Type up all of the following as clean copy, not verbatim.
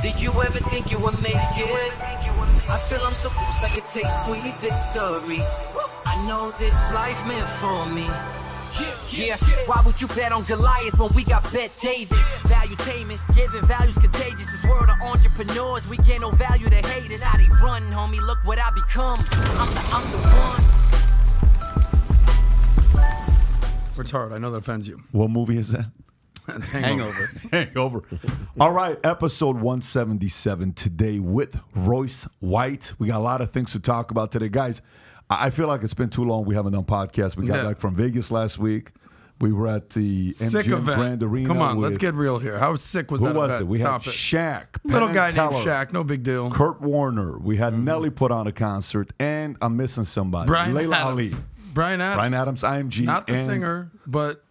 Did you ever think you would make it? I feel I'm so close, I could taste sweet victory. I know this life meant for me. Yeah, why would you bet on Goliath when we got Bet David? Valuetainment, giving values contagious. This world of entrepreneurs, we get no value to haters. How they run, homie, look what I become. I'm the one. Retard, I know that offends you. What movie is that? Hangover. Hangover. All right, episode 177 today with Royce White. We got a lot of things to talk about today. Guys, I feel like it's been too long we haven't done podcasts. We got back from Vegas last week. We were at the MGM Grand Arena. Come on, let's get real here. How sick was that event? Who was it? We had Shaq. Little guy named Shaq, no big deal. Kurt Warner. We had Nelly put on a concert, and I'm missing somebody. Layla Ali. Brian Adams, IMG. Not the singer, but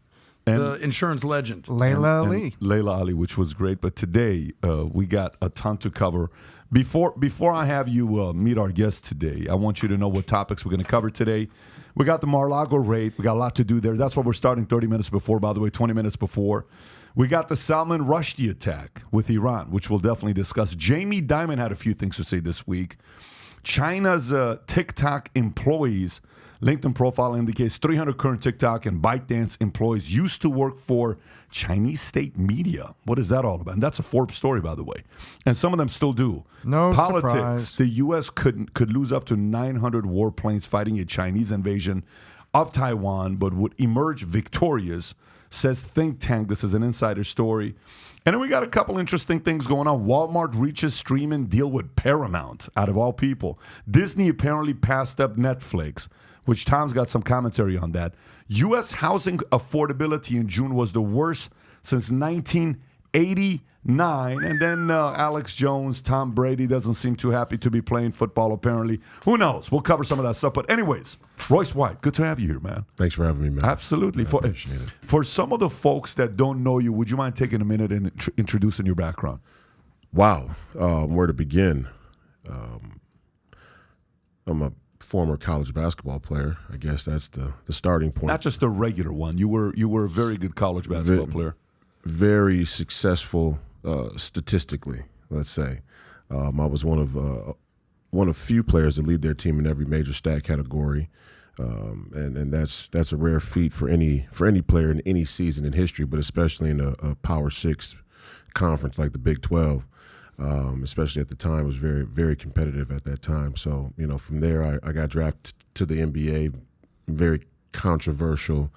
the insurance legend. Layla Ali. Layla Ali, which was great. But today, we got a ton to cover. Before I have you meet our guest today, I want you to know what topics we're going to cover today. We got the Mar-A-Lago Raid. We got a lot to do there. That's why we're starting 30 minutes before, by the way, 20 minutes before. We got the Salman Rushdie attack with Iran, which we'll definitely discuss. Jamie Dimon had a few things to say this week. China's TikTok employees, LinkedIn profile indicates 300 current TikTok and ByteDance employees used to work for Chinese state media. What is that all about? And that's a Forbes story, by the way. And some of them still do. No Politics. Surprise. The U.S. could lose up to 900 warplanes fighting a Chinese invasion of Taiwan, but would emerge victorious, says think tank. This is an insider story. And then we got a couple interesting things going on. Walmart reaches streaming deal with Paramount, out of all people. Disney apparently passed up Netflix, which Tom's got some commentary on that. U.S. housing affordability in June was the worst since 1989. And then Alex Jones, Tom Brady doesn't seem too happy to be playing football, apparently. Who knows? We'll cover some of that stuff. But anyways, Royce White, good to have you here, man. Thanks for having me, man. Absolutely. I appreciate it. For some of the folks that don't know you, would you mind taking a minute and introducing your background? Wow. Where to begin? I'm a former college basketball player. I guess that's the starting point. Not just a regular one. You were a very good college basketball player. Very successful statistically, let's say. I was one of few players that lead their team in every major stat category, and that's a rare feat for any player in any season in history, but especially in a Power 6 conference like the Big 12. Especially at the time, it was very, very competitive at that time. So, from there, I got drafted to the NBA, very controversial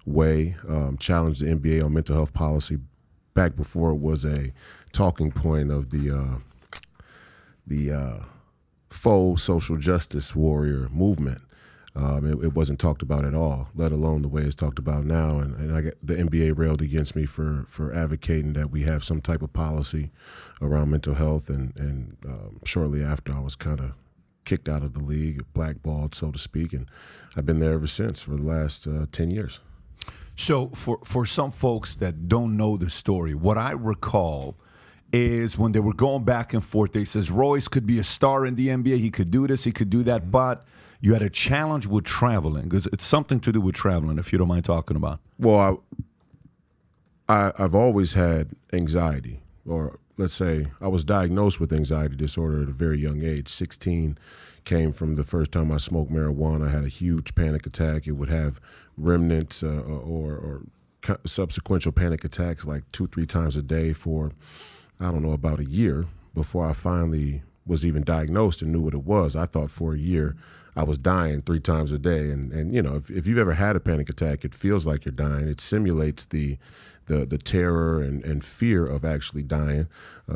way, challenged the NBA on mental health policy back before it was a talking point of the faux social justice warrior movement. It wasn't talked about at all, let alone the way it's talked about now. And the NBA railed against me for advocating that we have some type of policy around mental health. And shortly after, I was kind of kicked out of the league, blackballed, so to speak. And I've been there ever since for the last 10 years. So for some folks that don't know the story, what I recall is when they were going back and forth, they says Royce could be a star in the NBA. He could do this, he could do that, but you had a challenge with traveling, because it's something to do with traveling, if you don't mind talking about. Well, I've always had anxiety, or let's say I was diagnosed with anxiety disorder at a very young age. 16 came from the first time I smoked marijuana. I had a huge panic attack. It would have remnants or subsequent panic attacks like 2-3 times a day for, I don't know, about a year before I finally was even diagnosed and knew what it was. I thought for a year I was dying 3 times a day. And if you've ever had a panic attack, it feels like you're dying. It simulates the terror and fear of actually dying.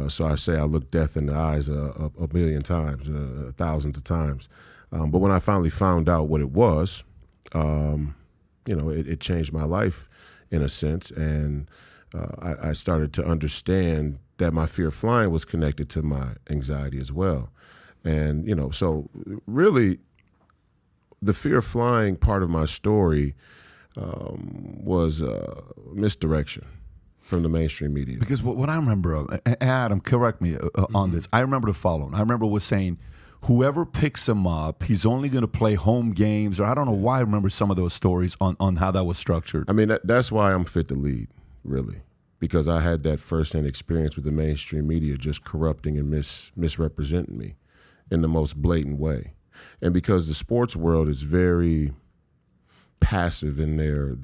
So I say I looked death in the eyes a million times, thousands of times. But when I finally found out what it was, it changed my life in a sense. And I started to understand that my fear of flying was connected to my anxiety as well. And, so really, the fear of flying part of my story was misdirection from the mainstream media. Because what I remember, Adam, correct me on this, I remember the following. I remember was saying, whoever picks him up, he's only going to play home games, or I don't know why I remember some of those stories on how that was structured. I mean, that's why I'm fit to lead, really. because I had that firsthand experience with the mainstream media just corrupting and misrepresenting me in the most blatant way. And because the sports world is very passive in their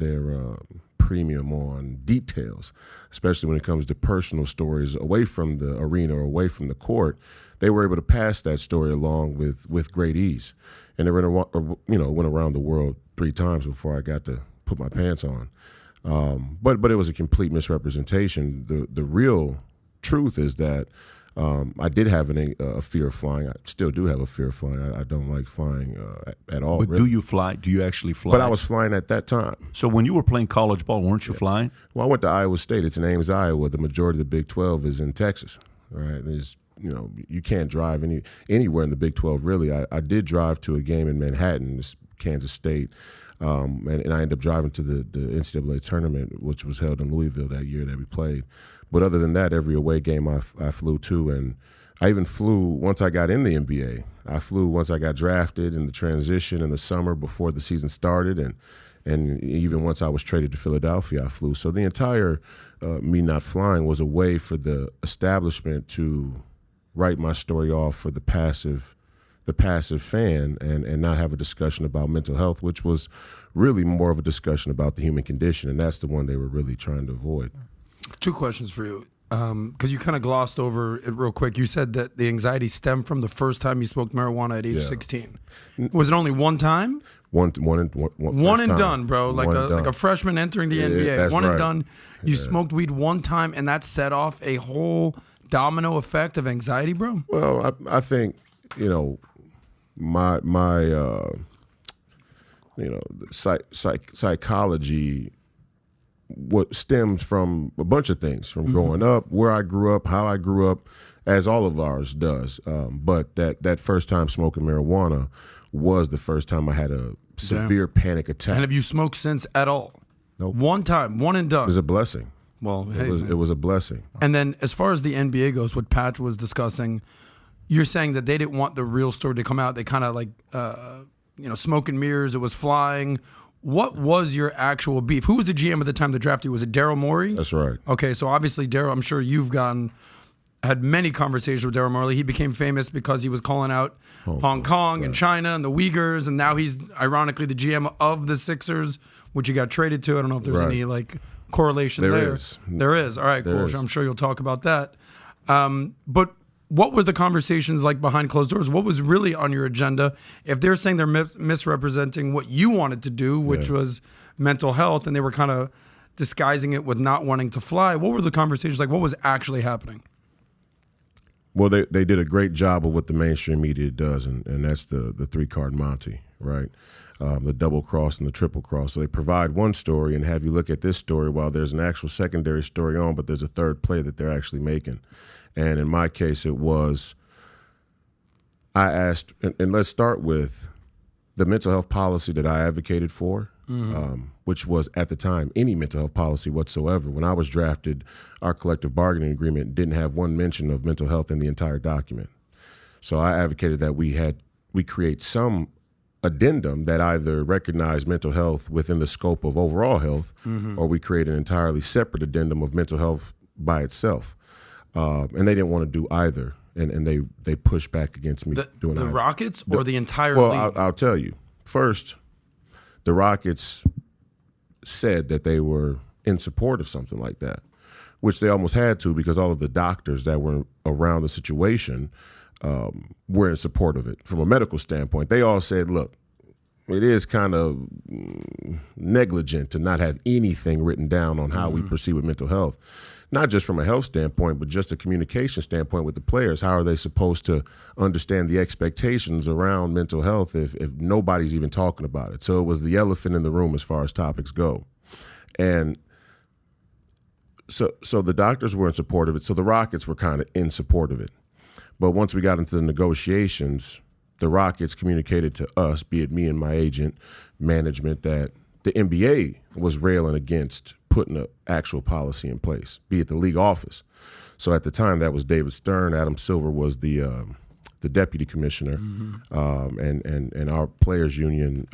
premium on details, especially when it comes to personal stories away from the arena or away from the court, they were able to pass that story along with great ease. And they went around the world 3 times before I got to put my pants on. But it was a complete misrepresentation. The real truth is that I did have a fear of flying. I still do have a fear of flying. I don't like flying at all. But really. do you fly? Do you actually fly? But I was flying at that time. So when you were playing college ball, weren't you flying? Well, I went to Iowa State. It's in Ames, Iowa. The majority of the Big 12 is in Texas. Right? There's, you can't drive anywhere in the Big 12, really. I did drive to a game in Manhattan, Kansas State, and I ended up driving to the NCAA tournament, which was held in Louisville that year that we played. But other than that, every away game I flew to, and I even flew once I got in the NBA. I flew once I got drafted in the transition in the summer before the season started, and even once I was traded to Philadelphia, I flew. So the entire me not flying was a way for the establishment to write my story off for the passive fan and not have a discussion about mental health, which was really more of a discussion about the human condition, and that's the one they were really trying to avoid. 2 questions for you, because you kind of glossed over it real quick. You said that the anxiety stemmed from the first time you smoked marijuana at age 16. Was it only one time? One and done, bro. Like a freshman entering the NBA. That's one right. and done. You smoked weed one time, and that set off a whole domino effect of anxiety, bro? Well, I think, my psychology what stems from a bunch of things, from growing up, where I grew up, how I grew up, as all of ours does. But that first time smoking marijuana was the first time I had a severe panic attack. And have you smoked since at all? Nope. One time, one and done. It was a blessing. Well, hey, it was a blessing. And then as far as the NBA goes, what Pat was discussing, you're saying that they didn't want the real story to come out. They kind of like, smoke and mirrors. It was flying. What was your actual beef? Who was the GM at the time that drafted you? Was it Daryl Morey? That's right. Okay, so obviously Daryl, I'm sure you've had many conversations with Daryl Morey. He became famous because he was calling out Hong Kong and China and the Uyghurs, and now he's ironically the GM of the Sixers, which you got traded to. I don't know if there's any correlation there. There is. All right, cool. I'm sure you'll talk about that. But what were the conversations like behind closed doors? What was really on your agenda? If they're saying they're misrepresenting what you wanted to do, which was mental health, and they were kind of disguising it with not wanting to fly, what were the conversations like? What was actually happening? Well, they did a great job of what the mainstream media does, and that's the 3-card Monty, right? The double cross and the triple cross. So they provide one story and have you look at this story while there's an actual secondary story on, but there's a third play that they're actually making. And in my case, it was, I asked, and let's start with the mental health policy that I advocated for, which was at the time any mental health policy whatsoever. When I was drafted, our collective bargaining agreement didn't have one mention of mental health in the entire document. So I advocated that we create some addendum that either recognized mental health within the scope of overall health, or we create an entirely separate addendum of mental health by itself. And they didn't want to do either, and they pushed back against me doing the either. Rockets or the entire league? Well, I'll tell you. First, the Rockets said that they were in support of something like that, which they almost had to because all of the doctors that were around the situation were in support of it. From a medical standpoint, they all said, look, it is kind of negligent to not have anything written down on how we proceed with mental health. Not just from a health standpoint, but just a communication standpoint with the players. How are they supposed to understand the expectations around mental health if nobody's even talking about it? So it was the elephant in the room as far as topics go. And so the doctors were in support of it. So the Rockets were kind of in support of it. But once we got into the negotiations, the Rockets communicated to us, be it me and my agent, management, that the NBA was railing against putting an actual policy in place, be it the league office. So at the time, that was David Stern. Adam Silver was the deputy commissioner, and our players union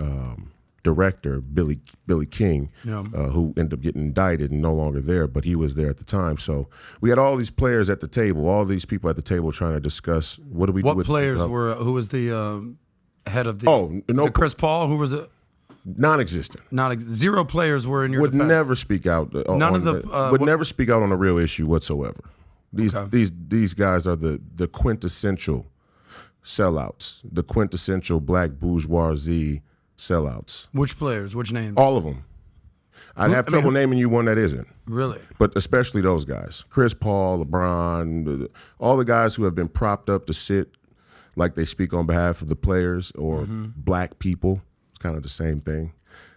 director, Billy King, Yeah. who ended up getting indicted and no longer there, but he was there at the time. So we had all these players at the table, all these people at the table trying to discuss what do we do What with players were? Who was the head of the? Oh, no, was it Chris Paul? Who was it? non-existent. Zero players were in your Would defense. never speak out. None of the would never speak out on a real issue whatsoever. These guys are the quintessential sellouts, the quintessential black bourgeoisie sellouts. Which players? Which names? All of them. I'd have trouble naming you one that isn't. Really? But especially those guys. Chris Paul, LeBron, all the guys who have been propped up to sit like they speak on behalf of the players or black people. It's kind of the same thing.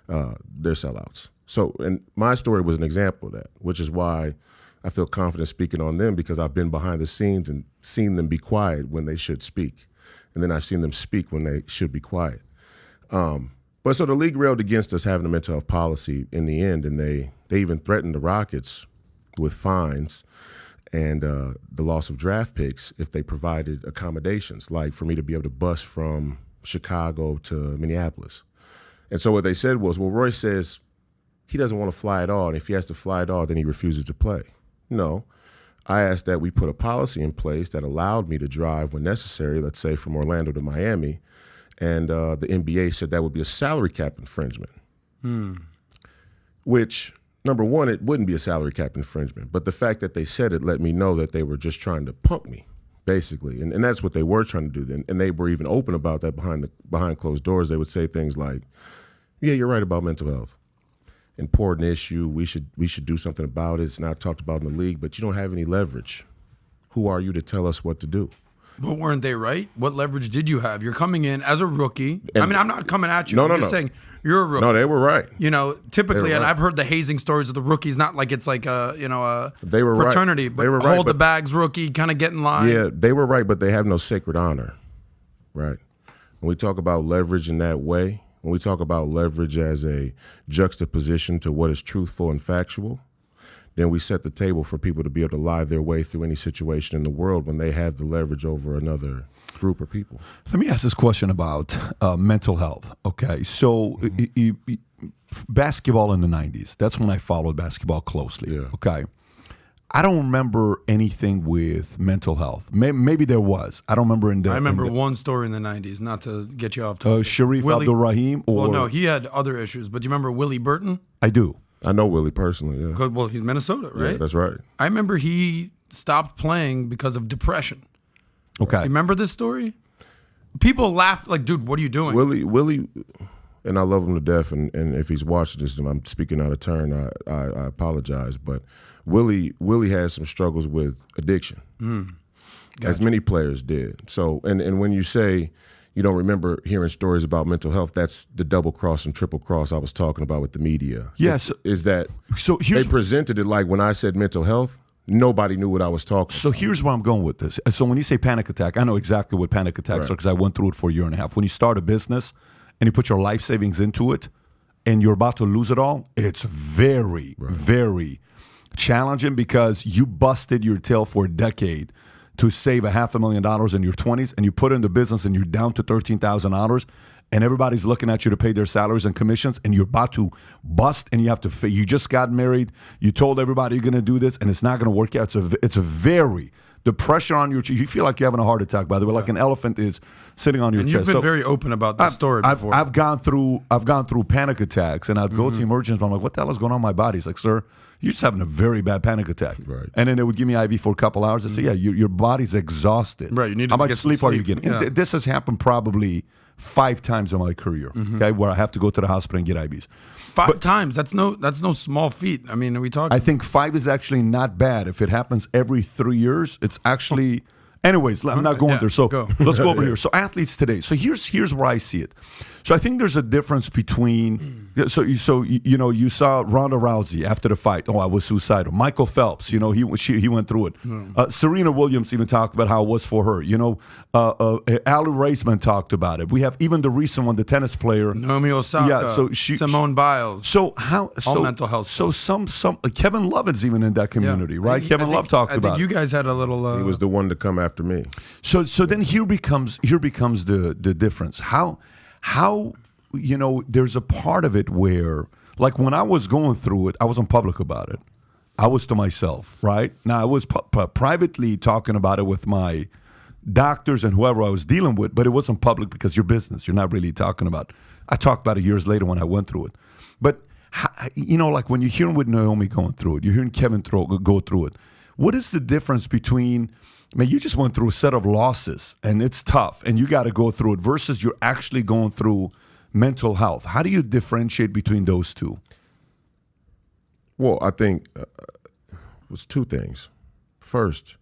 They're sellouts. So, and my story was an example of that, which is why I feel confident speaking on them, because I've been behind the scenes and seen them be quiet when they should speak. And then I've seen them speak when they should be quiet. But so the league railed against us having a mental health policy in the end, and they even threatened the Rockets with fines and the loss of draft picks if they provided accommodations, like for me to be able to bus from Chicago to Minneapolis. And so what they said was, well, Royce says he doesn't want to fly at all, and if he has to fly at all, then he refuses to play. No. I asked that we put a policy in place that allowed me to drive when necessary, let's say from Orlando to Miami, and the NBA said that would be a salary cap infringement, which, number one, it wouldn't be a salary cap infringement, but the fact that they said it let me know that they were just trying to punk me, basically, and that's what they were trying to do, and they were even open about that behind closed doors. They would say things like, yeah, you're right about mental health. Important issue. We should do something about it. It's not talked about in the league, but you don't have any leverage. Who are you to tell us what to do? But weren't they right? What leverage did you have? You're coming in as a rookie. And I mean, I'm not coming at you. No, I'm no, just no. saying you're a rookie. No, they were right. You know, typically, They were and right. I've heard the hazing stories of the rookies. Not like it's like a They were right. fraternity, but They were right, hold the but- bags rookie, kind of get in line. Yeah, they were right, but they have no sacred honor, right? When we talk about leverage in that way, when we talk about leverage as a juxtaposition to what is truthful and factual, then we set the table for people to be able to lie their way through any situation in the world when they have the leverage over another group of people. Let me ask this question about mental health. Okay, so basketball in the 90s, that's when I followed basketball closely. Yeah. Okay. I don't remember anything with mental health. Maybe there was. I don't remember I remember one story in the 90s, not to get you off topic. Sharif Willie- Abdul-Rahim? Well, no, he had other issues. But do you remember Willie Burton? I do. I know Willie personally, yeah. Well, he's Minnesota, right? Yeah, that's right. I remember he stopped playing because of depression. Okay. You remember this story? People laughed like, dude, what are you doing? Willie, and I love him to death, and if he's watching this and I'm speaking out of turn, I apologize, but Willie has some struggles with addiction, as many players did. So, and when you say you don't remember hearing stories about mental health, that's the double cross and triple cross I was talking about with the media. Yes. Is that So they here's presented it like when I said mental health, nobody knew what I was talking So here's where I'm going with this. So when you say panic attack, I know exactly what panic attacks are because I went through it for a year and a half. When you start a business and you put your life savings into it and you're about to lose it all, it's very, very challenging because you busted your tail for a decade to save $500,000 in your 20s and you put it in the business and you're down to $13,000 and everybody's looking at you to pay their salaries and commissions and you're about to bust and you have to you just got married, you told everybody you're going to do this and it's not going to work out. It's a very, the pressure on your, you feel like you're having a heart attack, by the way, like an elephant is sitting on your and chest. you've been very open about that story before. I've gone through panic attacks and I'd go to emergency room. I'm like, what the hell is going on in my body? He's like, sir, you're just having a very bad panic attack. Right. And then they would give me IV for a couple hours. I'd say, yeah, your body's exhausted. Right, you need How to much get some sleep are you sleep. getting? Yeah. And this has happened probably 5 times in my career, okay, where I have to go to the hospital and get IVs. 5 times. That's no small feat. I mean, are we talking? I think 5 is actually not bad. If it happens every 3 years, it's actually. Anyways, I'm not going Yeah, there. So go. let's go over here. So athletes today. So here's where I see it. So I think there's a difference between. So you saw Ronda Rousey after the fight. Oh, I was suicidal. Michael Phelps. He went through it. Serena Williams even talked about how it was for her. Ali Raceman talked about it. We have even the recent one, the tennis player. Naomi Osaka. Yeah, so Simone Biles. So how? So, mental health So some Kevin Love is even in that community, right? Kevin Love talked I about think it. you guys had a little. He was the one to come after me. So then here becomes the difference. How there's a part of it where, like when I was going through it, I wasn't public about it. I was to myself, right? Now, I was privately talking about it with my doctors and whoever I was dealing with, but it wasn't public because your business, you're not really talking about. I talked about it years later when I went through it. But, like when you're hearing with Naomi going through it, you're hearing Kevin go through it, what is the difference between, you just went through a set of losses and it's tough and you got to go through it versus you're actually going through mental health? How do you differentiate between those two? Well, I think it was two things. First,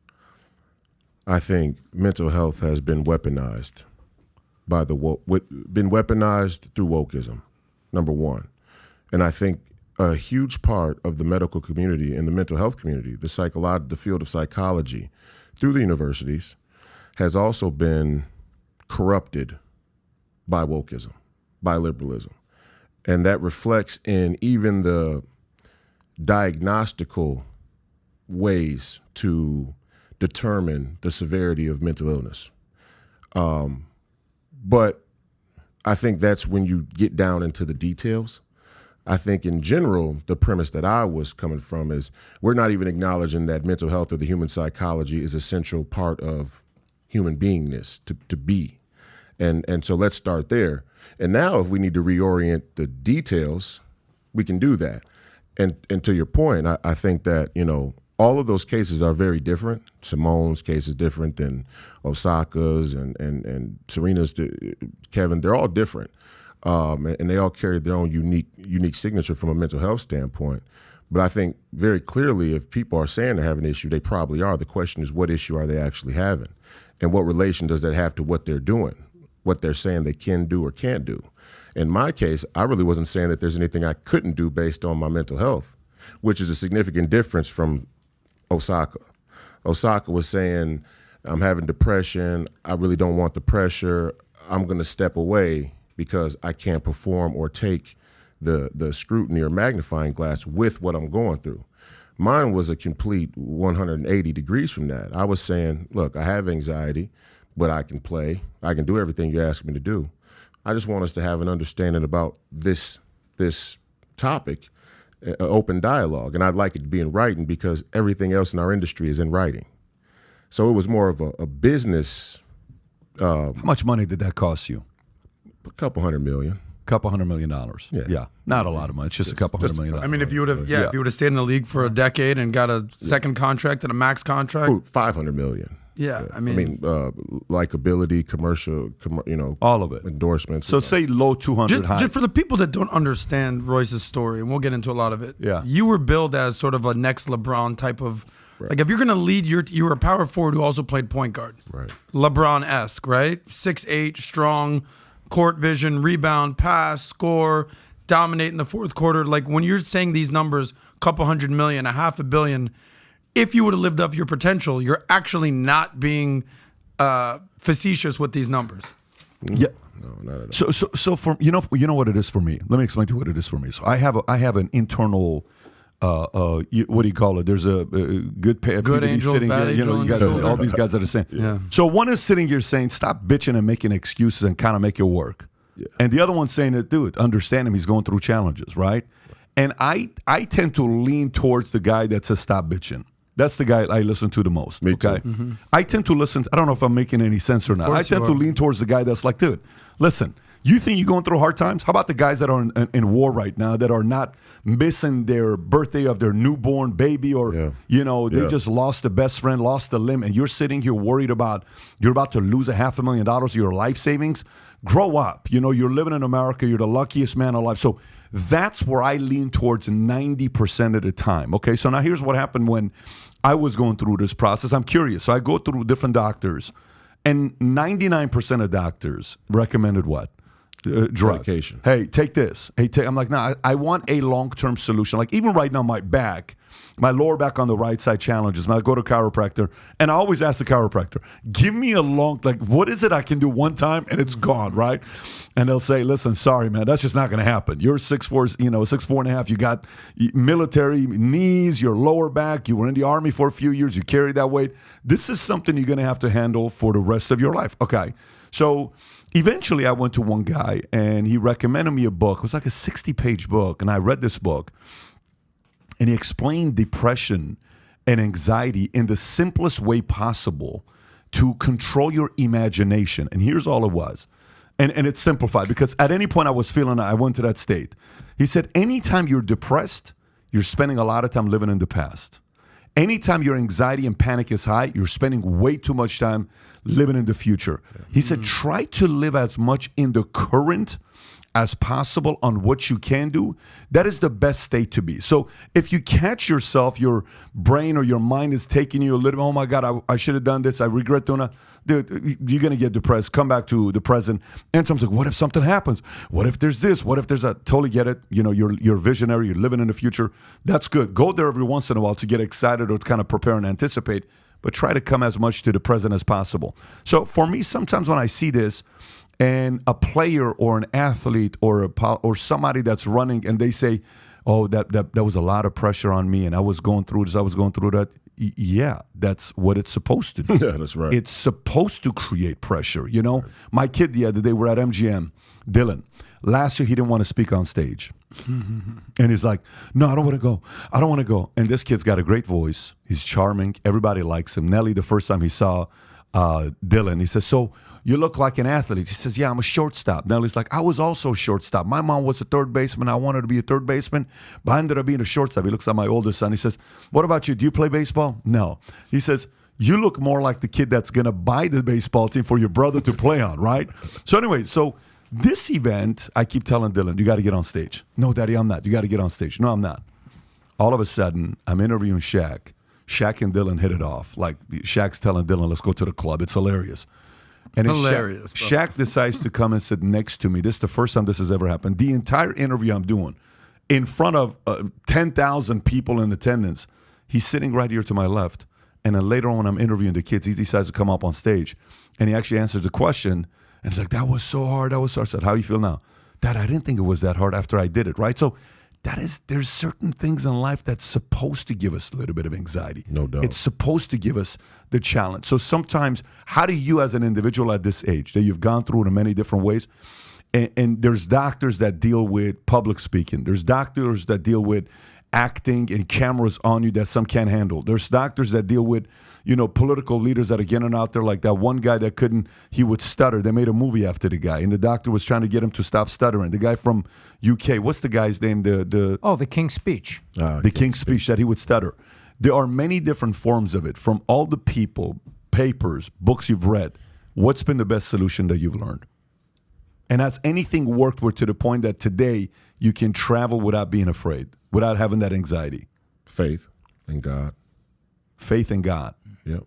I think mental health has been weaponized been weaponized through wokeism, number one. And I think a huge part of the medical community and the mental health community, the field of psychology, through the universities, has also been corrupted by wokeism, by liberalism. And that reflects in even the diagnostical ways to determine the severity of mental illness. But I think that's when you get down into the details. I think in general, the premise that I was coming from is we're not even acknowledging that mental health or the human psychology is a central part of human beingness, to be. And so let's start there. And now if we need to reorient the details, we can do that. And to your point, I think that, all of those cases are very different. Simone's case is different than Osaka's and Serena's, Kevin. They're all different. And they all carry their own unique signature from a mental health standpoint. But I think very clearly if people are saying they have an issue, they probably are. The question is, what issue are they actually having? And what relation does that have to what they're doing, what they're saying they can do or can't do? In my case, I really wasn't saying that there's anything I couldn't do based on my mental health, which is a significant difference from Osaka. Osaka was saying, I'm having depression. I really don't want the pressure. I'm going to step away because I can't perform or take the scrutiny or magnifying glass with what I'm going through. Mine was a complete 180 degrees from that. I was saying, look, I have anxiety, but I can play. I can do everything you ask me to do. I just want us to have an understanding about this topic, an open dialogue. And I'd like it to be in writing because everything else in our industry is in writing. So it was more of a business. How much money did that cost you? A couple $100 million. $200 million. Yeah. Not a lot of money. It's just a couple $100 million. I mean, if you would have stayed in the league for a decade and got a second contract and a max contract, $500 million. Yeah, I mean, likability, commercial, all of it, endorsements. So say low 200. Just for the people that don't understand Royce's story, and we'll get into a lot of it. Yeah, you were billed as sort of a next LeBron type of, like if you're gonna lead, you were a power forward who also played point guard, right? LeBron-esque, right? 6'8", strong, court vision, rebound, pass, score, dominate in the fourth quarter. Like when you're saying these numbers, couple $100 million, $500 million. If you would have lived up to your potential, you're actually not being facetious with these numbers. Yeah. No, not at all. So for you know what it is for me. Let me explain to you what it is for me. So I have an internal what do you call it? There's a good PBD angel, sitting bad here. angel, You got all these guys that are saying. Yeah. So one is sitting here saying, "Stop bitching and making excuses and kind of make it work." Yeah. And the other one's saying, "Dude, understand him. He's going through challenges, right?" And I tend to lean towards the guy that says, "Stop bitching." That's the guy I listen to the most. Me okay? too. Mm-hmm. I tend to listen. I don't know if I'm making any sense or not. I tend to lean towards the guy that's like, dude, listen, you think you're going through hard times? How about the guys that are in war right now that are not missing their birthday of their newborn baby or, they just lost a best friend, lost a limb, and you're sitting here worried about you're about to lose $500,000 of your life savings? Grow up. You're living in America. You're the luckiest man alive. So that's where I lean towards 90% of the time. Okay, so now here's what happened when I was going through this process. I'm curious. So I go through different doctors, and 99% of doctors recommended what? Drug. Medication. Hey, take this. I'm like, nah, I want a long-term solution. Like even right now, my back, My lower back on the right side challenges. I go to chiropractor, and I always ask the chiropractor, give me a what is it I can do one time and it's gone, right? And they'll say, listen, sorry, man, that's just not going to happen. You're 6'4", 6'4.5". You got military knees, your lower back. You were in the Army for a few years. You carry that weight. This is something you're going to have to handle for the rest of your life. Okay. So eventually I went to one guy, and he recommended me a book. It was like a 60-page book, and I read this book. And he explained depression and anxiety in the simplest way possible to control your imagination. And here's all it was. And it's simplified, because at any point I was feeling I went to that state. He said, anytime you're depressed, you're spending a lot of time living in the past. Anytime your anxiety and panic is high, you're spending way too much time living in the future. He said, try to live as much in the current as possible on what you can do. That is the best state to be. So if you catch yourself, your brain or your mind is taking you a little, oh my God, I should have done this. I regret doing that. Dude, you're going to get depressed. Come back to the present. And someone's like, what if something happens? What if there's this? What if there's that? Totally get it. You're visionary. You're living in the future. That's good. Go there every once in a while to get excited or to kind of prepare and anticipate, but try to come as much to the present as possible. So for me, sometimes when I see this, and a player or an athlete or somebody that's running, and they say, oh, that was a lot of pressure on me, and I was going through this, I was going through that. Yeah, that's what it's supposed to do. Yeah, that's right. It's supposed to create pressure, Right. My kid the other day, we're at MGM, Dylan. Last year, he didn't want to speak on stage. And he's like, no, I don't want to go. I don't want to go. And this kid's got a great voice. He's charming. Everybody likes him. Nelly, the first time he saw Dylan, he says, so you look like an athlete. He says, yeah, I'm a shortstop. Nelly's like, I was also a shortstop. My mom was a third baseman. I wanted to be a third baseman, but I ended up being a shortstop. He looks at my oldest son. He says, what about you? Do you play baseball? No. He says, you look more like the kid that's going to buy the baseball team for your brother to play on, right? So anyway, this event, I keep telling Dylan, you got to get on stage. No, Daddy, I'm not. You got to get on stage. No, I'm not. All of a sudden, I'm interviewing Shaq. Shaq and Dylan hit it off. Like, Shaq's telling Dylan, let's go to the club. It's hilarious. And hilarious. Shaq decides to come and sit next to me. This is the first time this has ever happened. The entire interview I'm doing, in front of 10,000 people in attendance, he's sitting right here to my left. And then later on, when I'm interviewing the kids, he decides to come up on stage. And he actually answers the question. And he's like, that was so hard. That was so hard. I said, how you feel now? Dad, I didn't think it was that hard after I did it, right? So there's certain things in life that's supposed to give us a little bit of anxiety. No doubt. It's supposed to give us the challenge. So sometimes, how do you as an individual at this age, that you've gone through it in many different ways, and there's doctors that deal with public speaking. There's doctors that deal with acting and cameras on you that some can't handle. There's doctors that deal with, political leaders that are getting out there, like that one guy that he would stutter. They made a movie after the guy, and the doctor was trying to get him to stop stuttering. The guy from UK, what's the guy's name? The King's Speech. The King's Speech, that he would stutter. There are many different forms of it. From all the people, papers, books you've read, what's been the best solution that you've learned? And has anything worked to the point that today you can travel without being afraid, without having that anxiety? Faith in God. Faith in God. Yep.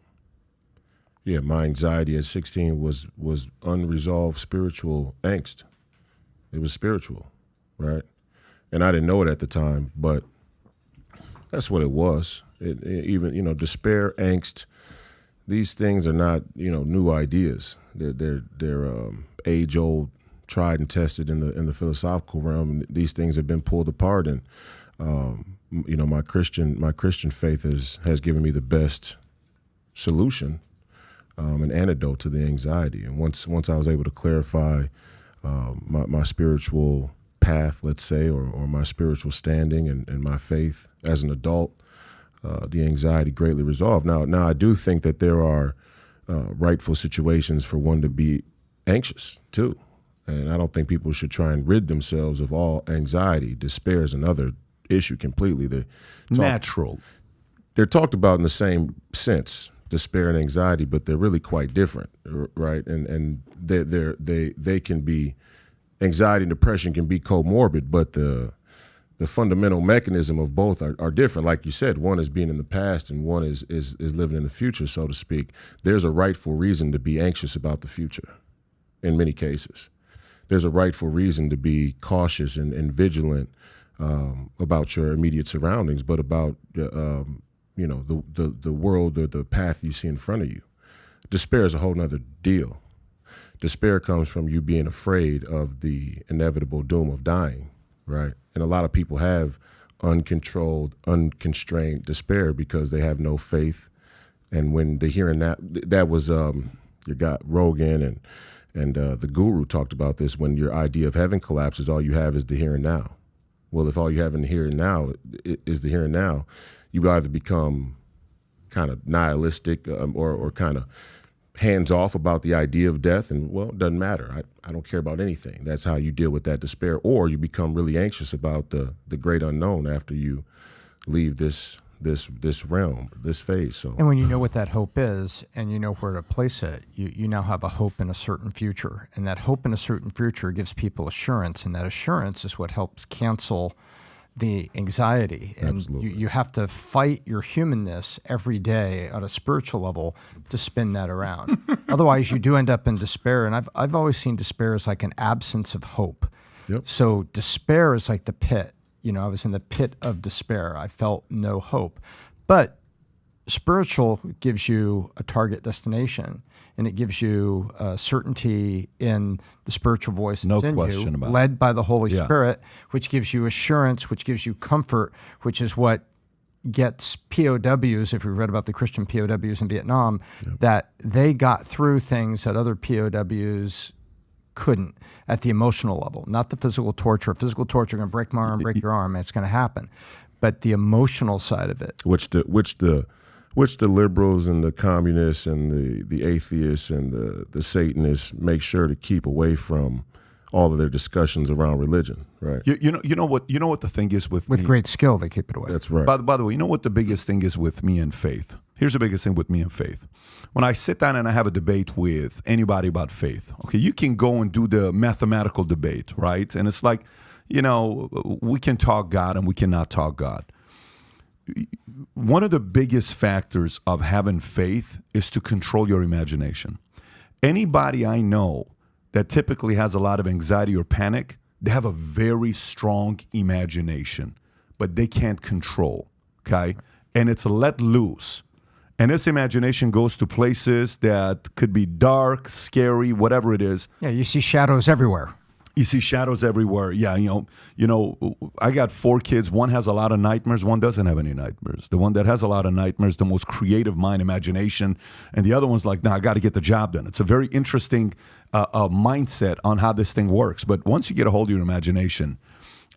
Yeah, my anxiety at 16 was unresolved spiritual angst. It was spiritual, right? And I didn't know it at the time, but that's what it was. Even despair, angst, these things are not, new ideas. They're age-old, tried and tested in the philosophical realm. These things have been pulled apart, and my Christian faith has given me the best solution, an antidote to the anxiety. And once I was able to clarify my spiritual path, let's say, or my spiritual standing and my faith as an adult, the anxiety greatly resolved. Now I do think that there are rightful situations for one to be anxious too. And I don't think people should try and rid themselves of all anxiety. Despair is another issue completely. They're talked about in the same sense, despair and anxiety, but they're really quite different, right? And they can be, anxiety and depression can be comorbid, but the fundamental mechanism of both are different. Like you said, one is being in the past and one is living in the future, so to speak. There's a rightful reason to be anxious about the future in many cases. There's a rightful reason to be cautious and vigilant about your immediate surroundings, but about the world or the path you see in front of you. Despair is a whole nother deal. Despair comes from you being afraid of the inevitable doom of dying, right? And a lot of people have uncontrolled, unconstrained despair because they have no faith. And when the here and now, that was you got Rogan and the guru talked about this. When your idea of heaven collapses, all you have is the here and now. Well, if all you have in the here and now is the here and now, you either become kind of nihilistic or kind of hands off about the idea of death, and well, it doesn't matter. I don't care about anything. That's how you deal with that despair. Or you become really anxious about the great unknown after you leave this realm, this phase. So, and when you know what that hope is, and you know where to place it, you now have a hope in a certain future, and that hope in a certain future gives people assurance, and that assurance is what helps cancel the anxiety. And you have to fight your humanness every day on a spiritual level to spin that around. Otherwise, you do end up in despair. And I've always seen despair as like an absence of hope. Yep. So despair is like the pit. I was in the pit of despair. I felt no hope. But spiritual gives you a target destination, and it gives you certainty in the spiritual voice that's in you, led by the Holy Spirit, which gives you assurance, which gives you comfort, which is what gets POWs, if you've read about the Christian POWs in Vietnam, that they got through things that other POWs couldn't at the emotional level, not the physical torture. Physical torture, going to break my arm, break your arm, it's going to happen. But the emotional side of it. Which the liberals and the communists and the atheists and the Satanists make sure to keep away from all of their discussions around religion, right? You know what the thing is with me? Great skill, they keep it away. That's right. By the way, you know what the biggest thing is with me and faith? Here's the biggest thing with me and faith. When I sit down and I have a debate with anybody about faith, okay, you can go and do the mathematical debate, right? And it's like, we can talk God and we cannot talk God. One of the biggest factors of having faith is to control your imagination. Anybody I know that typically has a lot of anxiety or panic, they have a very strong imagination, but they can't control, okay? And it's let loose. And this imagination goes to places that could be dark, scary, whatever it is. Yeah, you see shadows everywhere. You see shadows everywhere. Yeah, I got 4 kids. One has a lot of nightmares. One doesn't have any nightmares. The one that has a lot of nightmares, the most creative mind, imagination. And the other one's like, I got to get the job done. It's a very interesting mindset on how this thing works. But once you get a hold of your imagination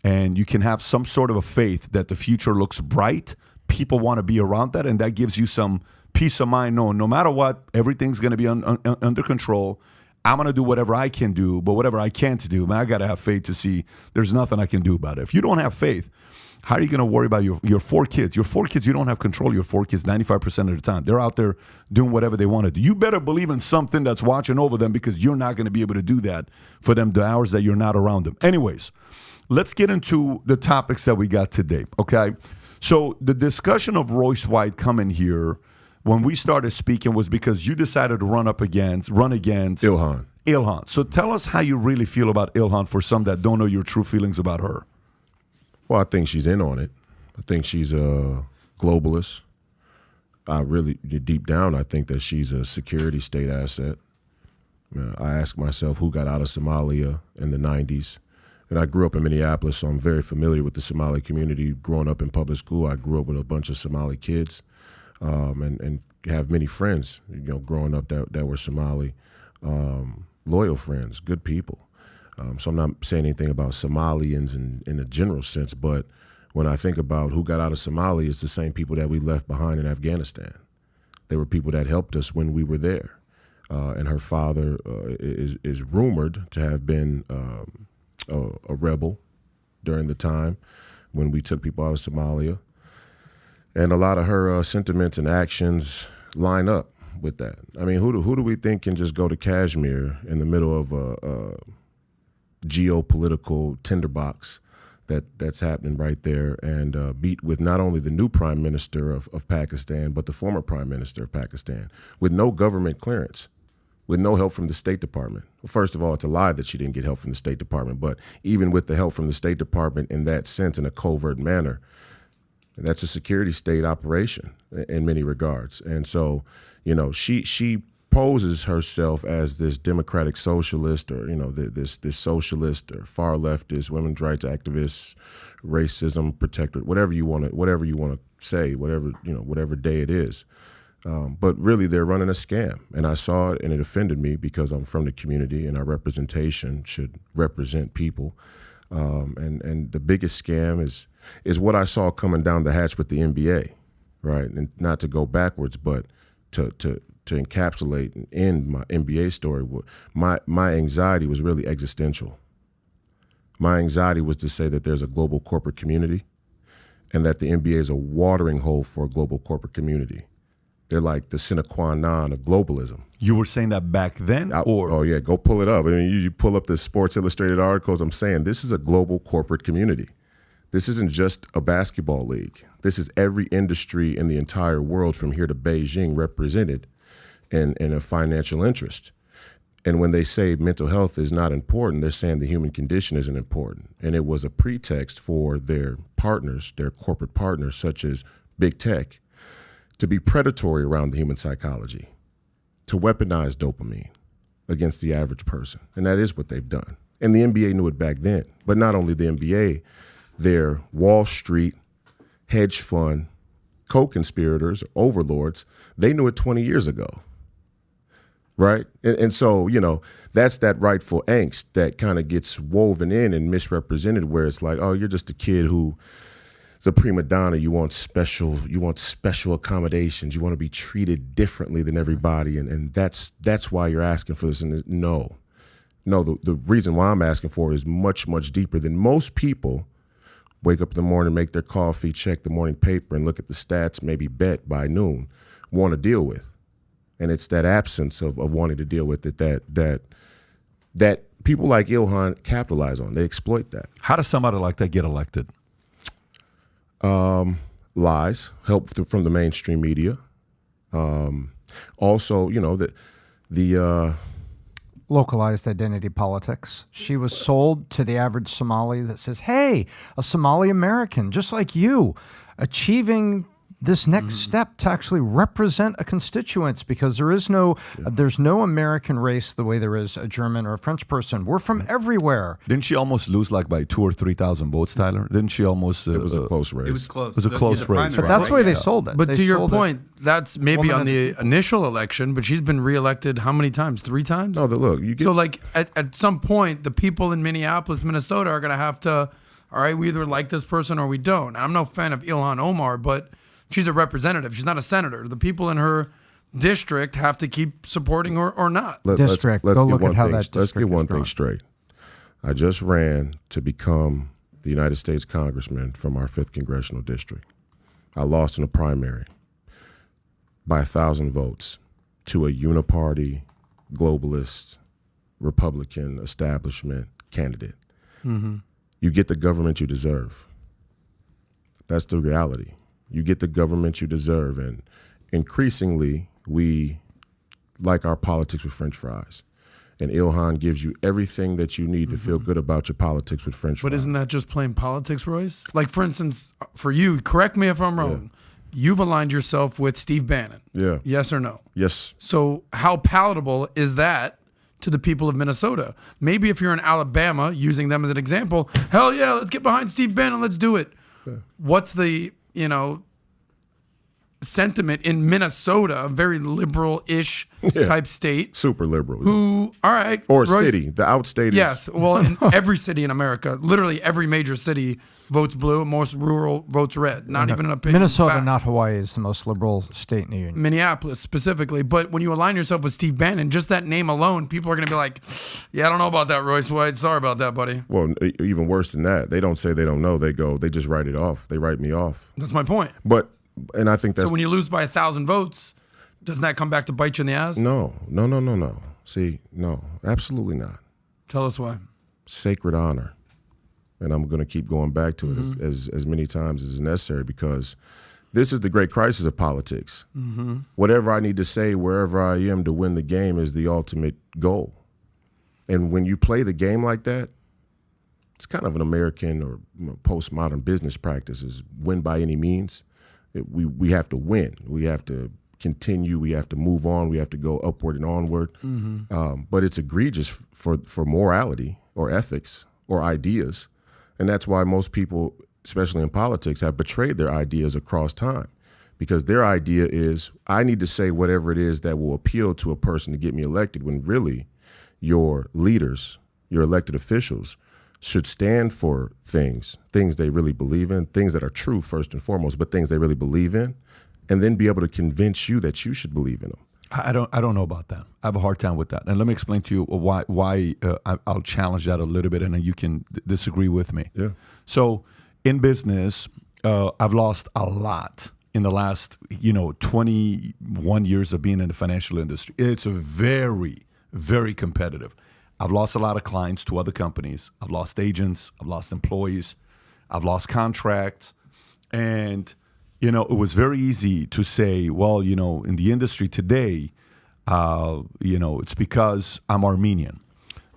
and you can have some sort of a faith that the future looks bright, people want to be around that, and that gives you some peace of mind. No matter what, everything's going to be under control. I'm going to do whatever I can do, but whatever I can't do, man, I got to have faith to see there's nothing I can do about it. If you don't have faith, how are you going to worry about your 4 kids? Your 4 kids, you don't have control of your 4 kids 95% of the time. They're out there doing whatever they want to do. You better believe in something that's watching over them, because you're not going to be able to do that for them the hours that you're not around them. Anyways, let's get into the topics that we got today, okay? So the discussion of Royce White coming here, when we started speaking, was because you decided to run against Ilhan. So tell us how you really feel about Ilhan for some that don't know your true feelings about her. Well, I think she's in on it. I think she's a globalist. I really, deep down, I think that she's a security state asset. I ask myself who got out of Somalia in the 90s. And I grew up in Minneapolis, so I'm very familiar with the Somali community. Growing up in public school, I grew up with a bunch of Somali kids, and have many friends, growing up that were Somali, loyal friends, good people. So I'm not saying anything about Somalians in a general sense, but when I think about who got out of Somalia, it's the same people that we left behind in Afghanistan. They were people that helped us when we were there. And her father is rumored to have been a rebel during the time when we took people out of Somalia. And a lot of her sentiments and actions line up with that. I mean, who do we think can just go to Kashmir in the middle of a geopolitical tinderbox that's happening right there and meet with not only the new prime minister of Pakistan, but the former prime minister of Pakistan with no government clearance? with no help from the State Department. Well, first of all, it's a lie that she didn't get help from the State Department, but even with the help from the State Department in that sense, in a covert manner, that's a security state operation in many regards. And so, she poses herself as this democratic socialist, or this socialist or far leftist, women's rights activist, racism protector, whatever you want to say, whatever day it is. But really, they're running a scam, and I saw it, and it offended me because I'm from the community, and our representation should represent people. And the biggest scam is what I saw coming down the hatch with the NBA, right? And not to go backwards, but to encapsulate and end my NBA story. My anxiety was really existential. My anxiety was to say that there's a global corporate community, and that the NBA is a watering hole for a global corporate community. They're like the sine qua non of globalism. You were saying that back then? Oh, yeah, go pull it up. I mean, you pull up the Sports Illustrated articles. I'm saying this is a global corporate community. This isn't just a basketball league. This is every industry in the entire world from here to Beijing represented in a financial interest. And when they say mental health is not important, they're saying the human condition isn't important. And it was a pretext for their partners, their corporate partners, such as big tech, to be predatory around the human psychology, to weaponize dopamine against the average person. And that is what they've done. And the NBA knew it back then. But not only the NBA, their Wall Street, hedge fund, co-conspirators, overlords, they knew it 20 years ago. Right? And so, that's that rightful angst that kind of gets woven in and misrepresented, where it's like, oh, you're just a kid who is a prima donna. You want special accommodations. You want to be treated differently than everybody. And that's why you're asking for this. And no, the reason why I'm asking for it is much, much deeper than most people wake up in the morning, make their coffee, check the morning paper, and look at the stats, maybe bet by noon, want to deal with. And it's that absence of wanting to deal with it that people like Ilhan capitalize on. They exploit that. How does somebody like that get elected? Lies, help from the mainstream media. Also, the localized identity politics. She was sold to the average Somali that says, hey, a Somali American, just like you, achieving this next step to actually represent a constituents, because there's no American race the way there is a German or a French person. We're from everywhere. Didn't she almost lose like by 2,000 or 3,000 votes, Tyler? Didn't she almost? It was a close race. It was close. It was a close race. But that's the way they sold it. But They to your sold it. point, that's maybe on the initial election, but she's been reelected how many times? 3 times? No, look, you get So like at some point, the people in Minneapolis, Minnesota are going to have to, all right, we either like this person or we don't. I'm no fan of Ilhan Omar, but she's a representative. She's not a senator. The people in her district have to keep supporting her or not. Let's get one thing straight. I just ran to become the United States Congressman from our 5th Congressional District. I lost in a primary by 1,000 votes to a uniparty, globalist, Republican establishment candidate. Mm-hmm. You get the government you deserve. That's the reality. You get the government you deserve. And increasingly, we like our politics with French fries. And Ilhan gives you everything that you need to feel good about your politics with French fries. But isn't that just plain politics, Royce? Like, for instance, for you, correct me if I'm wrong, you've aligned yourself with Steve Bannon. Yeah. Yes or no? Yes. So how palatable is that to the people of Minnesota? Maybe if you're in Alabama, using them as an example, hell yeah, let's get behind Steve Bannon, let's do it. Yeah. What's the, sentiment in Minnesota, a very liberal-ish type state. Super liberal. Who, all right. Or Royce, city. The outstate is. Yes. Well, in every city in America, literally every major city votes blue, most rural votes red. Not even an opinion. Minnesota, not Hawaii, is the most liberal state in the union. Minneapolis specifically. But when you align yourself with Steve Bannon, just that name alone, people are going to be like, yeah, I don't know about that, Royce White. Sorry about that, buddy. Well, even worse than that. They don't say they don't know. They just write it off. They write me off. That's my point. And I think that's... So when you lose by 1,000 votes, doesn't that come back to bite you in the ass? No. See, no, absolutely not. Tell us why. Sacred honor. And I'm going to keep going back to it as many times as is necessary, because this is the great crisis of politics. Mm-hmm. Whatever I need to say, wherever I am to win the game is the ultimate goal. And when you play the game like that, it's kind of an American or postmodern business practice is win by any means. We have to win. We have to continue. We have to move on. We have to go upward and onward. Mm-hmm. But it's egregious for morality or ethics or ideas. And that's why most people, especially in politics, have betrayed their ideas across time, because their idea is, I need to say whatever it is that will appeal to a person to get me elected, when really your leaders, your elected officials, should stand for things they really believe in, things that are true first and foremost, but things they really believe in, and then be able to convince you that you should believe in them. I don't know about that. I have a hard time with that. And let me explain to you why I'll challenge that a little bit, and then you can disagree with me. Yeah. So in business, I've lost a lot in the last 21 years of being in the financial industry. It's a very, very competitive. I've lost a lot of clients to other companies. I've lost agents. I've lost employees. I've lost contracts. And, it was very easy to say, well, in the industry today, it's because I'm Armenian.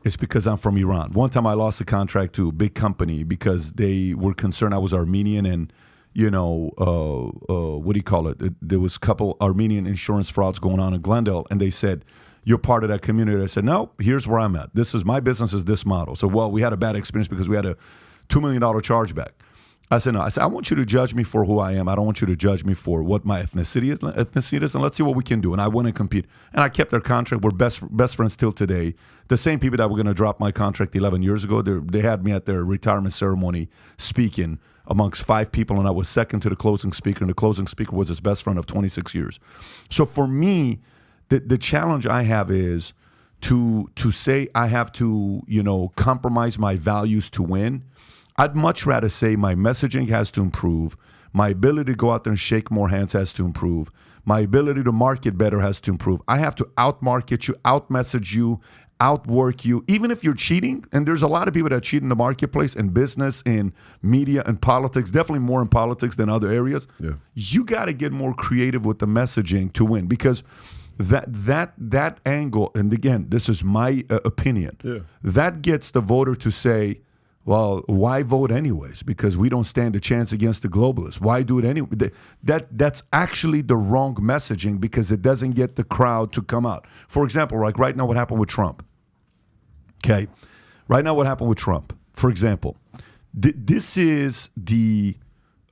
It's because I'm from Iran. One time I lost a contract to a big company because they were concerned I was Armenian and, what do you call it? There was a couple Armenian insurance frauds going on in Glendale, and they said, you're part of that community. I said, no, here's where I'm at. My business is this model. So, we had a bad experience because we had a $2 million chargeback. I said, no. I said, I want you to judge me for who I am. I don't want you to judge me for what my ethnicity is, and let's see what we can do. And I went and compete. And I kept their contract. We're best friends till today. The same people that were going to drop my contract 11 years ago, they had me at their retirement ceremony speaking amongst 5 people, and I was second to the closing speaker, and the closing speaker was his best friend of 26 years. So for me, the challenge I have is to say I have to, compromise my values to win. I'd much rather say my messaging has to improve. My ability to go out there and shake more hands has to improve. My ability to market better has to improve. I have to outmarket you, outmessage you, outwork you, even if you're cheating. And there's a lot of people that cheat in the marketplace, in business, in media, and politics, definitely more in politics than other areas. Yeah. You got to get more creative with the messaging to win, because that angle, and again, this is my opinion, that gets the voter to say, well, why vote anyways? Because we don't stand a chance against the globalists. Why do it anyway? That's actually the wrong messaging, because it doesn't get the crowd to come out. For example, like right now, what happened with Trump? Okay, right now, what happened with Trump? For example, this is the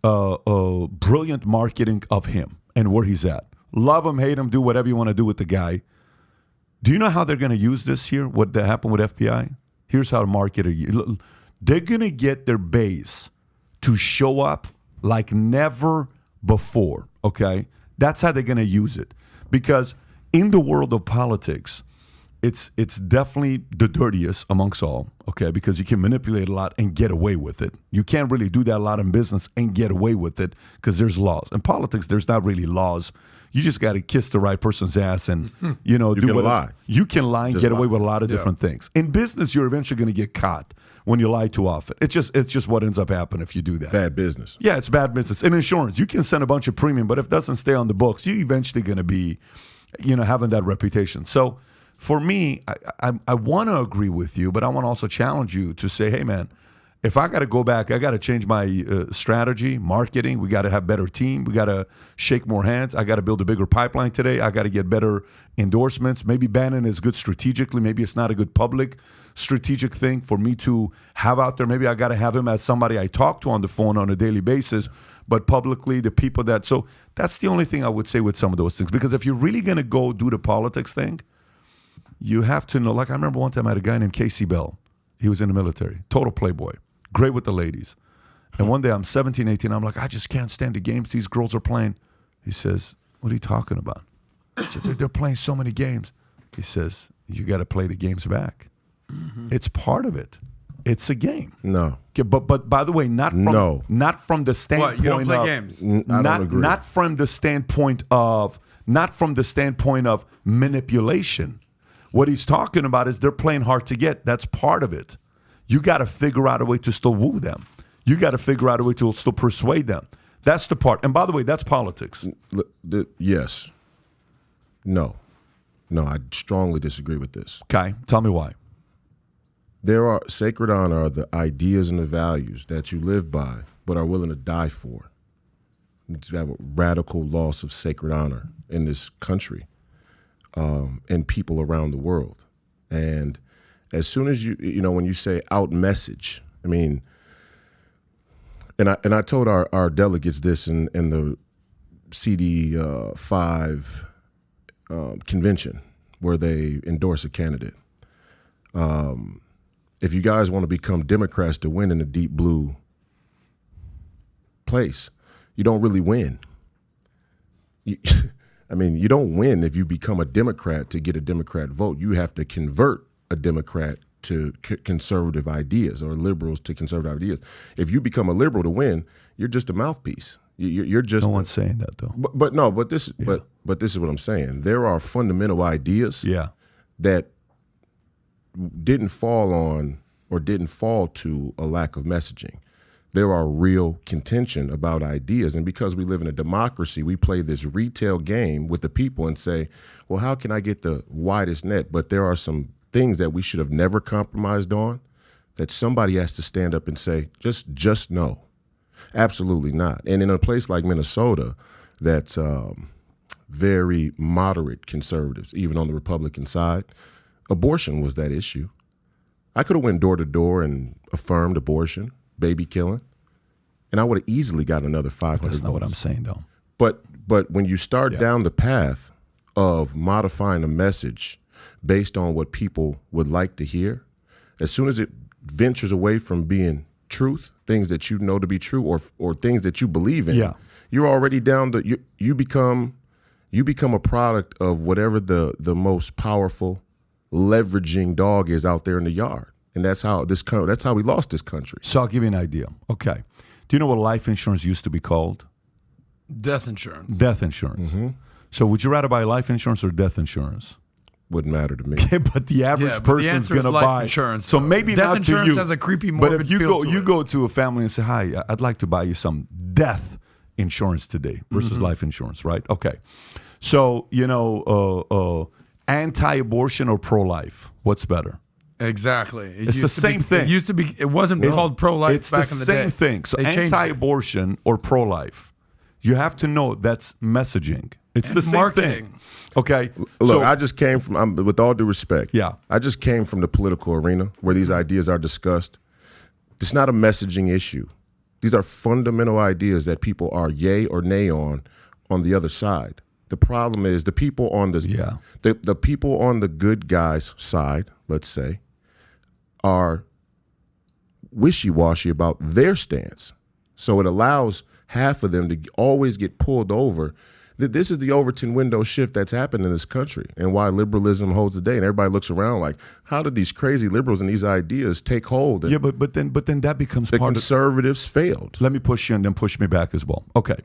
brilliant marketing of him and where he's at. Love him, hate him, do whatever you want to do with the guy. Do you know how they're going to use this here? What happened with FBI? Here's how to market it. They're going to get their base to show up like never before, okay? That's how they're going to use it. Because in the world of politics, it's definitely the dirtiest amongst all, okay? Because you can manipulate a lot and get away with it. You can't really do that a lot in business and get away with it because there's laws. In politics, there's not really laws. You just got to kiss the right person's ass and, you do can lie. You can lie and Just get lie. away with a lot of different things. In business, you're eventually going to get caught when you lie too often. It's just what ends up happening if you do that. Bad business. Yeah, it's bad business. In insurance, you can send a bunch of premium, but if it doesn't stay on the books, you're eventually going to be, having that reputation. So for me, I want to agree with you, but I want to also challenge you to say, hey, man, if I got to go back, I got to change my strategy, marketing. We got to have better team. We got to shake more hands. I got to build a bigger pipeline today. I got to get better endorsements. Maybe Bannon is good strategically. Maybe it's not a good public strategic thing for me to have out there. Maybe I got to have him as somebody I talk to on the phone on a daily basis, but publicly the people that. So that's the only thing I would say with some of those things. Because if you're really going to go do the politics thing, you have to know. Like I remember one time I had a guy named Casey Bell. He was in the military, total playboy. Great with the ladies. And one day I'm 17, 18. I'm like, I just can't stand the games these girls are playing. He says, what are you talking about? I said, they're playing so many games. He says, you got to play the games back. Mm-hmm. It's part of it. It's a game. No. Okay, but by the way, not from the standpoint What, you don't play of games? I don't agree. Not from the standpoint of manipulation. What he's talking about is they're playing hard to get. That's part of it. You got to figure out a way to still woo them. You got to figure out a way to still persuade them. That's the part. And by the way, that's politics. Yes. No, I strongly disagree with this. Okay, tell me why. Sacred honor are the ideas and the values that you live by, but are willing to die for. To have a radical loss of sacred honor in this country, and people around the world. And as soon as when you say out message, I mean, and I told our delegates this in the CD5 convention where they endorse a candidate. If you guys want to become Democrats to win in a deep blue place, you don't really win. You don't win if you become a Democrat to get a Democrat vote. You have to convert a Democrat to conservative ideas or liberals to conservative ideas. If you become a liberal to win, you're just a mouthpiece. You're just. No one's saying that though. But this is what I'm saying. There are fundamental ideas that didn't fall on or didn't fall to a lack of messaging. There are real contention about ideas. And because we live in a democracy, we play this retail game with the people and say, well, how can I get the widest net? But there are some things that we should have never compromised on that somebody has to stand up and say, just no. Absolutely not. And in a place like Minnesota, that's very moderate conservatives, even on the Republican side, abortion was that issue. I could have went door to door and affirmed abortion, baby killing, and I would have easily got another 500 That's not votes. what I'm saying, though. But when you start down the path of modifying a message based on what people would like to hear, as soon as it ventures away from being truth, things that you know to be true, or things that you believe in, you're already down the. You become a product of whatever the most powerful leveraging dog is out there in the yard. And that's how we lost this country. So I'll give you an idea. Okay. Do you know what life insurance used to be called? Death insurance. Death insurance. Mm-hmm. So would you rather buy life insurance or death insurance? Wouldn't matter to me. But the average person's going to buy insurance. So maybe death not insurance to you. has a creepy but morbid if you feel go, to you it. go to a family and say, "Hi, I'd like to buy you some death insurance today versus life insurance," right? Okay. So anti-abortion or pro-life, what's better? Exactly. It's the same thing. It used to be. It wasn't called pro-life back in the day. It's the same thing. So They changed it. anti-abortion or pro-life, you have to know that's messaging. It's the same marketing. thing. Okay. Look, I just came from, with all due respect, Yeah. I just came from the political arena where these ideas are discussed. It's not a messaging issue. These are fundamental ideas that people are yay or nay on the other side. The problem is the people on the people on the good guys' side, let's say, are wishy-washy about their stance. So it allows half of them to always get pulled over. This is the Overton window shift that's happened in this country and why liberalism holds the day. And everybody looks around like, how did these crazy liberals and these ideas take hold? And but then that becomes the part conservatives failed. Let me push you and then push me back as well. Okay.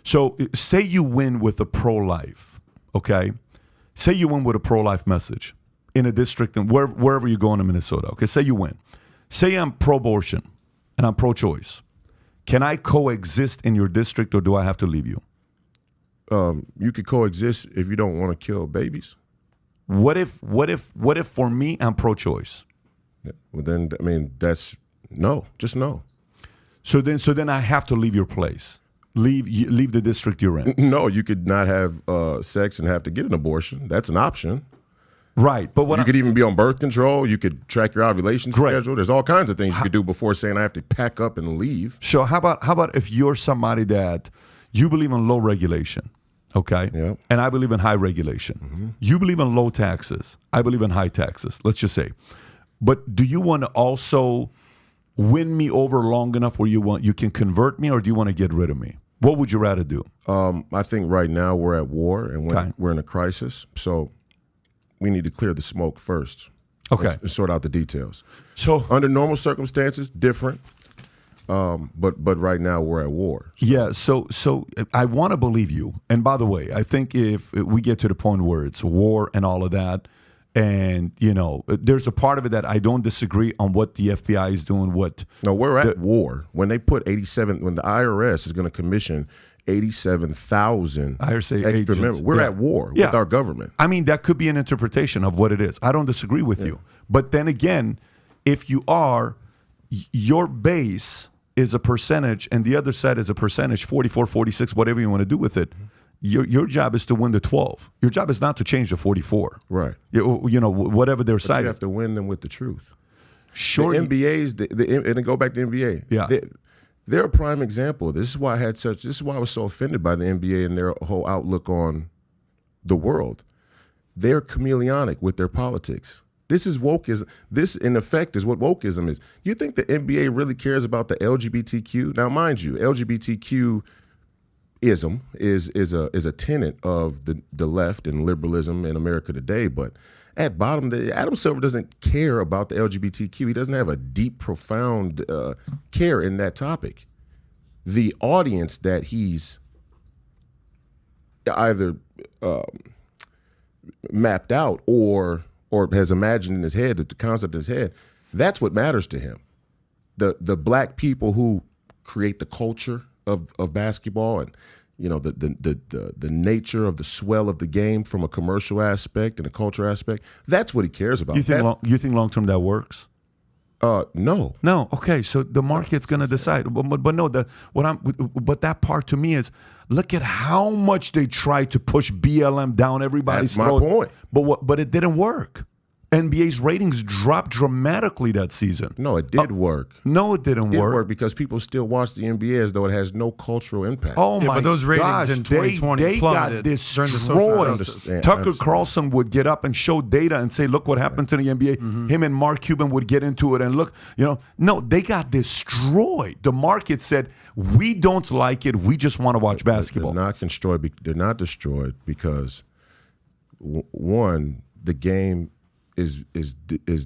So say you win with a pro-life, okay? Say you win with a pro-life message in a district and wherever you're going in Minnesota. Okay, say you win. Say I'm pro-abortion and I'm pro-choice. Can I coexist in your district or do I have to leave you? You could coexist if you don't want to kill babies. What if for me I'm pro-choice? Yeah. Well, then that's no, just no. So then I have to leave your place. Leave the district you're in. No, you could not have sex and have to get an abortion. That's an option. Right, but You could even be on birth control. You could track your ovulation Correct. schedule. There's all kinds of things you could do before saying I have to pack up and leave. So how about if you're somebody that you believe in low regulation, okay? Yeah. And I believe in high regulation. Mm-hmm. You believe in low taxes. I believe in high taxes. Let's just say. But do you want to also win me over long enough where you can convert me, or do you want to get rid of me? What would you rather do? I think right now we're at war and Okay. we're in a crisis. So we need to clear the smoke first. Okay. And sort out the details. So Under normal circumstances, different. But right now we're at war. yeah, so I want to believe you. And by the way, I think if we get to the point where it's war and all of that, And, there's a part of it that I don't disagree on what the FBI is doing. No, we're at war. When they put 87, when the IRS is going to commission 87,000 extra members, we're at war with our government. I mean, that could be an interpretation of what it is. I don't disagree with you. But then again, if you are, your base is a percentage and the other side is a percentage, 44, 46, whatever you want to do with it. Your job is to win the 12. Your job is not to change the 44. Right. Whatever their side. You have to win them with the truth. Sure. The NBA's, and then go back to NBA. Yeah. They're a prime example. This is why I was so offended by the NBA and their whole outlook on the world. They're chameleonic with their politics. This is wokeism. This, in effect, is what wokeism is. You think the NBA really cares about the LGBTQ? Now, mind you, LGBTQ ism is a tenet of the left and liberalism in America today, but at bottom, Adam Silver doesn't care about the LGBTQ. He doesn't have a deep, profound care in that topic. The audience that he's either mapped out or has imagined in his head, the concept in his head, that's what matters to him. The black people who create the culture of basketball and the nature of the swell of the game from a commercial aspect and a culture aspect, that's what he cares about. You think long term that works? No. Okay, so the market's going to decide. But no, but that part to me is, look at how much they tried to push BLM down everybody's throat. That's my point. But it didn't work. NBA's ratings dropped dramatically that season. No, it did work. No, it didn't It work. work because people still watch the NBA as though it has no cultural impact. Oh my but those ratings gosh, in 2020 they plummeted got during the social destroyed. justice. Tucker Carlson would get up and show data and say, look what happened to the NBA. Mm-hmm. Him and Mark Cuban would get into it and look, no, they got destroyed. The market said, we don't like it. We just want to watch basketball. They're not destroyed because, one, the game is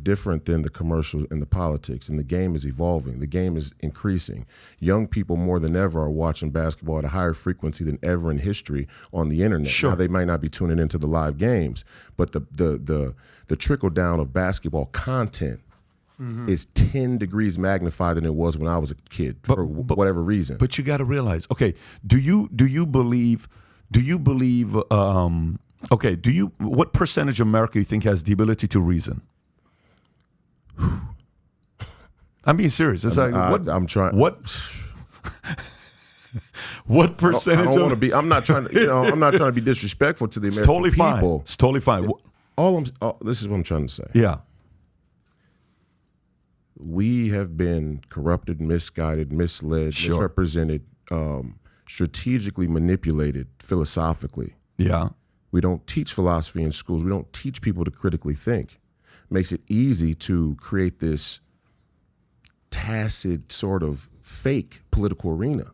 different than the commercials and the politics, and the game is evolving. The game is increasing. Young people more than ever are watching basketball at a higher frequency than ever in history on the internet. Sure. Now, they might not be tuning into the live games, but the trickle down of basketball content is 10 degrees magnified than it was when I was a kid for whatever reason. But you got to realize, okay, do you believe? What percentage of America you think has the ability to reason? I'm being serious. It's I'm trying. What percentage? I don't want to be. I'm not trying to. I'm not trying to be disrespectful to the American people. It's totally fine. This is what I'm trying to say. Yeah. We have been corrupted, misguided, misled, misrepresented, strategically manipulated philosophically. Yeah. We don't teach philosophy in schools. We don't teach people to critically think. Makes it easy to create this tacit sort of fake political arena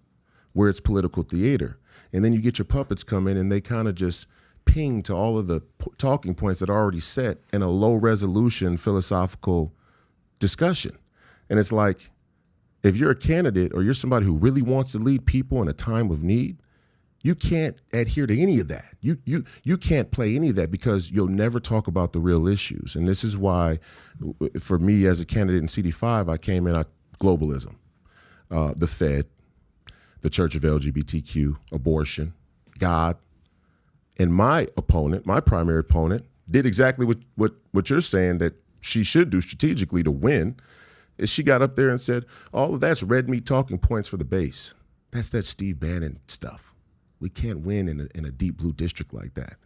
where it's political theater. And then you get your puppets come in and they kind of just ping to all of the talking points that are already set in a low resolution philosophical discussion. And it's like, if you're a candidate or you're somebody who really wants to lead people in a time of need, you can't adhere to any of that. You can't play any of that because you'll never talk about the real issues. And this is why, for me as a candidate in CD5, I came in globalism, the Fed, the Church of LGBTQ, abortion, God. And my opponent, my primary opponent, did exactly what you're saying that she should do strategically to win, is she got up there and said, all of that's red meat talking points for the base. That's that Steve Bannon stuff. We can't win in a deep blue district like that.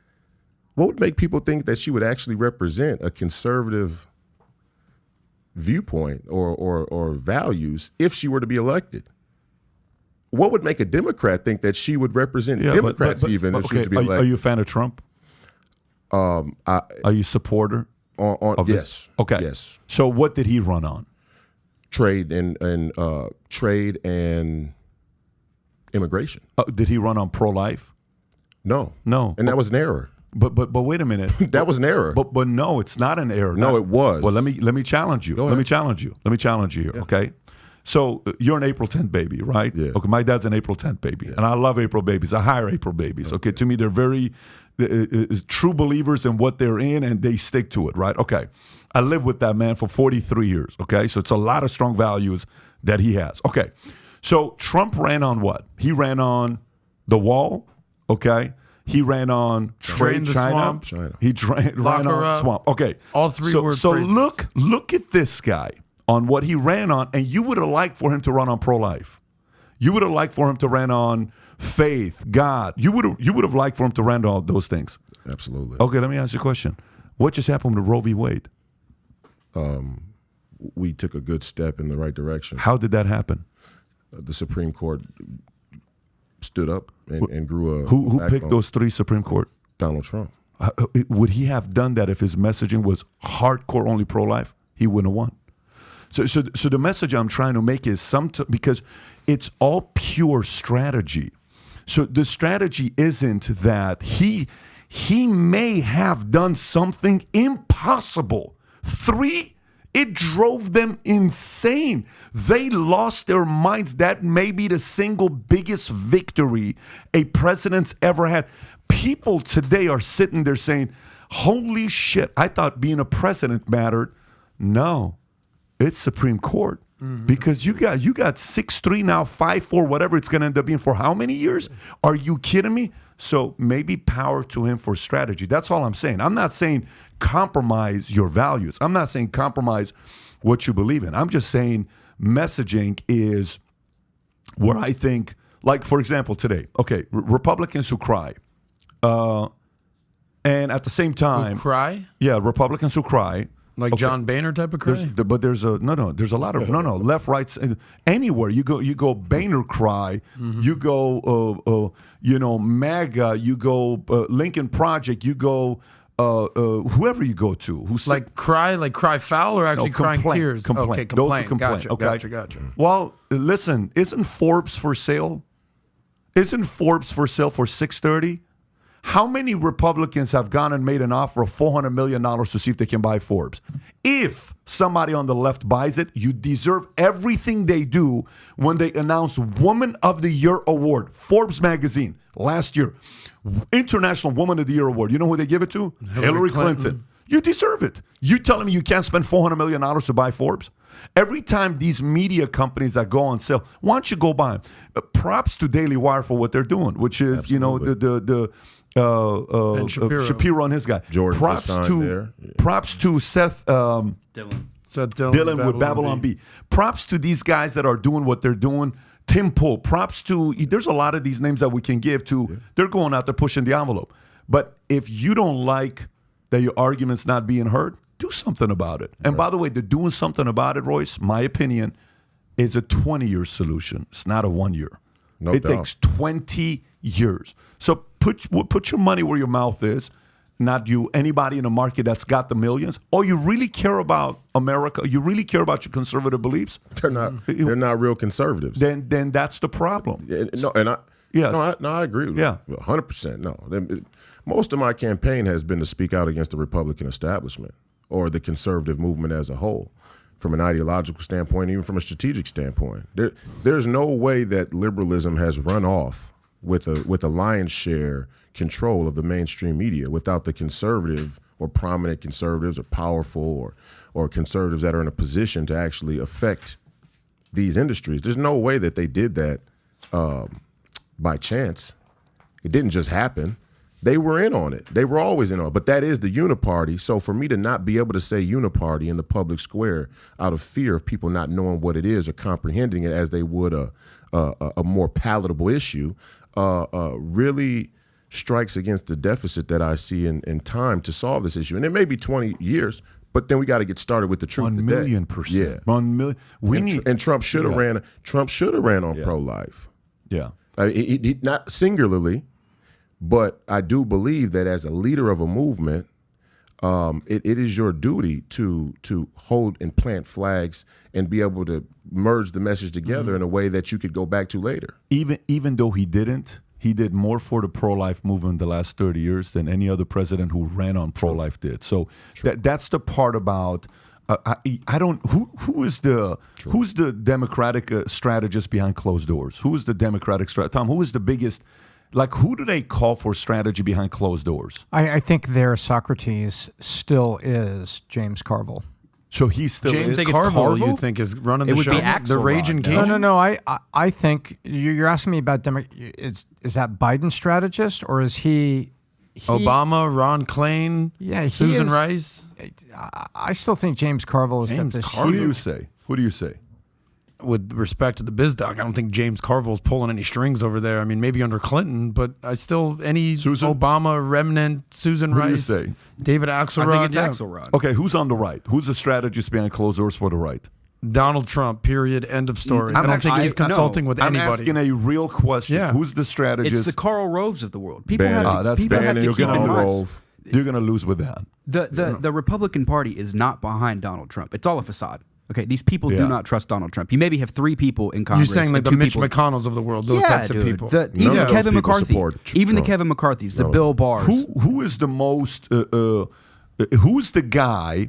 What would make people think that she would actually represent a conservative viewpoint or values if she were to be elected? What would make a Democrat think that she would represent Democrats even if she was to be elected? Are you a fan of Trump? Are you a supporter? Yes. This? Okay. Yes. So what did he run on? Trade and immigration. Did he run on pro-life? No. And that was an error. But wait a minute. That was an error. But no, it's not an error. No, it was. Well, let me challenge you. Go ahead. Let me challenge you here. Okay. So you're an April 10th baby, right? Yeah. Okay, my dad's an April 10th baby, and I love April babies. I hire April babies. Okay, to me, they're very true believers in what they're in, and they stick to it, right? Okay, I lived with that man for 43 years, okay? So it's a lot of strong values that he has. Okay, so Trump ran on what? He ran on the wall, okay? He ran on Drain the swamp. China. He ran on up. swamp. Okay, All three so, word So phrases. look at this guy on what he ran on, and you would have liked for him to run on pro-life. You would have liked for him to run on faith, God. You would have liked for him to run on all those things. Absolutely. Okay, let me ask you a question. What just happened with Roe v. Wade? We took a good step in the right direction. How did that happen? The Supreme Court stood up and grew a Who backbone. picked those three Supreme Court? Donald Trump. Would he have done that if his messaging was hardcore only pro-life? He wouldn't have won. So the message I'm trying to make is because it's all pure strategy. So the strategy isn't that he may have done something impossible. 3, it drove them insane. They lost their minds. That may be the single biggest victory a president's ever had. People today are sitting there saying, holy shit, I thought being a president mattered. No, it's Supreme Court. Because you got 6-3 now, 5-4, whatever it's going to end up being for how many years? Are you kidding me? So maybe power to him for strategy. That's all I'm saying. I'm not saying compromise your values. I'm not saying compromise what you believe in. I'm just saying messaging is where I think, like, for example, today, okay, Republicans who cry. And at the same time, Cry? yeah, Republicans who cry. Like Okay. John Boehner type of cry? There's a lot of left, right, anywhere you go Boehner cry, you go MAGA, you go Lincoln Project, you go whoever you go to who's like cry foul or actually crying tears? Complaint. Okay, Those are complaint. complaint. Gotcha. Well, listen, isn't Forbes for sale? Isn't Forbes for sale for $630? How many Republicans have gone and made an offer of $400 million to see if they can buy Forbes? If somebody on the left buys it, you deserve everything they do when they announce Woman of the Year Award. Forbes magazine last year, International Woman of the Year Award. You know who they give it to? Hillary Clinton. You deserve it. You telling me you can't spend $400 million to buy Forbes? Every time these media companies that go on sale, why don't you go buy them? Props to Daily Wire for what they're doing, which is, Absolutely. Shapiro and his guy. Jordan props Hassan to there. Yeah. props to Seth Dillon with Babylon B. Props to these guys that are doing what they're doing. Tim Pool. Props to, there's a lot of these names that we can give to. Yeah. They're going out there pushing the envelope. But if you don't like that your argument's not being heard, do something about it. And by the way, the doing something about it, Royce, my opinion, is a 20-year solution. It's not a 1 year. No it doubt. takes 20 years. So put your money where your mouth is, not you, anybody in the market that's got the millions. Or you really care about America, you really care about your conservative beliefs. They're not real conservatives. Then that's the problem. I agree with you. 100%. No. Most of my campaign has been to speak out against the Republican establishment or the conservative movement as a whole, from an ideological standpoint, even from a strategic standpoint. There's no way that liberalism has run off with a lion's share control of the mainstream media without the conservative or prominent conservatives or powerful or conservatives that are in a position to actually affect these industries. There's no way that they did that by chance. It didn't just happen. They were in on it. They were always in on it. But that is the uniparty. So for me to not be able to say uniparty in the public square out of fear of people not knowing what it is or comprehending it as they would a more palatable issue really strikes against the deficit that I see in time to solve this issue. And it may be 20 years, but then we got to get started with the truth. 1,000,000%. Yeah. 1 million. And Trump should have ran. Trump should have ran on pro-life. Yeah. He not singularly, but I do believe that as a leader of a movement, it is your duty to hold and plant flags and be able to merge the message together in a way that you could go back to later. Even though he didn't, he did more for the pro-life movement the last 30 years than any other president who ran on pro-life did. So that's the part about I don't. Who's the Democratic strategist behind closed doors? Who is the Democratic Tom? Who is the biggest? Like, who do they call for strategy behind closed doors? I think their Socrates still is James Carville. So he still James is. Carville, you think, is running the would show? be The Axelrod, Raging no? Cajun? No. I think you're asking me about is that Biden's strategist or is he Obama, Ron Klain, Yeah, he Susan is- Rice. I still think James Carville has got James this Carville? Who do you huge. say? Who do you say? With respect to the biz doc, I don't think James Carville's pulling any strings over there. I mean, maybe under Clinton, but I still any Susan? Obama remnant, Susan Who do you Rice, say? David I Axelrod. think it's yeah. Axelrod. Okay, who's on the right? Who's the strategist behind closed doors for the right? Donald Trump. Period. End of story. I'm I don't think actually- he's consulting with I'm anybody. asking a real question. Yeah. Who's the strategist? It's the Karl Roves of the world. People Bannon. have to, that's people have Bannon. to You're keep gonna in mind. Rove. You're going to lose with that. The Republican Party is not behind Donald Trump. It's all a facade. Okay, these people Yeah. do not trust Donald Trump. You maybe have 3 people in You're Congress. saying like and the 2 Mitch people. McConnells of the world, those Yeah, types dude. of people. Even of those Kevin people McCarthy, support even the Trump. Kevin McCarthys, the Bill Barrs. Who is the most? Who's the guy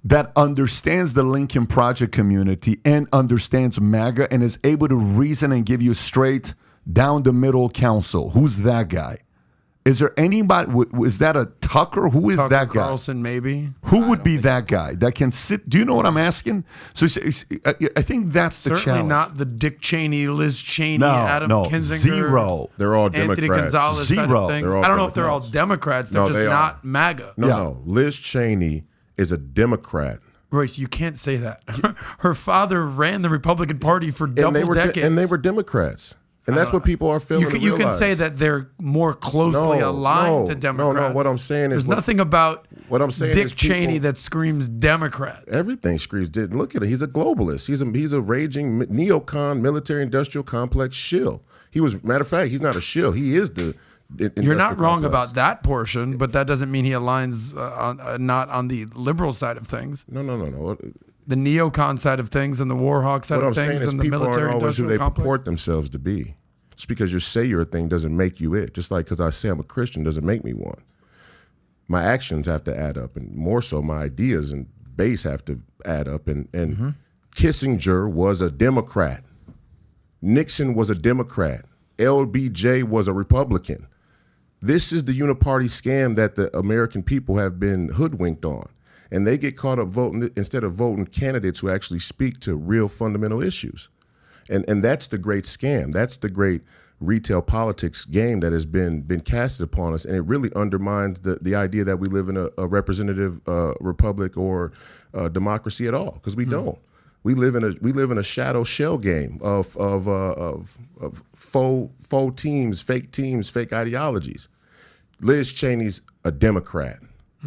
that understands the Lincoln Project community and understands MAGA and is able to reason and give you straight down the middle counsel? Who's that guy? Is there anybody? Is that a Tucker? Who is Tucker that guy? Carlson, maybe. Who would be that guy that can sit? Do you know what I'm asking? So I think that's the Certainly challenge. not the Dick Cheney, Liz Cheney, No, Adam no, Kinzinger. zero. They're all Anthony Democrats. Gonzalez type Zero. of things. They're all I don't know if they're all Democrats. Democrats. They're No, just they are. not MAGA. No. Liz Cheney is a Democrat. Royce, you can't say that. Her father ran the Republican Party for And double they were decades. and they were Democrats. And that's what people are failing You to can say realize. that they're more closely aligned to Democrats. No, what I'm saying is there's nothing about what I'm saying Dick is people- Cheney that screams Democrat. Everything screams. Look at it. He's a globalist. He's a raging neocon military-industrial complex shill. He was, matter of fact, he's not a shill. He is the. You're not wrong about that portion, but that doesn't mean he aligns not on the liberal side of things. No. The neocon side of things and the Warhawk side What of I'm saying things is and the people aren't always who military-industrial they complex. purport themselves to be. Just because you say you're a thing doesn't make you it. Just like because I say I'm a Christian doesn't make me one. My actions have to add up, and more so my ideas and base have to add up. And Kissinger was a Democrat. Nixon was a Democrat. LBJ was a Republican. This is the uniparty scam that the American people have been hoodwinked on. And they get caught up voting instead of voting candidates who actually speak to real fundamental issues. And that's the great scam. That's the great retail politics game that has been casted upon us. And it really undermines the idea that we live in a representative republic or democracy at all, because we don't. We live in a shadow shell game of faux teams, fake ideologies. Liz Cheney's a Democrat.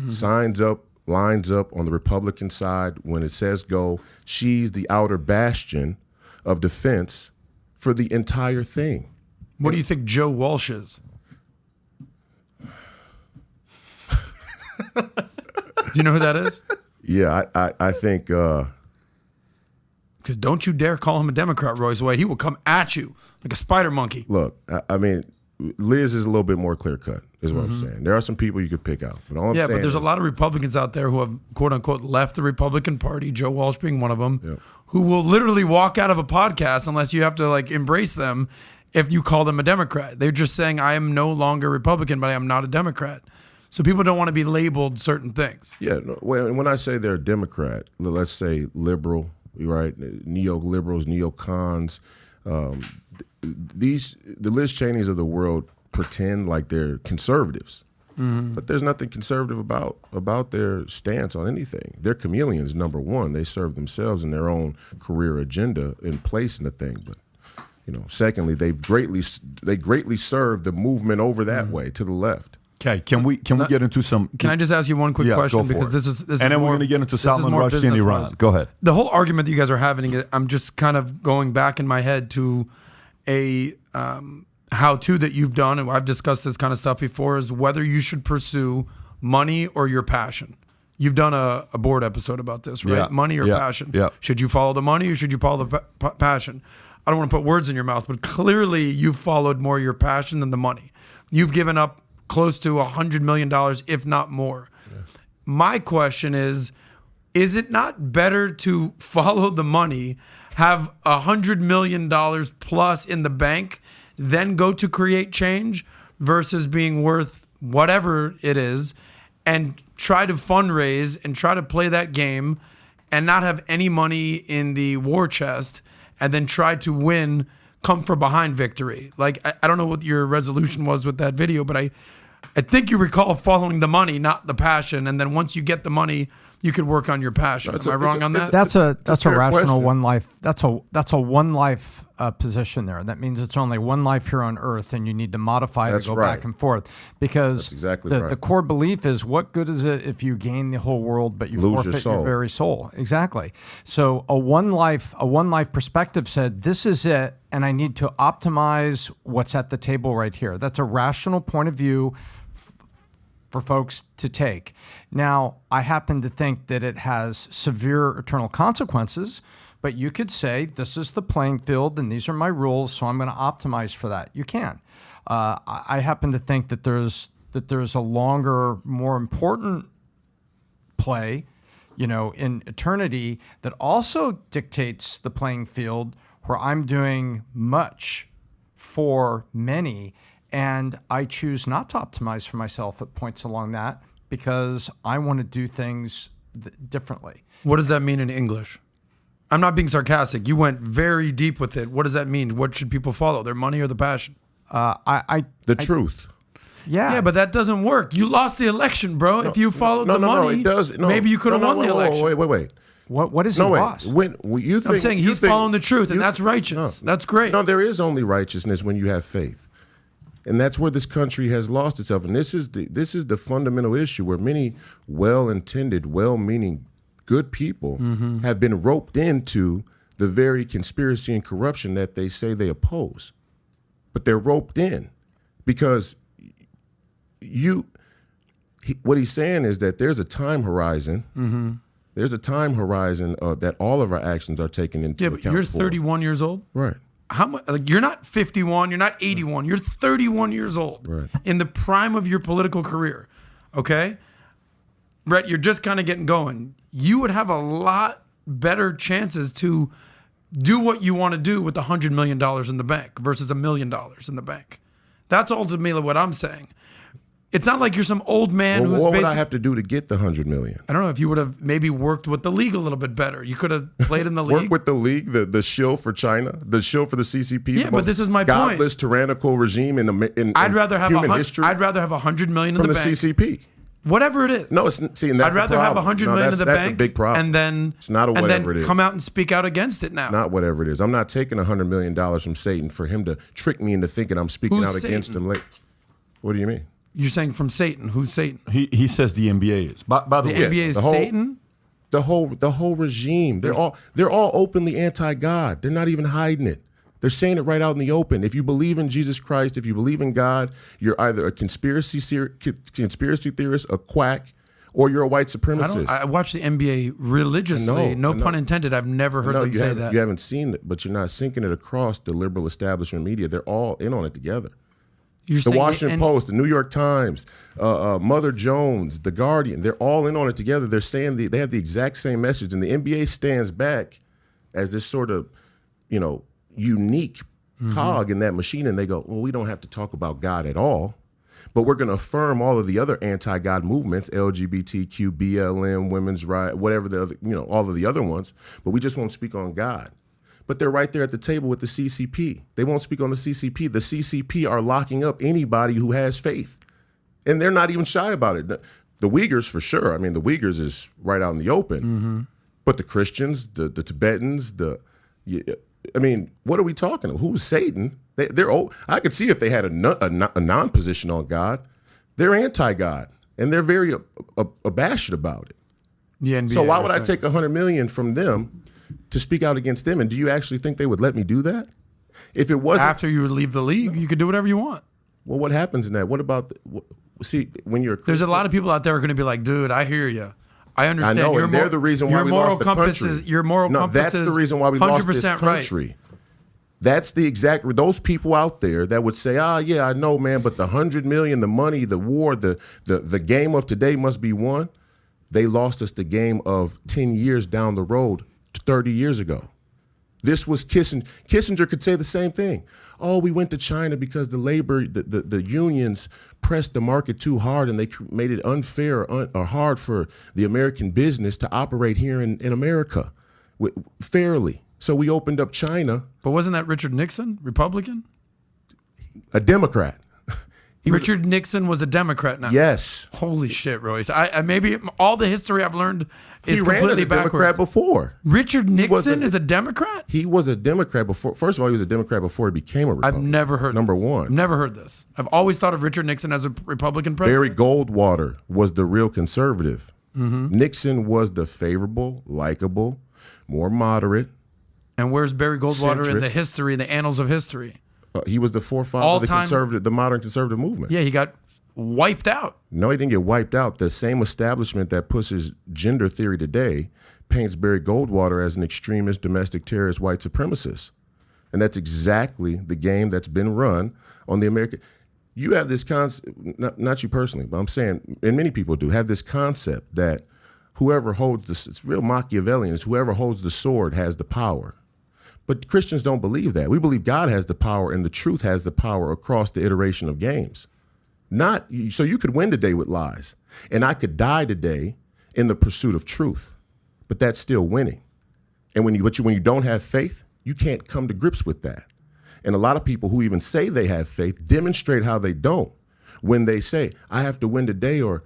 Signs up, lines up on the Republican side when it says go. She's the outer bastion of defense for the entire thing. What do you think Joe Walsh is? Do you know who that is? Yeah, I think Because don't you dare call him a Democrat, Royce White. He will come at you like a spider monkey. look, I mean, Liz is a little bit more clear cut, is what I'm saying. There are some people you could pick out, but all I'm Yeah, saying but there's a is- lot of Republicans out there who have, quote unquote, left the Republican Party, Joe Walsh being one of them, who will literally walk out of a podcast unless you have to like embrace them if you call them a Democrat. They're just saying, I am no longer Republican, but I am not a Democrat. So people don't want to be labeled certain things. Yeah, no, when I say they're a Democrat, let's say liberal, right? Neoliberals, neocons, the Liz Cheneys of the world pretend like they're conservatives, but there's nothing conservative about their stance on anything. They're chameleons. Number one, they serve themselves and their own career agenda in place in the thing, but. Secondly, they greatly serve the movement over that way to the left. Okay, can we get into some? Can I just ask you one quick Yeah, question? go for Because it. this is and then more, we're going to get into this is Salman more Rushdie in Iran. business-wise. Go ahead. The whole argument that you guys are having, I'm just kind of going back in my head to a how-to that you've done, and I've discussed this kind of stuff before, is whether you should pursue money or your passion. You've done a board episode about this, right? Yeah. Money or Yeah. passion. Yeah. Should you follow the money or should you follow the passion? I don't want to put words in your mouth, but clearly you've followed more your passion than the money. You've given up close to $100 million, if not more. Yeah. My question is, is it not better to follow the money, have $100 million plus in the bank, then go to create change versus being worth whatever it is and try to fundraise and try to play that game and not have any money in the war chest and then try to win come from behind victory? Like, I don't know what your resolution was with that video, but I think you recall following the money, not the passion. And then once you get the money, you could work on your passion. Am I wrong on that? That's a rational question. one life. That's a one life position there. That means it's only one life here on Earth, and you need to modify That's to go right. back and forth. Because That's exactly right. the core belief is, what good is it if you gain the whole world but you Lose your forfeit soul. your very soul? Exactly. So a one life perspective said, this is it, and I need to optimize what's at the table right here. That's a rational point of view for folks to take. Now, I happen to think that it has severe eternal consequences, but you could say, this is the playing field and these are my rules, so I'm going to optimize for that. You can. I happen to think that there's a longer, more important play, in eternity that also dictates the playing field, where I'm doing much for many, and I choose not to optimize for myself at points along that because I want to do things differently. What does that mean in English? I'm not being sarcastic. You went very deep with it. What does that mean? What should people follow? Their money or the passion? The truth. Yeah. Yeah, but that doesn't work. You lost the election, bro. If you followed the money, it does. No, maybe you could have won the election. Wait. What is he lost? When you think, I'm saying he's following the truth, and that's righteous. That's great. No, there is only righteousness when you have faith. And that's where this country has lost itself. And this is the fundamental issue, where many well-intended, well-meaning, good people have been roped into the very conspiracy and corruption that they say they oppose. But they're roped in because what he's saying is that there's a time horizon. There's a time horizon that all of our actions are taken into account. Yeah, but you're 31 years old? Right. How much? Like, you're not 51, you're not 81, you're 31 years old, Right. in the prime of your political career. Okay, Brett, you're just kind of getting going. You would have a lot better chances to do what you want to do with $100 million in the bank versus $1 million in the bank. That's ultimately what I'm saying. It's not like you're some old man who's what would basically. I have to do to get the $100 million? I don't know if you would have maybe worked with the league a little bit better. You could have played in the league. Work with the league, the shill for China, the shill for the CCP. Yeah, the but most this is my point. godless, tyrannical regime in I'd rather have human history. I'd rather have $100 million in from the the bank. CCP. Whatever it is. No, it's see, and that's I'd rather the have problem. $100 million in the bank. That's a big problem. And then it's not a whatever and then it is. come out and speak out against it now. It's not whatever it is. I'm not taking $100 million from Satan for him to trick me into thinking I'm speaking Who's out against Satan? him. What do you mean? You're saying from Satan. Who's Satan? He says the NBA is. By the The way, NBA is the whole- Satan? The whole regime. They're all openly anti-God. They're not even hiding it. They're saying it right out in the open. If you believe in Jesus Christ, if you believe in God, you're either a conspiracy theorist, a quack, or you're a white supremacist. I watch the NBA religiously. I No know. pun intended. I've never heard No, them you say haven't, that. you haven't seen it, but you're not syncing it across the liberal establishment media. They're all in on it together. You're The saying Washington Post, the New York Times, Mother Jones, the Guardian, they're all in on it together. They're saying they have the exact same message, and the NBA stands back as this sort of, unique cog in that machine, and they go, well, we don't have to talk about God at all, but we're going to affirm all of the other anti-God movements, LGBTQ, BLM, women's rights, whatever the other, all of the other ones, but we just won't speak on God. But they're right there at the table with the CCP. They won't speak on the CCP. The CCP are locking up anybody who has faith. And they're not even shy about it. The Uyghurs, for sure. I mean, the Uyghurs is right out in the open. But the Christians, the Tibetans, what are we talking about? Who's Satan? They're old. I could see if they had a non-position on God. They're anti-God. And they're very abashed about it. The NBA, So why would I you're saying. take $100 million from them to speak out against them? And do you actually think they would let me do that? If it wasn't, After you leave the league, you could do whatever you want. well, what happens in that? What about when you're There's a lot of people out there who are going to be like, dude, I hear you. I I understand. know, Your and they're the reason why your we moral lost the compass country. Is, your moral no, compass that's is the reason why we lost this 100% country. right. That's the exact those people out there that would say, yeah, I know, man, but the $100 million, the money, the war, the game of today must be won. They lost us the game of 10 years down the road 30 years ago. This was Kissinger. Kissinger could say the same thing. Oh, we went to China because the unions pressed the market too hard and they made it unfair or hard for the American business to operate here in America fairly. So we opened up China. But wasn't that Richard Nixon, Republican? A Democrat. Richard Nixon was a Democrat now. Yes. Holy shit, Royce. I maybe all the history I've learned is He ran completely as a Democrat backwards. before. Richard Nixon is a Democrat? He was a Democrat before. First of all, he was a Democrat before he became a Republican. I've never heard Number this. one. Never heard this. I've always thought of Richard Nixon as a Republican Barry president. Goldwater was the real conservative. Nixon was the favorable, likable, more moderate. And where's Barry Goldwater in the Centrist. history, the annals of history? He was the forefather All of time- the modern conservative movement. Yeah, he got wiped out. No, he didn't get wiped out. The same establishment that pushes gender theory today paints Barry Goldwater as an extremist, domestic terrorist, white supremacist. And that's exactly the game that's been run on the American. You have this concept, not you personally, but I'm saying, and many people do, have this concept that whoever holds this, it's real Machiavellian, is whoever holds the sword has the power. But Christians don't believe that. We believe God has the power and the truth has the power across the iteration of games. Not so you could win today with lies, and I could die today in the pursuit of truth, but that's still winning. And when you don't have faith, you can't come to grips with that. And a lot of people who even say they have faith demonstrate how they don't when they say, I have to win today, or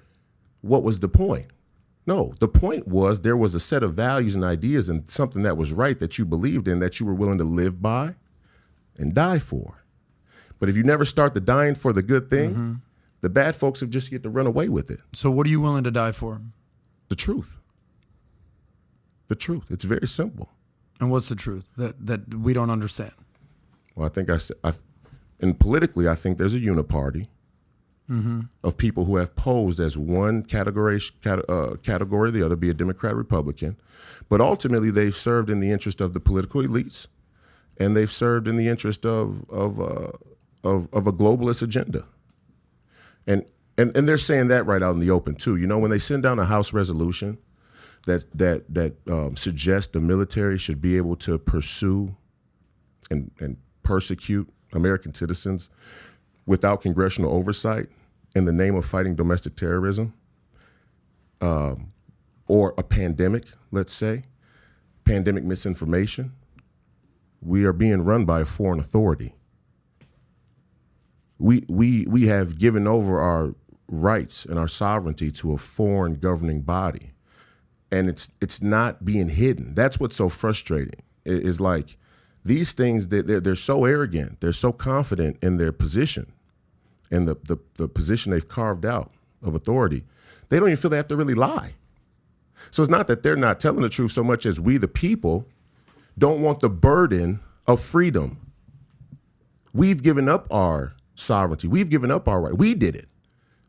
what was the point? No, the point was there was a set of values and ideas and something that was right that you believed in, that you were willing to live by and die for. But if you never start the dying for the good thing, the bad folks have just get to run away with it. So what are you willing to die for? The truth. The truth. It's very simple. And what's the truth that we don't understand? Well, I think and politically, I think there's a uniparty of people who have posed as one category or the other, be a Democrat or Republican. But ultimately, they've served in the interest of the political elites, and they've served in the interest of a globalist agenda. And they're saying that right out in the open too. You know, when they send down a House resolution that suggests the military should be able to pursue and persecute American citizens without congressional oversight in the name of fighting domestic terrorism, or a pandemic, let's say, pandemic misinformation, we are being run by a foreign authority. We have given over our rights and our sovereignty to a foreign governing body, and it's not being hidden. That's what's so frustrating. It is like these things that they're so arrogant, they're so confident in their position and the position they've carved out of authority. They don't even feel they have to really lie. So it's not that they're not telling the truth so much as we, the people, don't want the burden of freedom. We've given up our sovereignty. We've given up our right. We did it.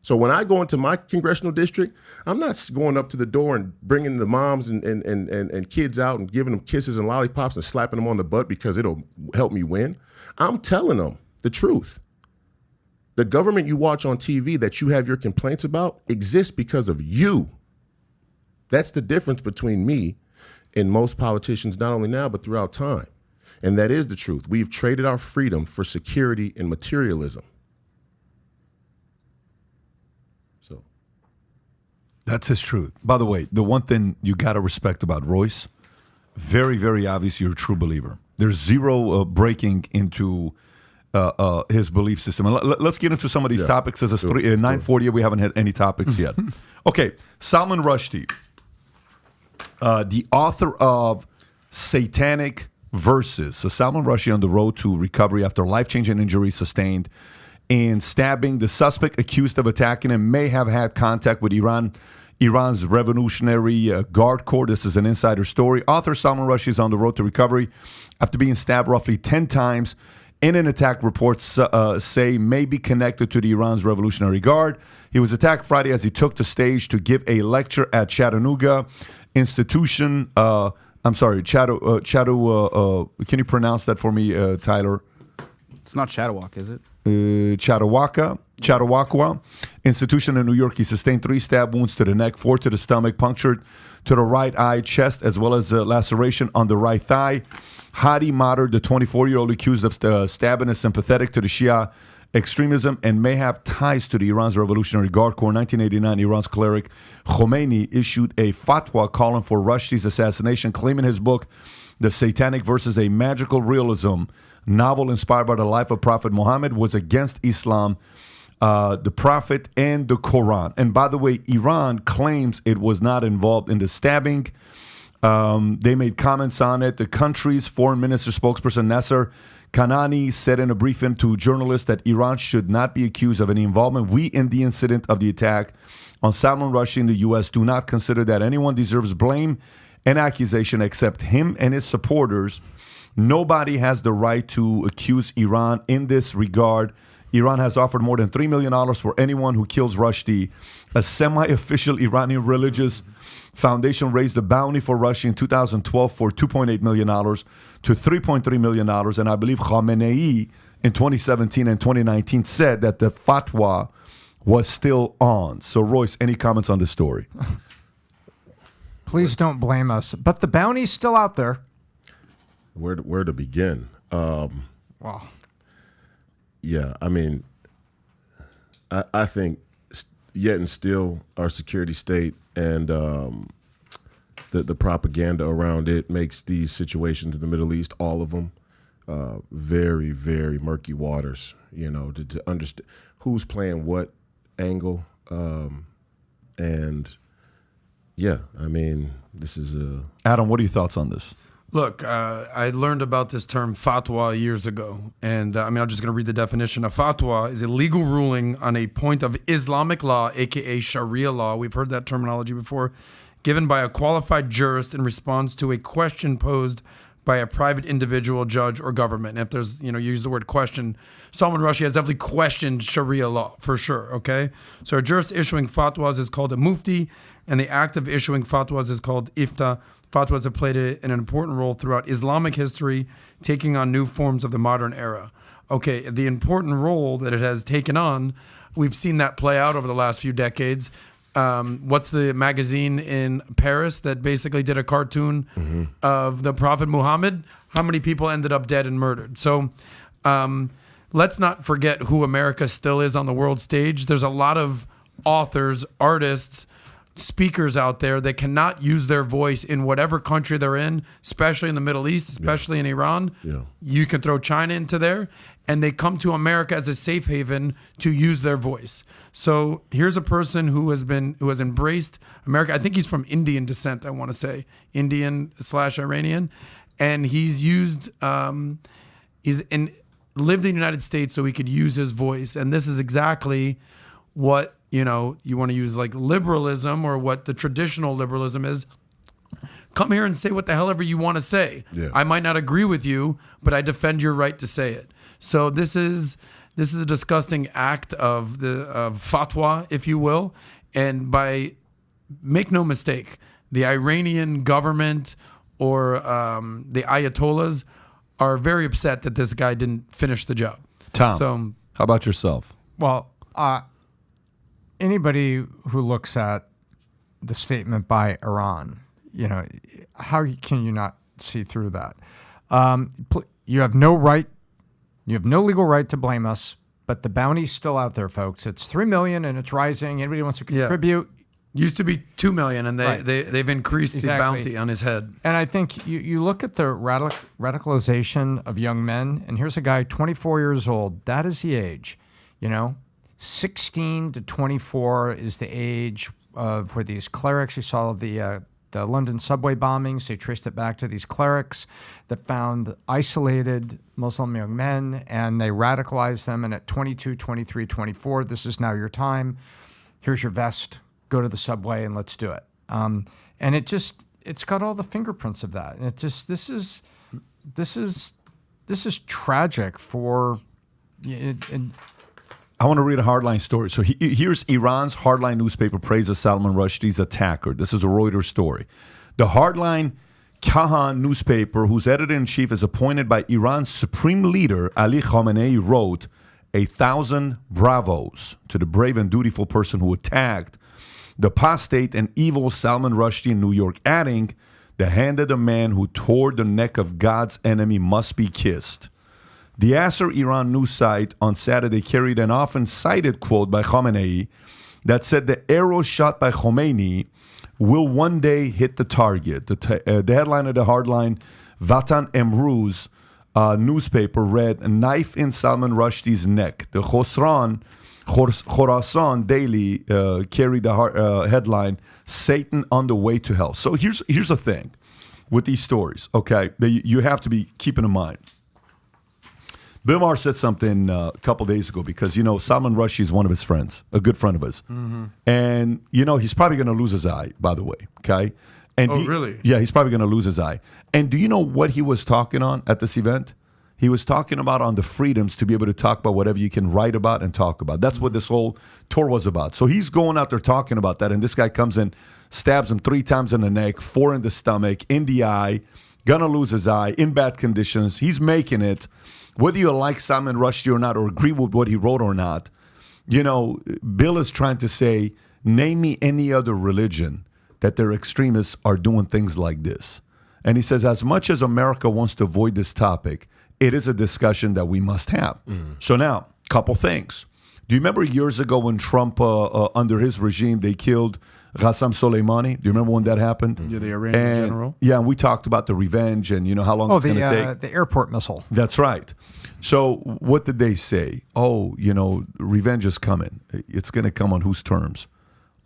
So when I go into my congressional district, I'm not going up to the door and bringing the moms and kids out and giving them kisses and lollipops and slapping them on the butt because it'll help me win. I'm telling them the truth. The government you watch on TV that you have your complaints about exists because of you. That's the difference between me and most politicians, not only now, but throughout time. And that is the truth. We've traded our freedom for security and materialism. So That's his truth. By the way, the one thing you got to respect about Royce, very, very obvious, you're a true believer. There's zero breaking into his belief system. And let's get into some of these topics. As 9:40, we haven't had any topics yet. Okay, Salman Rushdie, the author of Satanic Verses. So Salman Rushdie on the road to recovery after life-changing injuries sustained in stabbing. The suspect accused of attacking him may have had contact with Iran's Revolutionary Guard Corps. This is an insider story. Author Salman Rushdie is on the road to recovery after being stabbed roughly 10 times in an attack reports say may be connected to the Iran's Revolutionary Guard. He was attacked Friday as he took the stage to give a lecture at Chattanooga Institution. I'm sorry, can you pronounce that for me, Tyler? It's not Chattawalk, is it? Chattawaka Chautauqua institution in New York. He sustained 3 stab wounds to the neck, 4 to the stomach, punctured to the right eye, chest, as well as a laceration on the right thigh. Hadi Maher, the 24-year-old accused of stabbing, is sympathetic to the Shia extremism and may have ties to the Iran's Revolutionary Guard Corps. In 1989, Iran's cleric Khomeini issued a fatwa calling for Rushdie's assassination, claiming his book, The Satanic Verses, a magical realism novel inspired by the life of Prophet Muhammad, was against Islam, the Prophet, and the Quran. And by the way, Iran claims it was not involved in the stabbing. They made comments on it. The country's foreign minister spokesperson Nasser Kanani said in a briefing to journalists that Iran should not be accused of any involvement. We, in the incident of the attack on Salman Rushdie in the U.S., do not consider that anyone deserves blame and accusation except him and his supporters. Nobody has the right to accuse Iran in this regard. Iran has offered more than $3 million for anyone who kills Rushdie. A semi-official Iranian religious foundation raised a bounty for Rushdie in 2012 for $2.8 million to $3.3 million. And I believe Khamenei in 2017 and 2019 said that the fatwa was still on. So, Royce, any comments on this story? Please don't blame us. But the bounty's still out there. Where to begin? Wow. Yeah, I mean, I think yet and still our security state and the propaganda around it makes these situations in the Middle East, all of them, very, very murky waters, you know, to understand who's playing what angle. And, yeah, I mean, this is a... Adam, what are your thoughts on this? Look, I learned about this term fatwa years ago, and I'm just going to read the definition. A fatwa is a legal ruling on a point of Islamic law, aka Sharia law. We've heard that terminology before, given by a qualified jurist in response to a question posed by a private individual, judge, or government. And if there's, you use the word question, Salman Rushdie has definitely questioned Sharia law for sure. Okay, so a jurist issuing fatwas is called a mufti, and the act of issuing fatwas is called ifta. Fatwas have played an important role throughout Islamic history, taking on new forms of the modern era. Okay, the important role that it has taken on, we've seen that play out over the last few decades. What's the magazine in Paris that basically did a cartoon of the Prophet Muhammad? How many people ended up dead and murdered? So let's not forget who America still is on the world stage. There's a lot of authors, artists, speakers out there that cannot use their voice in whatever country they're in, especially in the Middle East, especially in Iran. Yeah. You can throw China into there, and they come to America as a safe haven to use their voice. So here's a person who has embraced America. I think he's from Indian descent, I want to say, Indian/Iranian, and he's lived in the United States so he could use his voice. And this is exactly what you want to use, like liberalism, or what the traditional liberalism is. Come here and say what the hell ever you want to say. Yeah. I might not agree with you, but I defend your right to say it. So this is a disgusting act of fatwa, if you will. And make no mistake, the Iranian government or the Ayatollahs are very upset that this guy didn't finish the job. Tom, how about yourself? Well, anybody who looks at the statement by Iran, how can you not see through that? You have no right, you have no legal right to blame us, but the bounty's still out there, folks. It's $3 million and it's rising. Anybody wants to contribute? Used to be $2 million, and they've increased the bounty on his head. And I think you look at the radicalization of young men, and here's a guy, 24 years old. That is the age, 16 to 24 is the age of where these clerics, you saw the London subway bombings, they traced it back to these clerics that found isolated Muslim young men, and they radicalized them. And at 22, 23, 24, this is now your time. Here's your vest. Go to the subway and let's do it. And it's got all the fingerprints of that. And this is tragic for. I want to read a hardline story. So here's Iran's hardline newspaper praises Salman Rushdie's attacker. This is a Reuters story. The hardline Kahan newspaper, whose editor-in-chief is appointed by Iran's supreme leader, Ali Khamenei, wrote, 1,000 bravos to the brave and dutiful person who attacked the apostate and evil Salman Rushdie in New York, adding, the hand of the man who tore the neck of God's enemy must be kissed. The Asser Iran news site on Saturday carried an often cited quote by Khamenei that said the arrow shot by Khomeini will one day hit the target. The headline of the hardline Vatan Emruz newspaper read, a knife in Salman Rushdie's neck. The Khorasan Daily carried the headline, Satan on the way to hell. So here's the thing with these stories, okay, that you have to be keeping in mind. Bill Maher said something a couple days ago because, Salman Rushdie is one of his friends, a good friend of his. Mm-hmm. And, he's probably going to lose his eye, by the way, okay? And really? Yeah, he's probably going to lose his eye. And do you know what he was talking on at this event? He was talking about on the freedoms to be able to talk about whatever you can write about and talk about. That's what this whole tour was about. So he's going out there talking about that, and this guy comes in, stabs him 3 times in the neck, 4 in the stomach, in the eye, gonna lose his eye, in bad conditions. He's making it. Whether you like Salman Rushdie or not, or agree with what he wrote or not, Bill is trying to say, name me any other religion that their extremists are doing things like this. And he says, as much as America wants to avoid this topic, it is a discussion that we must have. So now, couple things. Do you remember years ago when Trump, under his regime, they killed Qasem Soleimani? Do you remember when that happened? Yeah, the Iranian general. Yeah, and we talked about the revenge and how long it's going to take. The airport missile. That's right. So what did they say? Oh, revenge is coming. It's going to come on whose terms?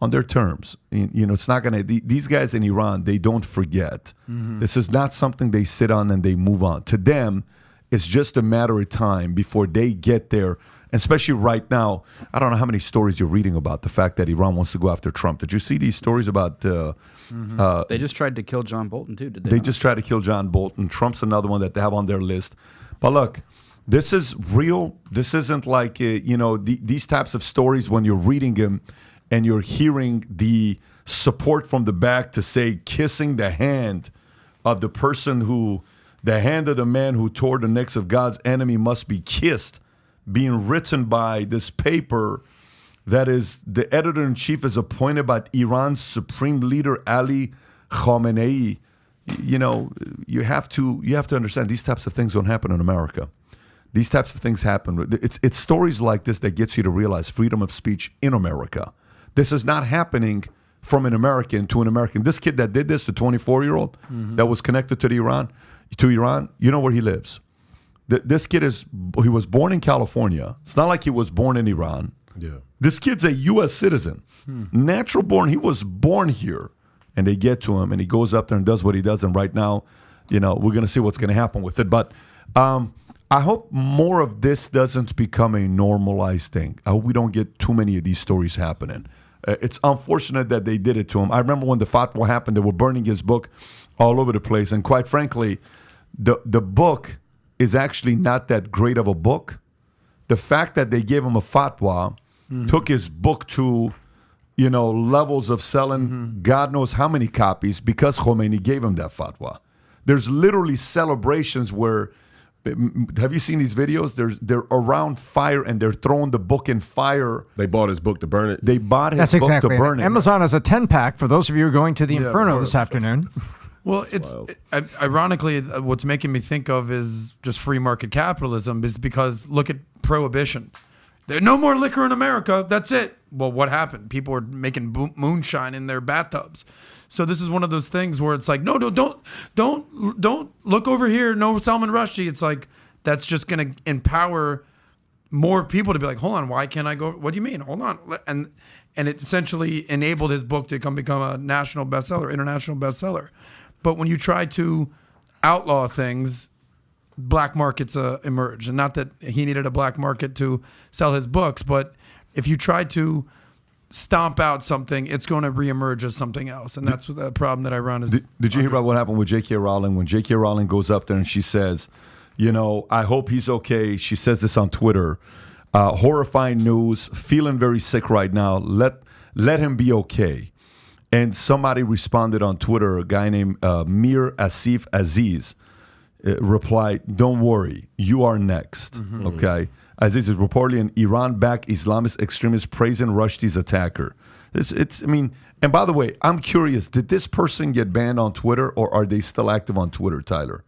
On their terms. It's not going to. These guys in Iran, they don't forget. Mm-hmm. This is not something they sit on and they move on. To them, it's just a matter of time before they get there. Especially right now, I don't know how many stories you're reading about the fact that Iran wants to go after Trump. Did you see these stories about... they just tried to kill John Bolton, too, did they? They just tried to kill John Bolton. Trump's another one that they have on their list. But look, this is real. This isn't like, these types of stories when you're reading them and you're hearing the support from the back to say kissing the hand of the person who... The hand of the man who tore the necks of God's enemy must be kissed, being written by this paper that is the editor-in-chief is appointed by Iran's supreme leader, Ali Khamenei. You have to understand these types of things don't happen in America. These types of things happen. It's stories like this that gets you to realize freedom of speech in America. This is not happening from an American to an American. This kid that did this, the 24-year-old that was connected to Iran, you know where he lives. This kid he was born in California. It's not like he was born in Iran. Yeah. This kid's a U.S. citizen. Natural born. He was born here. And they get to him, and he goes up there and does what he does. And right now, we're going to see what's going to happen with it. But I hope more of this doesn't become a normalized thing. I hope we don't get too many of these stories happening. It's unfortunate that they did it to him. I remember when the fatwa happened, they were burning his book all over the place. And quite frankly, the book is actually not that great of a book. The fact that they gave him a fatwa took his book to, levels of selling God knows how many copies because Khomeini gave him that fatwa. There's literally celebrations where, have you seen these videos? They're around fire and they're throwing the book in fire. They bought his book to burn it. They bought his book to burn it. Amazon has a 10-pack for those of you who are going to the Inferno this afternoon. Well, ironically, what's making me think of is just free market capitalism is because look at prohibition. There's no more liquor in America. That's it. Well, what happened? People are making moonshine in their bathtubs. So this is one of those things where it's like, no, don't look over here. No Salman Rushdie. It's like that's just going to empower more people to be like, hold on, why can't I go? What do you mean? Hold on, and it essentially enabled his book to become a national bestseller, international bestseller. But when you try to outlaw things, black markets emerge. And not that he needed a black market to sell his books, but if you try to stomp out something, it's going to reemerge as something else. And that's the problem that I run. Did you hear about what happened with J.K. Rowling? When J.K. Rowling goes up there and she says, I hope he's okay. She says this on Twitter. Horrifying news, feeling very sick right now. Let him be okay. And somebody responded on Twitter, a guy named Mir Asif Aziz. replied, "Don't worry, you are next." Okay, as this is reportedly an Iran-backed Islamist extremist praising Rushdie's attacker. And by the way, I'm curious: did this person get banned on Twitter, or are they still active on Twitter, Tyler?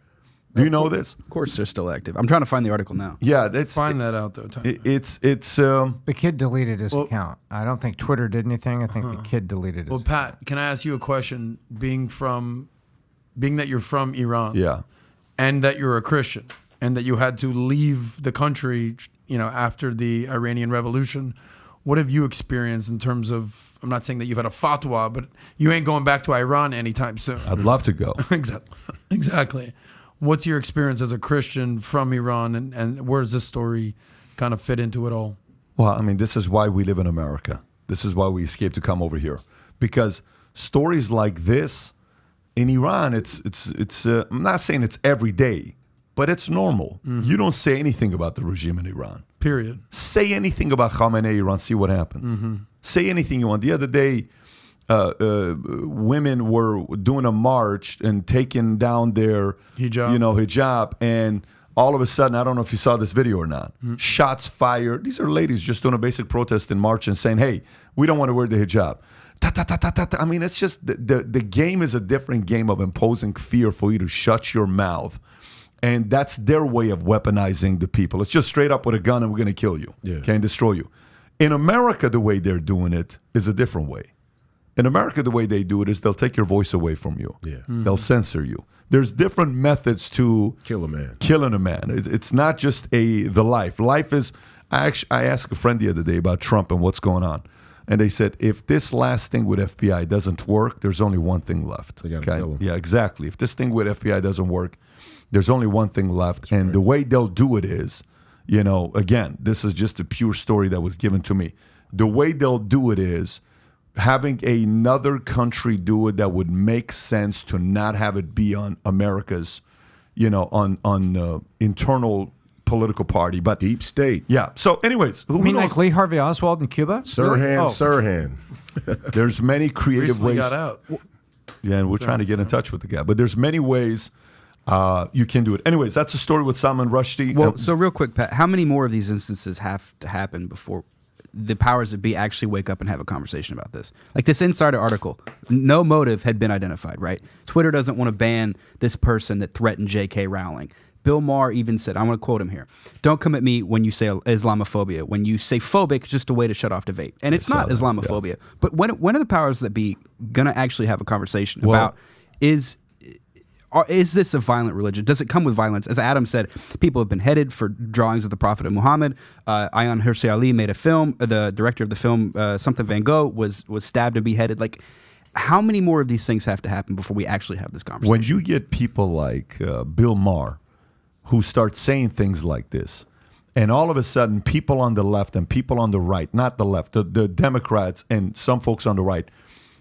Do you know this? Of course, they're still active. I'm trying to find the article now. Yeah, that's Find that out though. Tyler. The kid deleted his account. I don't think Twitter did anything. I think the kid deleted his Well, Pat, can I ask you a question? Being that you're from Iran, yeah. and that you're a Christian, and that you had to leave the country, after the Iranian Revolution, what have you experienced in terms of? I'm not saying that you've had a fatwa, but you ain't going back to Iran anytime soon. I'd love to go. Exactly. What's your experience as a Christian from Iran, and where does this story kind of fit into it all? Well, I mean, this is why we live in America. This is why we escaped to come over here, because stories like this in Iran, it's. I'm not saying it's every day, but it's normal. You don't say anything about the regime in Iran. Period. Say anything about Khamenei Iran, see what happens. Say anything you want. The other day, women were doing a march and taking down their hijab, and all of a sudden, I don't know if you saw this video or not, shots fired. These are ladies just doing a basic protest in March and saying, hey, we don't want to wear the hijab. Ta, ta, ta, ta, ta, ta. I mean, it's just the game is a different game of imposing fear for you to shut your mouth. And that's their way of weaponizing the people. It's just straight up with a gun and we're going to kill you, and destroy you. In America, the way they're doing it is a different way. In America, the way they do it is they'll take your voice away from you. Yeah. They'll censor you. There's different methods to killing a man. It's not just the life. Life is. I asked a friend the other day about Trump and what's going on, and they said if this last thing with FBI doesn't work, there's only one thing left. They gotta kill him. Yeah, exactly. If this thing with FBI doesn't work, there's only one thing left, and the way they'll do it is, again, this is just a pure story that was given to me. The way they'll do it is having another country do it that would make sense to not have it be on America's, on internal political party, but deep state. Yeah. So, anyways, You mean like Lee Harvey Oswald in Cuba? Sirhan. There's many creative Recently ways. got out. Yeah, and we're trying to get in touch with the guy, but there's many ways you can do it. Anyways, that's a story with Salman Rushdie. Well, so real quick, Pat, how many more of these instances have to happen before the powers that be actually wake up and have a conversation about this? Like this Insider article, no motive had been identified, right? Twitter doesn't want to ban this person that threatened J.K. Rowling. Bill Maher even said, I'm going to quote him here, "Don't come at me when you say Islamophobia. When you say phobic, it's just a way to shut off debate." And it's not Islamophobia. Yeah. But when are the powers that be going to actually have a conversation about is this a violent religion? Does it come with violence? As Adam said, people have been headed for drawings of the Prophet of Muhammad. Ayaan Hirsi Ali made a film. The director of the film, Something Van Gogh, was stabbed and beheaded. Like, how many more of these things have to happen before we actually have this conversation? When you get people like Bill Maher who start saying things like this, and all of a sudden people on the left and people on the right, not the left, the Democrats and some folks on the right,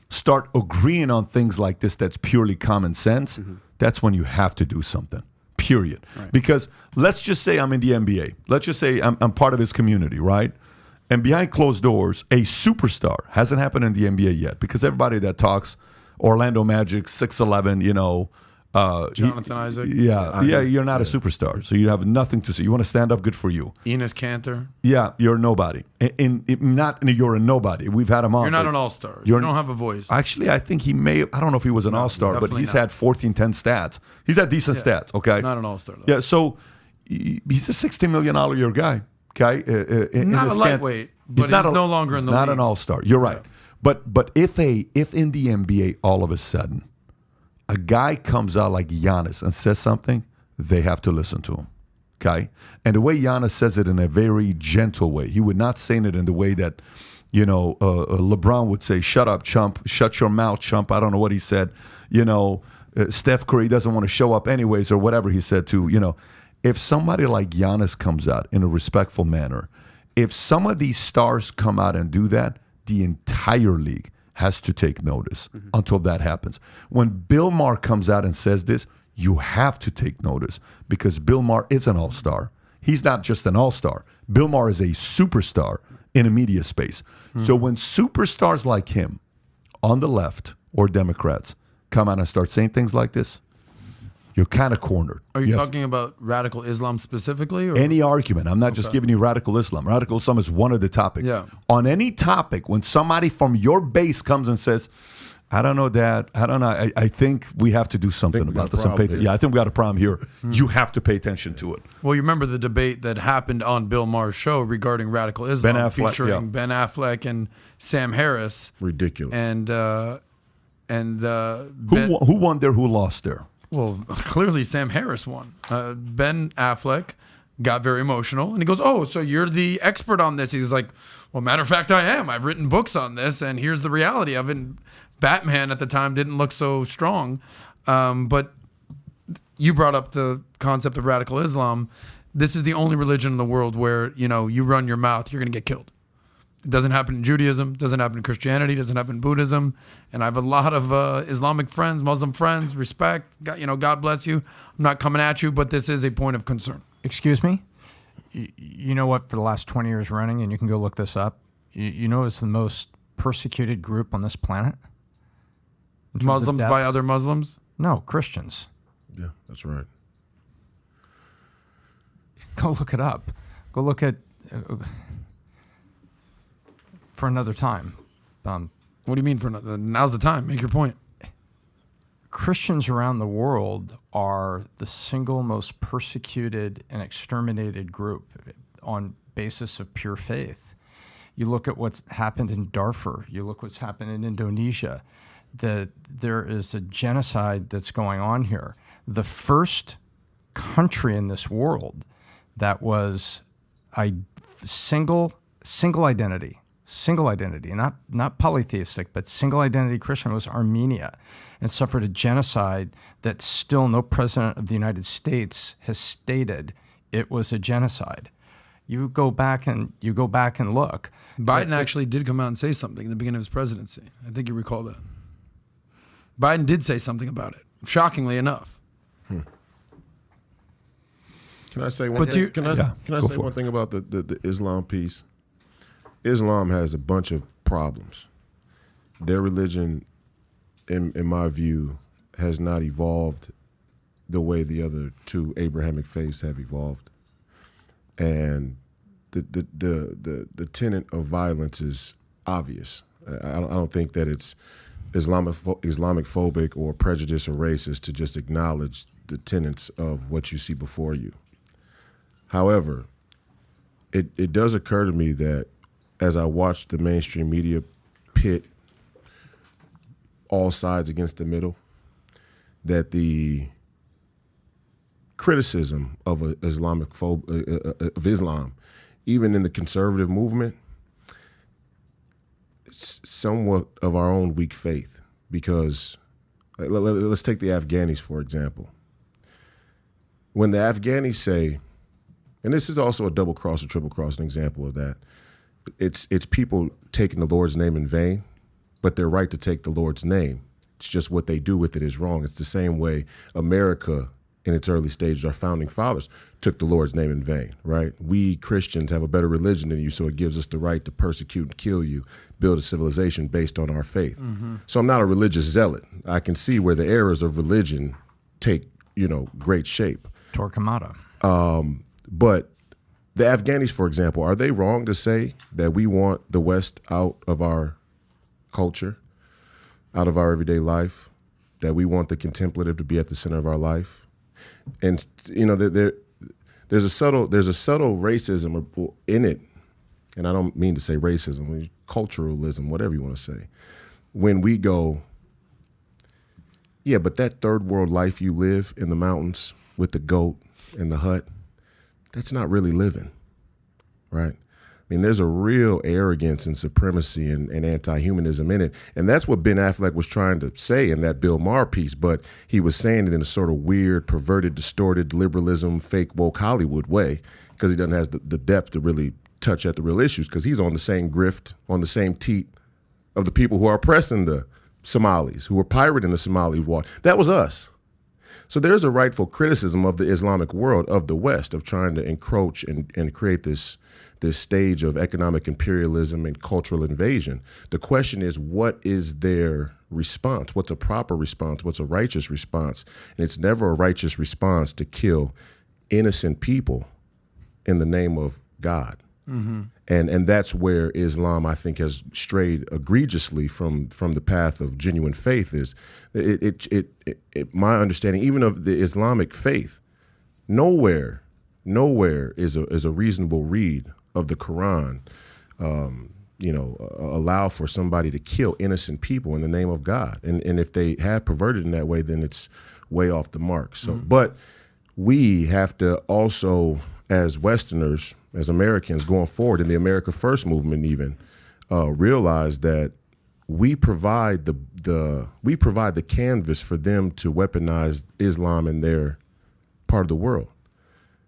start agreeing on things like this that's purely common sense, that's when you have to do something, period. Right. Because let's just say I'm in the NBA. Let's just say I'm part of his community, right? And behind closed doors, a superstar hasn't happened in the NBA yet, because everybody that talks Orlando Magic, 6'11", Jonathan Isaac. Yeah, you're not a superstar, so you have nothing to say. You want to stand up, good for you. Enes Kanter. Yeah, you're a nobody. You're a nobody. We've had him on. You're not an all-star. You don't have a voice. Actually, I think he may. I don't know if he was an all-star, but he's had 14, 10 stats. He's had decent stats. Okay, not an all-star though. Yeah, so he's a $60 million a year guy. Okay, not a lightweight, but he's no longer in the league. Not an all-star. You're right. But if in the NBA all of a sudden a guy comes out like Giannis and says something, they have to listen to him, okay? And the way Giannis says it in a very gentle way, he would not say it in the way that, LeBron would say, "Shut up, chump. Shut your mouth, chump." I don't know what he said. Steph Curry doesn't want to show up anyways, or whatever he said to, If somebody like Giannis comes out in a respectful manner, if some of these stars come out and do that, the entire league has to take notice until that happens. When Bill Maher comes out and says this, you have to take notice, because Bill Maher is an all-star. He's not just an all-star. Bill Maher is a superstar in a media space. So when superstars like him on the left or Democrats come out and start saying things like this, you're kind of cornered. Are you have talking about radical Islam specifically? Or? any argument. I'm not just giving you radical Islam. Radical Islam is one of the topics. Yeah. On any topic, when somebody from your base comes and says, I don't know, Dad, I don't know, I think we have to do something about this. I think we got a problem here. You have to pay attention to it. Well, you remember the debate that happened on Bill Maher's show regarding radical Islam, Ben Affleck, featuring Ben Affleck and Sam Harris. Ridiculous. And Who won there? Who lost there? Well, clearly Sam Harris won. Ben Affleck got very emotional, and he goes, "Oh, so you're the expert on this?" He's like, "Well, matter of fact, I am. I've written books on this, and here's the reality of it." And Batman at the time didn't look so strong, but you brought up the concept of radical Islam. This is the only religion in the world where you run your mouth, you're going to get killed. It doesn't happen in Judaism, doesn't happen in Christianity, doesn't happen in Buddhism. And I have a lot of Islamic friends, Muslim friends, respect. God bless you. I'm not coming at you, but this is a point of concern. Excuse me? You know what, for the last 20 years running, and you can go look this up, you know it's the most persecuted group on this planet? Muslims by other Muslims? No, Christians. Yeah, that's right. Go look it up. Go look at... for another time. What do you mean for another? Now's the time. Make your point. Christians around the world are the single most persecuted and exterminated group on basis of pure faith. You look at what's happened in Darfur. You look what's happened in Indonesia. There is a genocide that's going on here. The first country in this world that was a single identity, not polytheistic, but single identity Christian, was Armenia, and suffered a genocide that still no president of the United States has stated it was a genocide. You go back and look. Biden actually did come out and say something at the beginning of his presidency. I think you recall that. Biden did say something about it, shockingly enough. Can I say one thing? Can I say one thing about the Islam piece? Islam has a bunch of problems. Their religion, in my view, has not evolved the way the other two Abrahamic faiths have evolved. And the tenet of violence is obvious. I don't think that it's Islamic phobic or prejudice or racist to just acknowledge the tenets of what you see before you. However, it does occur to me that as I watch the mainstream media pit all sides against the middle, that the criticism of of Islam, even in the conservative movement, it's somewhat of our own weak faith. Because let's take the Afghanis, for example. When the Afghanis say, and this is also a double cross or triple cross, an example of that, it's people taking the Lord's name in vain, but they're right to take the Lord's name. It's just what they do with it is wrong. It's the same way America, in its early stages, our founding fathers took the Lord's name in vain, right? We Christians have a better religion than you, so it gives us the right to persecute and kill you, build a civilization based on our faith. Mm-hmm. So I'm not a religious zealot. I can see where the errors of religion take, great shape. Torquemada. But the Afghanis, for example, are they wrong to say that we want the West out of our culture, out of our everyday life, that we want the contemplative to be at the center of our life? And there's a subtle racism in it, and I don't mean to say racism, culturalism, whatever you want to say. When we go, yeah, but that third world life you live in the mountains with the goat and the hut, that's not really living, right? I mean, there's a real arrogance and supremacy and anti-humanism in it. And that's what Ben Affleck was trying to say in that Bill Maher piece, but he was saying it in a sort of weird, perverted, distorted liberalism, fake woke Hollywood way, because he doesn't have the depth to really touch at the real issues, because he's on the same grift, on the same teat of the people who are oppressing the Somalis, who were pirating the Somali water. That was us. So there's a rightful criticism of the Islamic world, of the West, of trying to encroach and create this stage of economic imperialism and cultural invasion. The question is, what is their response? What's a proper response? What's a righteous response? And it's never a righteous response to kill innocent people in the name of God. And that's where Islam, I think, has strayed egregiously from the path of genuine faith. Is my understanding, even of the Islamic faith, nowhere is a reasonable read of the Quran, allow for somebody to kill innocent people in the name of God. And if they have perverted in that way, then it's way off the mark. So, but we have to also, as Westerners, as Americans going forward in the America First movement, even realize that we provide the canvas for them to weaponize Islam in their part of the world.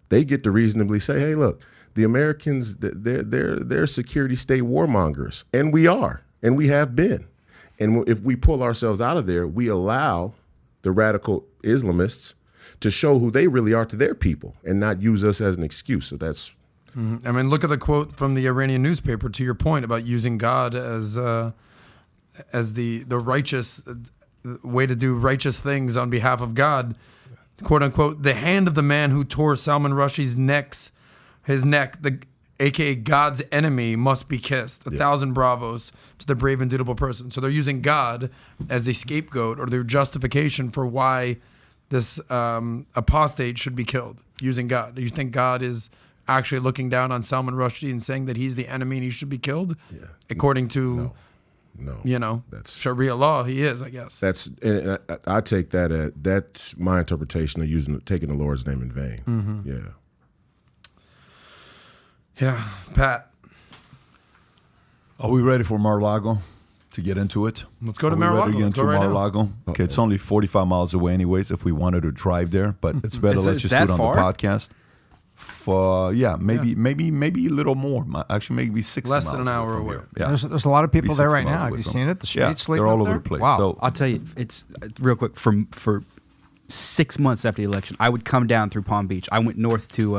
They get to reasonably say, "Hey, look, the Americans, they're security state warmongers," and we are, and we have been. And if we pull ourselves out of there, we allow the radical Islamists to show who they really are to their people and not use us as an excuse. So that's. I mean, look at the quote from the Iranian newspaper. To your point about using God as the righteous way to do righteous things on behalf of God, quote unquote, the hand of the man who tore Salman Rushdie's neck, aka God's enemy, must be kissed. 1,000 bravos to the brave and dutiful person. So they're using God as the scapegoat or their justification for why this apostate should be killed, using God. Do you think God is actually looking down on Salman Rushdie and saying that he's the enemy and he should be killed? Yeah. According to, that's Sharia law, he is, I guess. And I take that's my interpretation of taking the Lord's name in vain. Yeah. Yeah, Pat. Are we ready for Mar-a-Lago to get into it? Let's go to Mar-a-Lago. Get into Mar-a-Lago. Okay, it's only 45 miles away anyways if we wanted to drive there, but it's better let's just do it on the podcast. Maybe a little more. Actually, maybe 60 miles. Less than an hour away. Yeah. There's a lot of people there right now. Have you seen it? The streets sleeping they're all up over there? the place. Wow. So, I'll tell you, it's real quick. For 6 months after the election, I would come down through Palm Beach. I went north to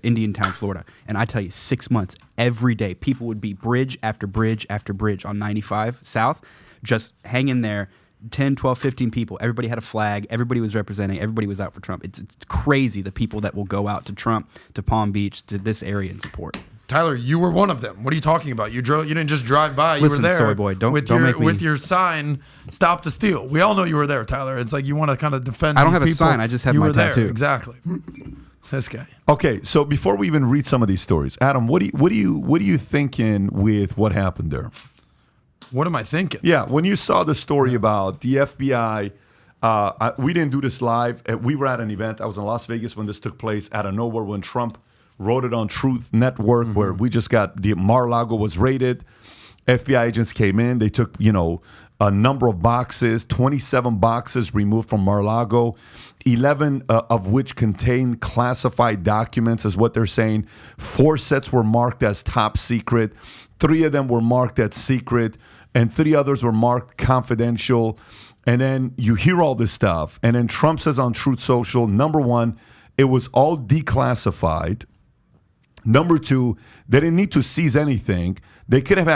Indiantown, Florida, and I tell you, 6 months every day, people would be bridge after bridge after bridge on 95 South, just hanging there. 10, 12, 15 people. Everybody had a flag. Everybody was representing. Everybody was out for Trump. It's crazy the people that will go out to Trump, to Palm Beach, to this area and support. Tyler, you were one of them. What are you talking about? You didn't just drive by. You Listen, were there. soy boy, don't make me. With your sign, "Stop to Steal." We all know you were there, Tyler. It's like you want to kind of defend. I don't these have a people. sign. I just have you my were there. tattoo. Exactly. This guy. okay, so before we even read some of these stories, Adam, what are you thinking with what happened there? What am I thinking? Yeah, when you saw the story about the FBI, we didn't do this live. We were at an event. I was in Las Vegas when this took place out of nowhere when Trump wrote it on Truth Network, where we just got the Mar-a-Lago was raided. FBI agents came in. They took, a number of boxes, 27 boxes removed from Mar-a-Lago, 11 of which contained classified documents is what they're saying. 4 sets were marked as top secret. 3 of them were marked as secret, and 3 others were marked confidential. And then you hear all this stuff, and then Trump says on Truth Social, number 1, it was all declassified. Number 2, they didn't need to seize anything. They could have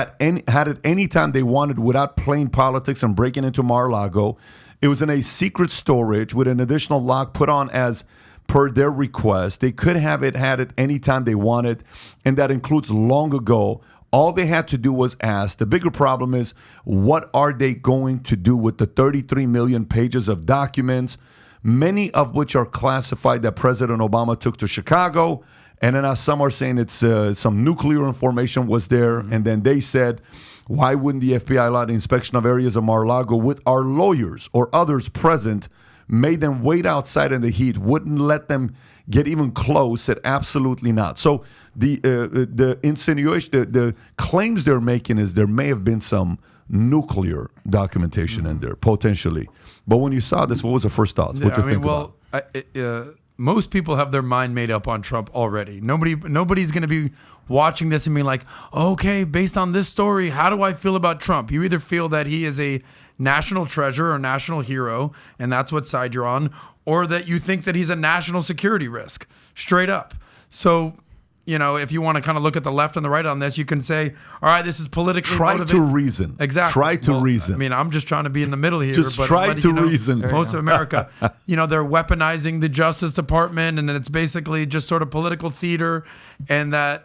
had it any time they wanted without playing politics and breaking into Mar-a-Lago. It was in a secret storage with an additional lock put on as per their request. They could have had it any time they wanted, and that includes long ago. All they had to do was ask. The bigger problem is, what are they going to do with the 33 million pages of documents, many of which are classified, that President Obama took to Chicago? And then some are saying it's some nuclear information was there. And then they said, why wouldn't the FBI allow the inspection of areas of Mar-a-Lago with our lawyers or others present, made them wait outside in the heat, wouldn't let them get even close? Said absolutely not. So the insinuation, the claims they're making is there may have been some nuclear documentation in there, potentially. But when you saw this, what was the first thoughts? What you think about? Most people have their mind made up on Trump already. Nobody's going to be watching this and being like, okay, based on this story, how do I feel about Trump? You either feel that he is a national treasure or national hero, and that's what side you're on, or that you think that he's a national security risk, straight up. So if you want to kind of look at the left and the right on this, you can say, all right, this is politically motivated. Try to reason. Exactly. Try to reason. I mean, I'm just trying to be in the middle here. Just but try to reason. Most of America, they're weaponizing the Justice Department, and then it's basically just sort of political theater,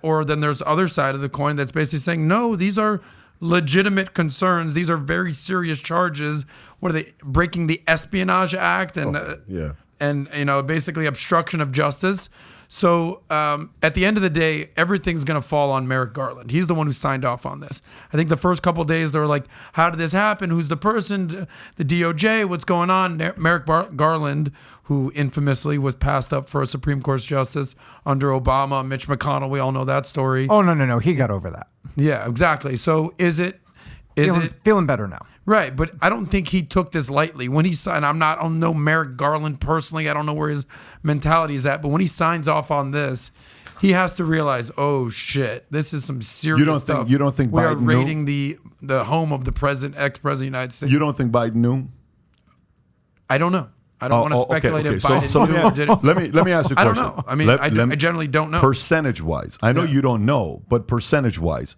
or then there's the other side of the coin that's basically saying, no, these are legitimate concerns. These are very serious charges. What are they, breaking the Espionage Act and basically obstruction of justice. So at the end of the day, everything's going to fall on Merrick Garland. He's the one who signed off on this. I think the first couple of days they were like, how did this happen? Who's the person? The DOJ, what's going on? Merrick Garland, who infamously was passed up for a Supreme Court justice under Obama, Mitch McConnell. We all know that story. Oh, no. He got over that. Yeah, exactly. So is it feeling better now? Right, but I don't think he took this lightly. When he signed, I don't know Merrick Garland personally. I don't know where his mentality is at. But when he signs off on this, he has to realize, oh shit, this is some serious stuff. You don't think we are Biden raiding the home of the ex-president of the United States? You don't think Biden knew? I don't know. I don't want to speculate if Biden knew or did it. Let me ask you a question. I don't know. I mean, I generally don't know. Percentage-wise. I know you don't know, but percentage-wise.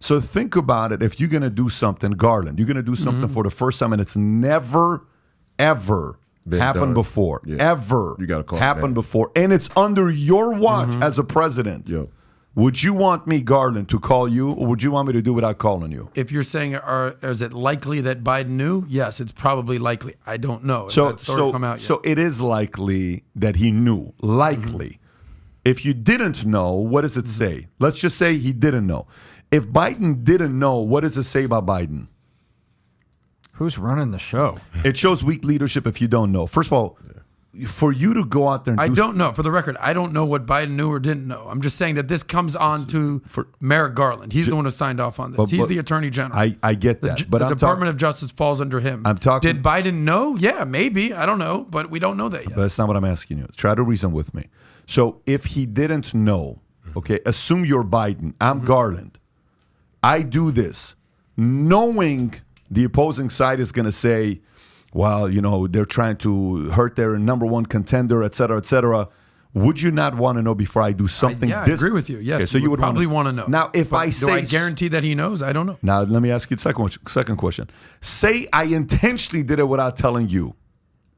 So think about it. If you're going to do something, Garland, you're going to do something for the first time, and it's never, ever happened before. Yeah. Ever you gotta call happened before. And it's under your watch as a president. Yep. Would you want me, Garland, to call you, or would you want me to do without calling you? If you're saying, is it likely that Biden knew? Yes, it's probably likely. I don't know. So it is likely that he knew. Likely. If you didn't know, what does it say? Let's just say he didn't know. If Biden didn't know, what does it say about Biden? Who's running the show? It shows weak leadership if you don't know. First of all, for you to go out there and I don't know. For the record, I don't know what Biden knew or didn't know. I'm just saying that this comes on to Merrick Garland. He's the one who signed off on this. He's the Attorney General. I get that. But the Department of Justice falls under him. Did Biden know? Yeah, maybe. I don't know. But we don't know that yet. But that's not what I'm asking you. Try to reason with me. So if he didn't know, okay, assume you're Biden. I'm Garland. I do this knowing the opposing side is going to say, well, they're trying to hurt their number one contender, et cetera, et cetera. Would you not want to know before I do something? I agree with you. Yes. Okay, so you would probably want to know. Now, do I guarantee that he knows? I don't know. Now, let me ask you the second question. Say I intentionally did it without telling you.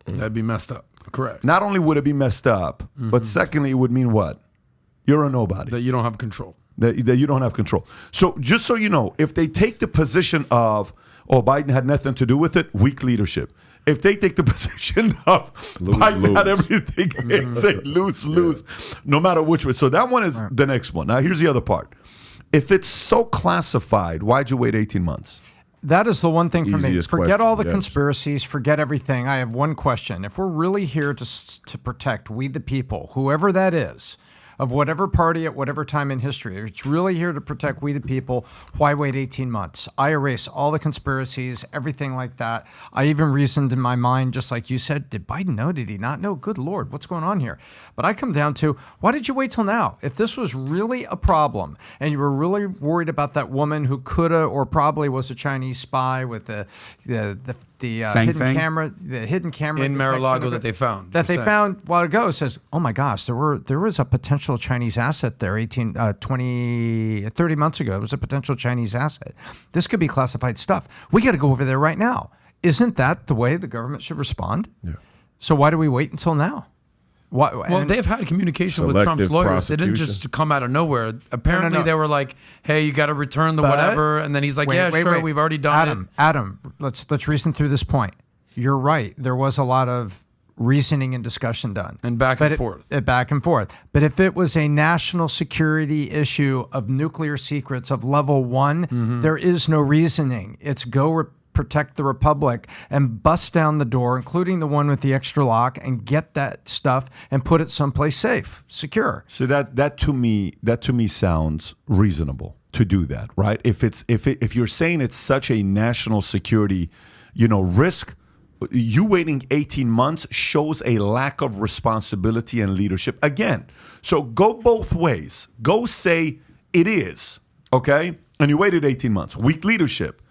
That'd be messed up. Correct. Not only would it be messed up, but secondly, it would mean what? You're a nobody. That you don't have control. That you don't have control. So just so you know, if they take the position of, Biden had nothing to do with it, weak leadership. If they take the position of Biden had everything and say lose, no matter which way. So that one is the next one. Now here's the other part. If it's so classified, why'd you wait 18 months? That is the one thing for me. Easiest Forget question, all the yes. conspiracies. Forget everything. I have one question. If we're really here to protect we the people, whoever that is, of whatever party at whatever time in history, it's really here to protect we the people, why wait 18 months? I erase all the conspiracies, everything like that. I even reasoned in my mind, just like you said, did Biden know? Did he not know? Good Lord, what's going on here? But I come down to, why did you wait till now? If this was really a problem and you were really worried about that woman who coulda or probably was a Chinese spy with the hidden camera in Mar-a-Lago that they found. They found a while ago. It says, oh my gosh, there was a potential Chinese asset there 30 months ago. It was a potential Chinese asset. This could be classified stuff. We got to go over there right now. Isn't that the way the government should respond? Yeah. So why do we wait until now? Well, they've had communication with Trump's lawyers. They didn't just come out of nowhere. Apparently, they were like, "Hey, you got to return the whatever," and then he's like, "Sure, we've already done it." Adam, let's reason through this point. You're right. There was a lot of reasoning and discussion done, and back and forth. But if it was a national security issue of nuclear secrets of level 1, there is no reasoning. It's protect the republic and bust down the door, including the one with the extra lock, and get that stuff and put it someplace safe, secure. So that to me sounds reasonable to do that, right? If you're saying it's such a national security, risk, you waiting 18 months shows a lack of responsibility and leadership. Again, so go both ways. Go say it is, okay? And you waited 18 months. Weak leadership.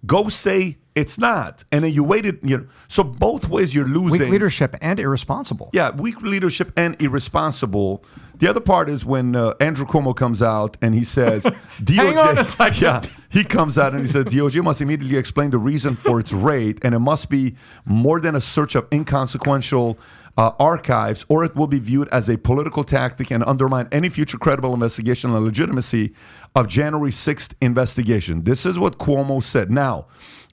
Go say It's not. And then you waited, so both ways you're losing. Weak leadership and irresponsible. Yeah, weak leadership and irresponsible. The other part is when Andrew Cuomo comes out and he says, DOJ, Hang on a second. Yeah, he comes out and he says, DOJ must immediately explain the reason for its raid, and it must be more than a search of inconsequential archives, or it will be viewed as a political tactic and undermine any future credible investigation and legitimacy of January 6th investigation. This is what Cuomo said. Now,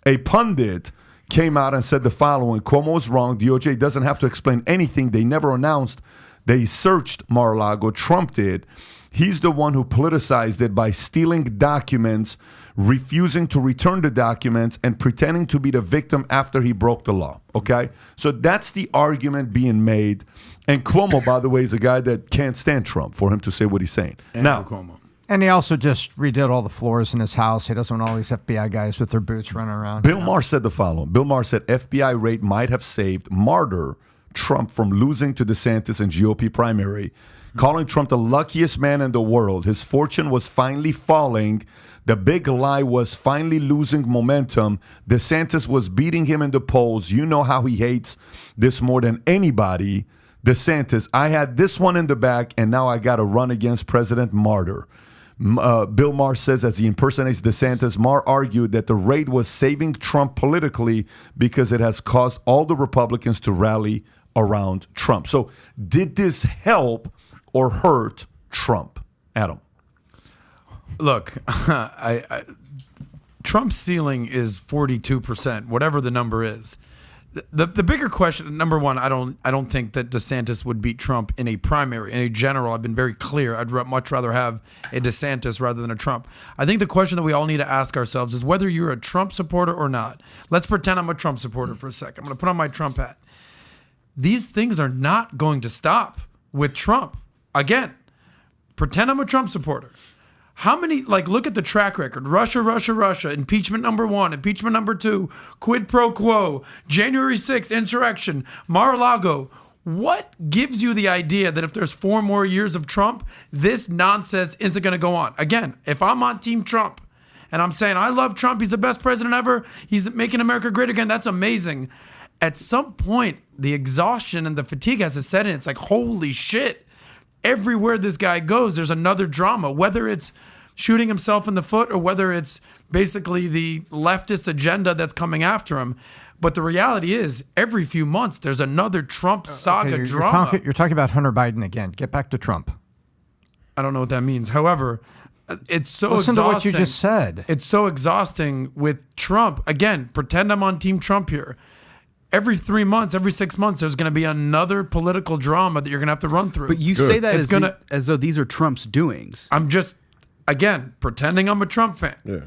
a pundit came out and said the following: Cuomo is wrong. DOJ doesn't have to explain anything. They never announced they searched Mar-a-Lago. Trump did. He's the one who politicized it by stealing documents, refusing to return the documents, and pretending to be the victim after he broke the law. Okay? So that's the argument being made. And Cuomo, by the way, is a guy that can't stand Trump for him to say what he's saying. Andrew Cuomo. And he also just redid all the floors in his house. He doesn't want all these FBI guys with their boots running around. Bill Maher said the following. Bill Maher said FBI raid might have saved martyr Trump from losing to DeSantis in GOP primary, calling Trump the luckiest man in the world. His fortune was finally falling. The big lie was finally losing momentum. DeSantis was beating him in the polls. You know how he hates this more than anybody. DeSantis, I had this one in the back, and now I got to run against President Martyr. Bill Maher says, as he impersonates DeSantis, Maher argued that the raid was saving Trump politically because it has caused all the Republicans to rally around Trump. So did this help or hurt Trump? Adam. Look, Trump's ceiling is 42%, whatever the number is. The bigger question, number one, I don't think that DeSantis would beat Trump in a primary. In a general, I've been very clear. I'd much rather have a DeSantis rather than a Trump. I think the question that we all need to ask ourselves is whether you're a Trump supporter or not. Let's pretend I'm a Trump supporter for a second. I'm going to put on my Trump hat. These things are not going to stop with Trump. Again, pretend I'm a Trump supporter. How many, look at the track record. Russia, impeachment number 1, impeachment number 2, quid pro quo, January 6th, insurrection, Mar-a-Lago. What gives you the idea that if there's 4 more years of Trump, this nonsense isn't going to go on? Again, if I'm on Team Trump and I'm saying, I love Trump, he's the best president ever, he's making America great again, that's amazing. At some point, the exhaustion and the fatigue has to set in. It's like, holy shit. Everywhere this guy goes, there's another drama, whether it's shooting himself in the foot or whether it's basically the leftist agenda that's coming after him. But the reality is, every few months, there's another Trump saga drama. You're talking about Hunter Biden again. Get back to Trump. I don't know what that means. However, it's so Listen exhausting. to what you just said. It's so exhausting with Trump. Again, pretend I'm on Team Trump here. Every 3 months, every 6 months, there's going to be another political drama that you're going to have to run through. But you say that as though these are Trump's doings. I'm just, again, pretending I'm a Trump fan. Yeah.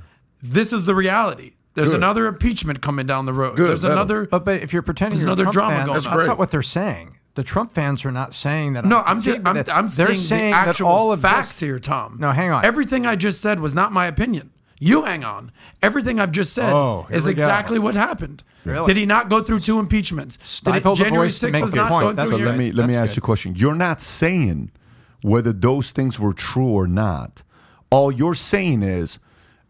This is the reality. There's another impeachment coming down the road. There's another. But if you're pretending you're another a Trump drama fan, going that's on. not what they're saying. The Trump fans are not saying that. No, I'm saying the actual all of facts here, Tom. No, hang on. Everything I just said was not my opinion. You hang on. Everything I've just said is exactly what happened. Really? Did he not go through 2 impeachments? Stifle the January voice to 6th make was the not point. going That's through So here? let me ask you a question. You're not saying whether those things were true or not. All you're saying is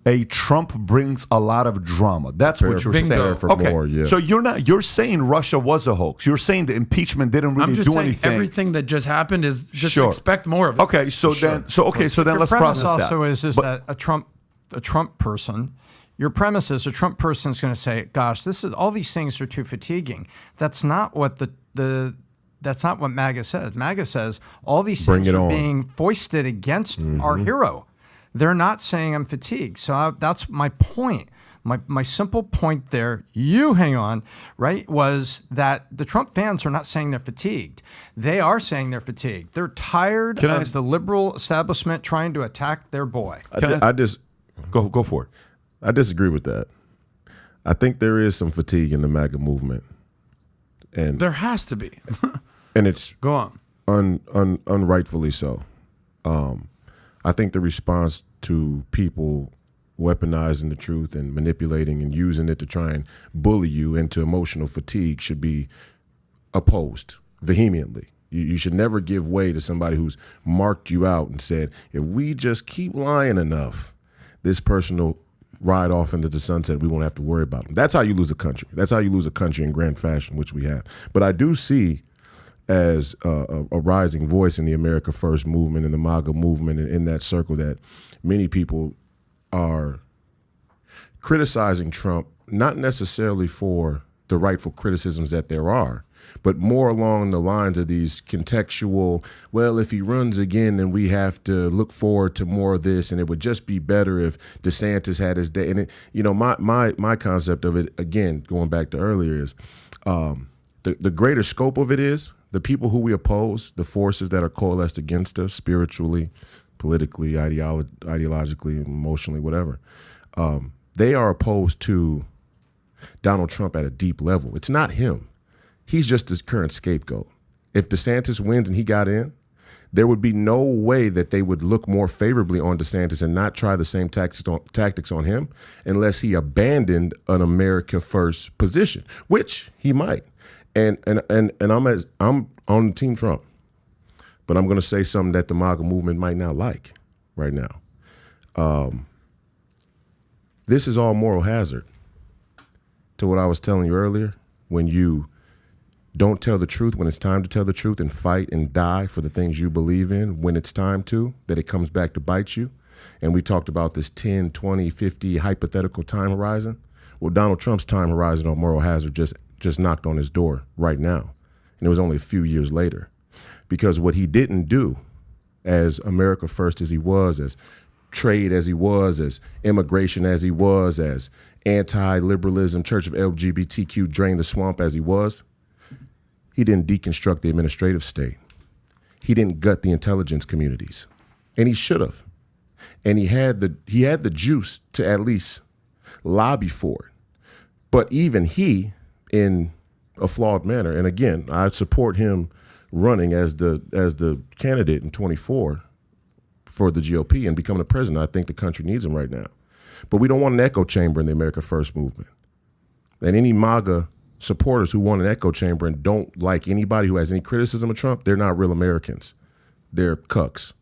a Trump brings a lot of drama. That's what you're saying. For more, yeah. So you're saying Russia was a hoax. You're saying the impeachment didn't really I'm just do saying anything. everything that just happened is just Sure. expect more of it. Okay, so then Your let's premise process also that. is that a Trump person. Your premise is a Trump person is going to say, "Gosh, all these things are too fatiguing." That's not what that's not what MAGA says. MAGA says all these things are being foisted against our hero. They're not saying I'm fatigued. So that's my point. My simple point there, you hang on, right, was that the Trump fans are not saying they're fatigued. They are saying they're fatigued. They're tired of the liberal establishment trying to attack their boy. I just go for it. I disagree with that. I think there is some fatigue in the MAGA movement, and There has to be. and it's Go on. unrightfully so. I think the response to people weaponizing the truth and manipulating and using it to try and bully you into emotional fatigue should be opposed vehemently. You should never give way to somebody who's marked you out and said, if we just keep lying enough, this person will ride off into the sunset. We won't have to worry about them. That's how you lose a country. That's how you lose a country in grand fashion, which we have. But I do see as a rising voice in the America First movement and the MAGA movement and in that circle that many people are criticizing Trump, not necessarily for the rightful criticisms that there are, but more along the lines of these contextual, well, if he runs again, then we have to look forward to more of this, and it would just be better if DeSantis had his day. And it, you know, my concept of it, again, going back to earlier, is the greater scope of it is the people who we oppose, the forces that are coalesced against us spiritually, politically, ideologically, emotionally, whatever. They are opposed to Donald Trump at a deep level. It's not him. He's just his current scapegoat. If DeSantis wins and he got in, there would be no way that they would look more favorably on DeSantis and not try the same tactics on him unless he abandoned an America First position, which he might. And I'm on Team Trump, but I'm going to say something that the MAGA movement might not like right now. This is all moral hazard. To what I was telling you earlier, when you don't tell the truth when it's time to tell the truth and fight and die for the things you believe in when it's time to, that it comes back to bite you. And we talked about this 10, 20, 50 hypothetical time horizon. Well, Donald Trump's time horizon on moral hazard just knocked on his door right now. And it was only a few years later. Because what he didn't do, as America First as he was, as trade as he was, as immigration as he was, as anti-liberalism, Church of LGBTQ, drain the swamp as he was, he didn't deconstruct the administrative state. He didn't gut the intelligence communities. And he should have. And he had the juice to at least lobby for it. But even he, in a flawed manner, and again, I support him running as the candidate in 24 for the GOP and becoming the president. I think the country needs him right now. But we don't want an echo chamber in the America First movement. And any MAGA supporters who want an echo chamber and don't like anybody who has any criticism of Trump, they're not real Americans. They're cucks.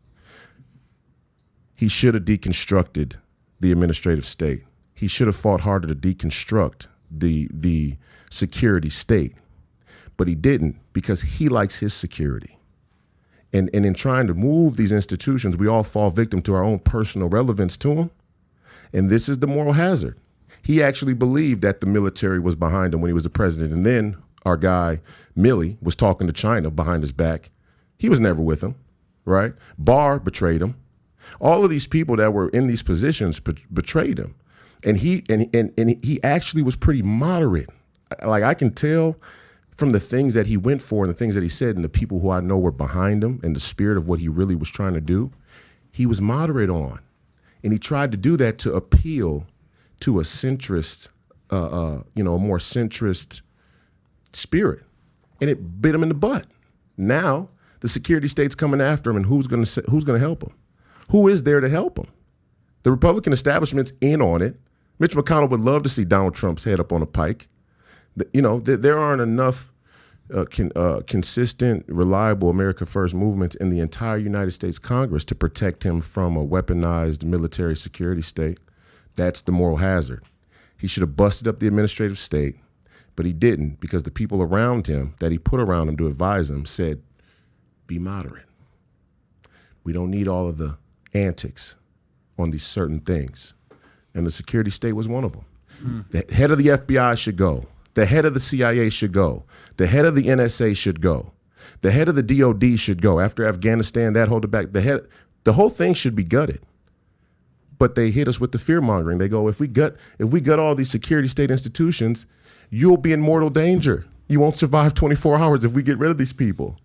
He should have deconstructed the administrative state. He should have fought harder to deconstruct the security state. But he didn't, because he likes his security. And in trying to move these institutions, we all fall victim to our own personal relevance to them. And this is the moral hazard. He actually believed that the military was behind him when he was the president. And then our guy, Milley, was talking to China behind his back. He was never with him, right? Barr betrayed him. All of these people that were in these positions betrayed him. And he actually was pretty moderate. Like, I can tell from the things that he went for and the things that he said and the people who I know were behind him and the spirit of what he really was trying to do, he was moderate on. And he tried to do that to appeal to a centrist, a more centrist spirit. And it bit him in the butt. Now the security state's coming after him, and who's going to help him? Who is there to help him? The Republican establishment's in on it. Mitch McConnell would love to see Donald Trump's head up on a pike. There aren't enough consistent, reliable America First movements in the entire United States Congress to protect him from a weaponized military security state. That's the moral hazard. He should have busted up the administrative state, but he didn't, because the people around him that he put around him to advise him said, be moderate. We don't need all of the antics on these certain things. And the security state was one of them. The head of the FBI should go. The head of the CIA should go. The head of the NSA should go. The head of the DOD should go. After Afghanistan, that hold it back. The whole thing should be gutted. But they hit us with the fear mongering. They go, if we gut all these security state institutions, you'll be in mortal danger. You won't survive 24 hours if we get rid of these people.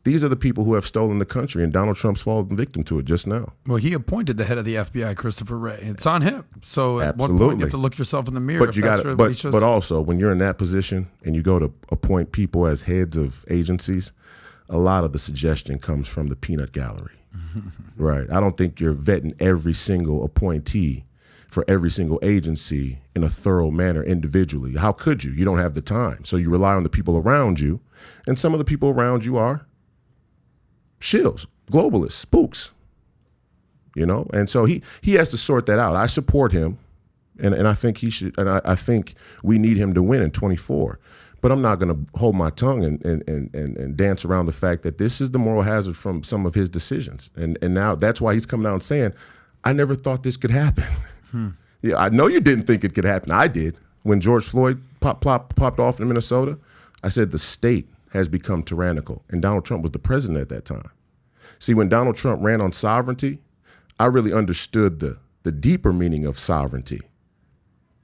These are the people who have stolen the country, and Donald Trump's fallen victim to it just now. Well, he appointed the head of the FBI, Christopher Wray. It's on him. So at Absolutely. one point, you have to look yourself in the mirror. But also, when you're in that position and you go to appoint people as heads of agencies, a lot of the suggestion comes from the peanut gallery, right? I don't think you're vetting every single appointee for every single agency in a thorough manner individually. How could you? You don't have the time. So you rely on the people around you, and some of the people around you are shills, globalists, spooks, and so he has to sort that out. I support him And I think he should, and I think we need him to win in 24. But I'm not going to hold my tongue and dance around the fact that this is the moral hazard from some of his decisions. And now that's why he's coming out and saying, I never thought this could happen. Yeah, I know you didn't think it could happen. I did. When George Floyd popped off in Minnesota, I said the state has become tyrannical. And Donald Trump was the president at that time. See, when Donald Trump ran on sovereignty, I really understood the deeper meaning of sovereignty.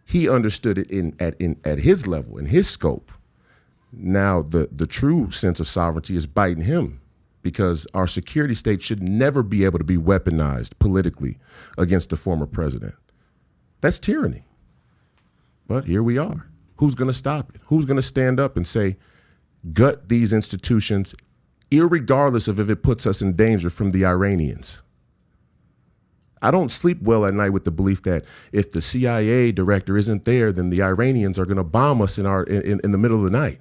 He understood it at his level, in his scope. Now, the true sense of sovereignty is biting him because our security state should never be able to be weaponized politically against a former president. That's tyranny. But here we are. Who's going to stop it? Who's going to stand up and say, gut these institutions, irregardless of if it puts us in danger from the Iranians? I don't sleep well at night with the belief that if the CIA director isn't there, then the Iranians are going to bomb us in the middle of the night.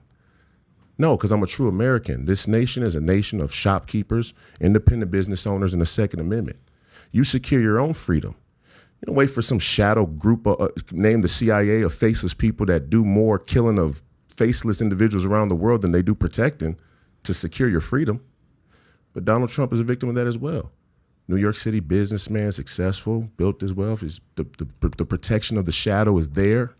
No, because I'm a true American. This nation is a nation of shopkeepers, independent business owners, and the Second Amendment. You secure your own freedom. You don't wait for some shadow group named the CIA of faceless people that do more killing of faceless individuals around the world than they do protecting to secure your freedom. But Donald Trump is a victim of that as well. New York City businessman, successful, built his wealth. The protection of the shadow is there.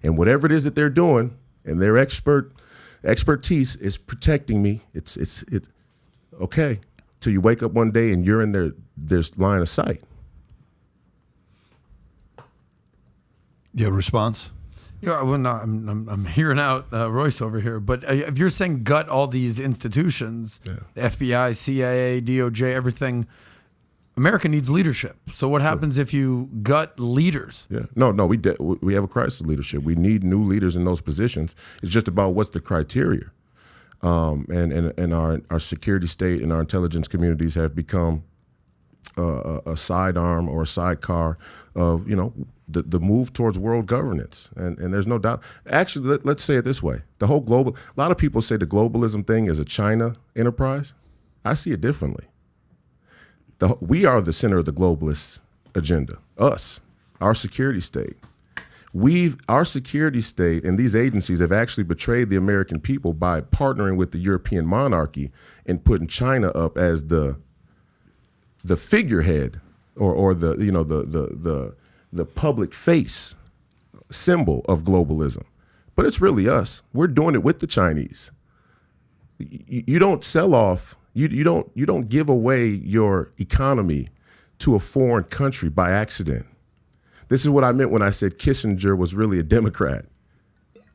And whatever it is that they're doing and their expertise is protecting me, it's okay. Till you wake up one day and you're in their line of sight. Your response? Yeah, well, no, I'm hearing out Royce over here, but if you're saying gut all these institutions, the FBI, CIA, DOJ, everything, America needs leadership. So what happens if you gut leaders? Yeah, no, we have a crisis of leadership. We need new leaders in those positions. It's just about what's the criteria, and our security state and our intelligence communities have become a sidearm or a sidecar of the move towards world governance. And there's no doubt. Actually, let's say it this way: a lot of people say the globalism thing is a China enterprise. I see it differently. We are the center of the globalist agenda. Us, our security state. Our security state and these agencies have actually betrayed the American people by partnering with the European monarchy and putting China up as the figurehead or the public face symbol of globalism. But it's really us. We're doing it with the Chinese. You don't sell off. You don't give away your economy to a foreign country by accident. This is what I meant when I said Kissinger was really a Democrat.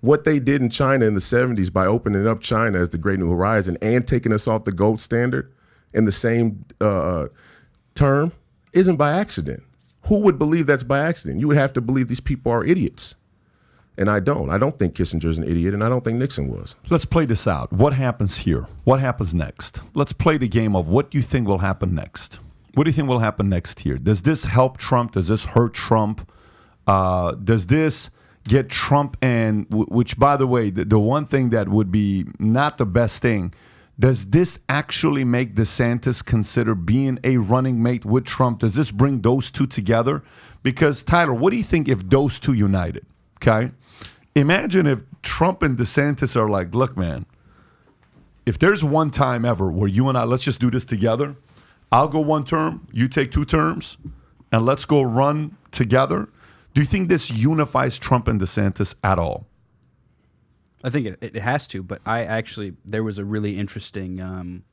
What they did in China in the 70s by opening up China as the Great New Horizon and taking us off the gold standard in the same term isn't by accident. Who would believe that's by accident? You would have to believe these people are idiots. And I don't. I don't think Kissinger's an idiot, and I don't think Nixon was. Let's play this out. What happens here? What happens next? Let's play the game of what you think will happen next. What do you think will happen next here? Does this help Trump? Does this hurt Trump? Does this get Trump in? Which, by the way, the one thing that would be not the best thing, does this actually make DeSantis consider being a running mate with Trump? Does this bring those two together? Because, Tyler, what do you think if those two united? Okay? Imagine if Trump and DeSantis are like, look, man, if there's one time ever where you and I, let's just do this together. I'll go one term, you take 2 terms, and let's go run together. Do you think this unifies Trump and DeSantis at all? I think it has to, but there was a really interesting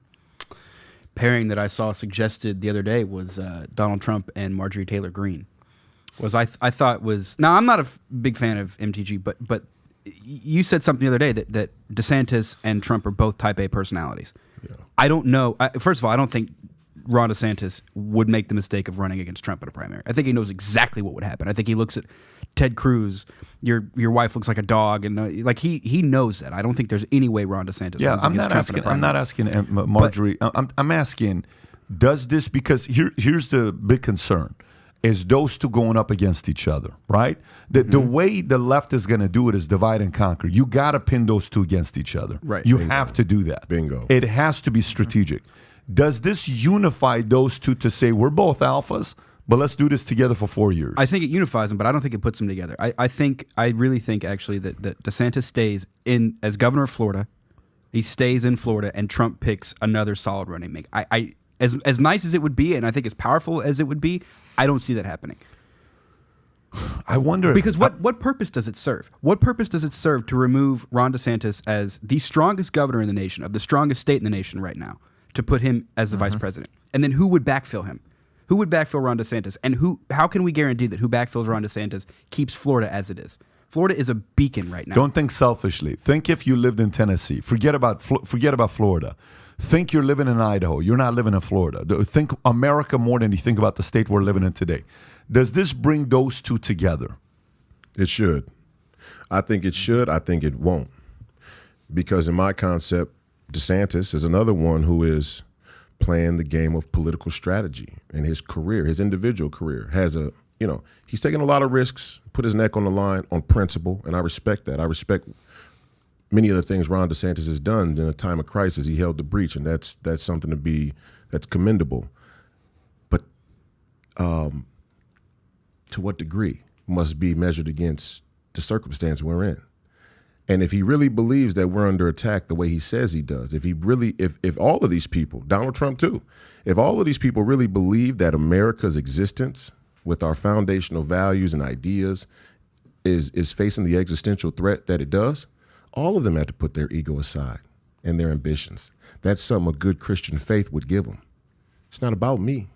pairing that I saw suggested the other day was Donald Trump and Marjorie Taylor Greene. I thought was, now I'm not a big fan of MTG, but you said something the other day that DeSantis and Trump are both type A personalities. Yeah. I don't know. First of all, I don't think Ron DeSantis would make the mistake of running against Trump in a primary. I think he knows exactly what would happen. I think he looks at Ted Cruz, your wife looks like a dog, and like he knows that. I don't think there's any way Ron DeSantis runs against Trump in a primary. I'm not asking Marjorie. I'm asking, does this, because here's the big concern. Is those two going up against each other, right? The way the left is going to do it is divide and conquer. You got to pin those two against each other. Right. You have to do that. Bingo. It has to be strategic. Does this unify those two to say we're both alphas, but let's do this together for 4 years. I think it unifies them, but I don't think it puts them together. I really think actually that DeSantis stays in as governor of Florida. He stays in Florida, and Trump picks another solid running mate. As nice as it would be, and I think as powerful as it would be, I don't see that happening. I wonder because what purpose does it serve? What purpose does it serve to remove Ron DeSantis as the strongest governor in the nation, of the strongest state in the nation right now, to put him as the vice president? And then who would backfill him? Who would backfill Ron DeSantis? And how can we guarantee that who backfills Ron DeSantis keeps Florida as it is? Florida is a beacon right now. Don't think selfishly. Think if you lived in Tennessee. Forget about Florida. Think you're living in Idaho. You're not living in Florida. Think America more than you think about the state we're living in today. Does this bring those two together? It should. I think it should. I think it won't. Because in my concept, DeSantis is another one who is playing the game of political strategy, and his career, his individual career, he's taken a lot of risks, put his neck on the line on principle, and I respect that. I respect many of the things Ron DeSantis has done in a time of crisis. He held the breach, and that's something that's commendable. But to what degree must be measured against the circumstance we're in. And if he really believes that we're under attack the way he says he does, if all of these people, Donald Trump too, if all of these people really believe that America's existence with our foundational values and ideas is facing the existential threat that it does, all of them have to put their ego aside and their ambitions. That's something a good Christian faith would give them. It's not about me.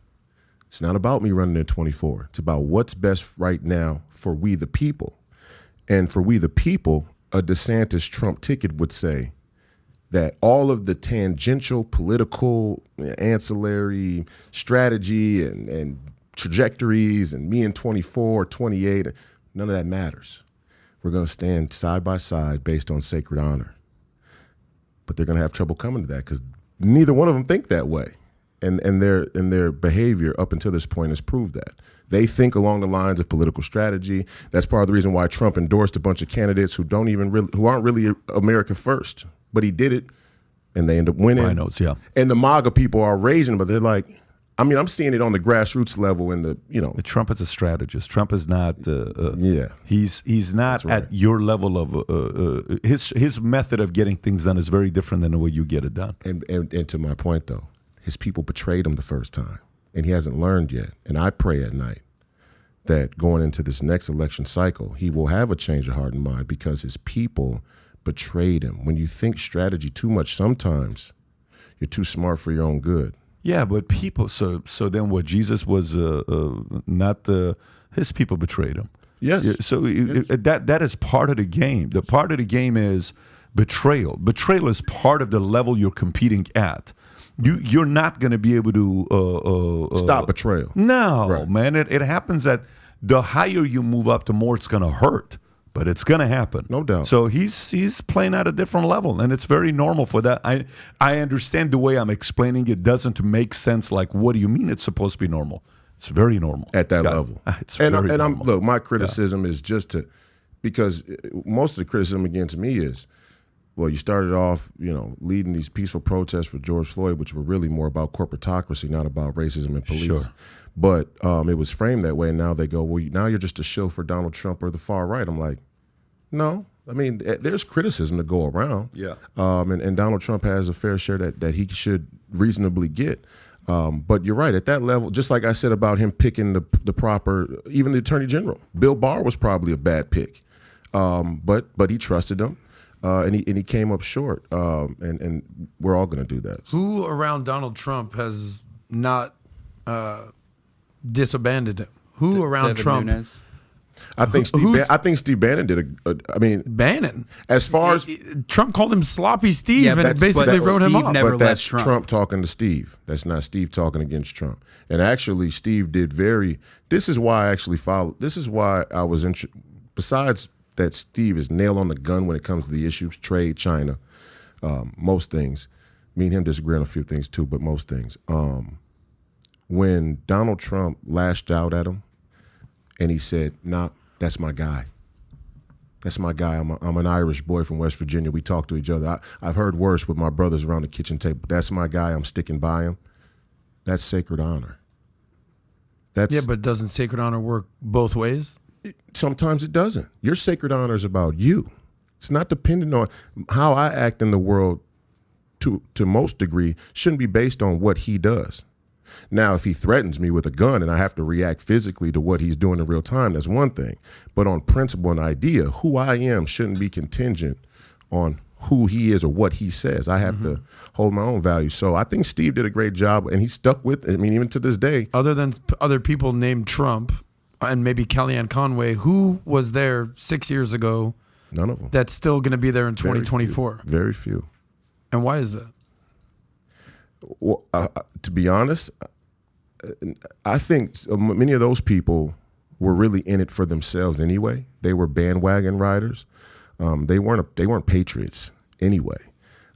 It's not about me running in 24. It's about what's best right now for we the people. And for we the people, a DeSantis Trump ticket would say that all of the tangential, political, ancillary strategy and trajectories and me in 24, 28, none of that matters. We're going to stand side by side based on sacred honor. But they're going to have trouble coming to that because neither one of them think that way. And their behavior up until this point has proved that. They think along the lines of political strategy. That's part of the reason why Trump endorsed a bunch of candidates who aren't really America first. But he did it, and they end up winning. Rhinos, yeah. And the MAGA people are raging, but they're like, I'm seeing it on the grassroots level in the. Trump is a strategist. Trump is not. He's not right. at your level of his method of getting things done is very different than the way you get it done. And to my point though, his people betrayed him the first time, and he hasn't learned yet. And I pray at night that going into this next election cycle, he will have a change of heart and mind because his people betrayed him. When you think strategy too much, sometimes you're too smart for your own good. Yeah, but people. So then, what Jesus was not his people betrayed him. Yes. Yeah, so yes. That is part of the game. The part of the game is betrayal. Betrayal is part of the level you're competing at. You're not going to be able to stop betrayal. No, right. Man. It happens that the higher you move up, the more it's going to hurt. But it's going to happen. No doubt. So he's playing at a different level, and it's very normal for that. I understand the way I'm explaining it doesn't make sense. Like, what do you mean it's supposed to be normal? It's very normal. At that level. It's very normal. Look, my criticism is just because most of the criticism against me is, well, you started off, leading these peaceful protests for George Floyd, which were really more about corporatocracy, not about racism and police. Sure. But it was framed that way, and now they go, well, now you're just a shill for Donald Trump or the far right. I'm like, no. I mean, there's criticism to go around. Yeah. And Donald Trump has a fair share that he should reasonably get. But you're right, at that level, just like I said about him picking the proper, even the Attorney General. Bill Barr was probably a bad pick, but he trusted him. And he came up short, and we're all going to do that. Who around Donald Trump has not disabandoned him? Who around Devin Trump? Nunes. I think Steve Bannon did Bannon. As far as Trump called him Sloppy Steve, Yeah, and but basically wrote him Steve off. never but that's left Trump. talking to Steve. That's not Steve talking against Trump. And actually, Steve did this is why I actually followed. This is why I was besides that Steve is nail on the gun when it comes to the issues, trade, China, most things. Me and him disagree on a few things too, but most things. When Donald Trump lashed out at him and he said, nah, that's my guy. That's my guy. I'm an Irish boy from West Virginia. We talk to each other. I've heard worse with my brothers around the kitchen table. That's my guy. I'm sticking by him. That's sacred honor. That's Yeah, but doesn't sacred honor work both ways? sometimes it doesn't. Your sacred honor is about you. It's not dependent on how I act in the world. To most degree, shouldn't be based on what he does. Now, if he threatens me with a gun and I have to react physically to what he's doing in real time, that's one thing. But on principle and idea, who I am shouldn't be contingent on who he is or what he says. I have to hold my own value. So I think Steve did a great job, and he stuck with it. I mean, even to this day. Other than other people named Trump and maybe Kellyanne Conway, who was there 6 years ago None of them. that's still going to be there in 2024? Very few. And why is that? Well, to be honest, I think many of those people were really in it for themselves anyway. They were bandwagon riders. They weren't patriots anyway.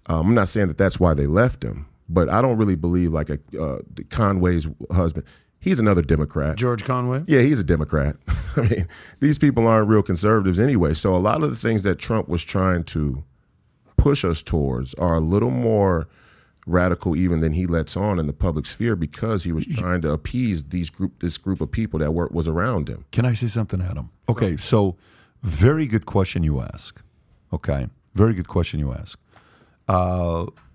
I'm not saying that that's why they left him, but I don't really believe like Conway's husband. He's another Democrat. George Conway? Yeah, he's a Democrat. I mean, these people aren't real conservatives anyway. So a lot of the things that Trump was trying to push us towards are a little more radical even than he lets on in the public sphere because he was trying to appease this group of people that was around him. Can I say something, Adam? Okay, so very good question you ask. Okay, very good question you ask.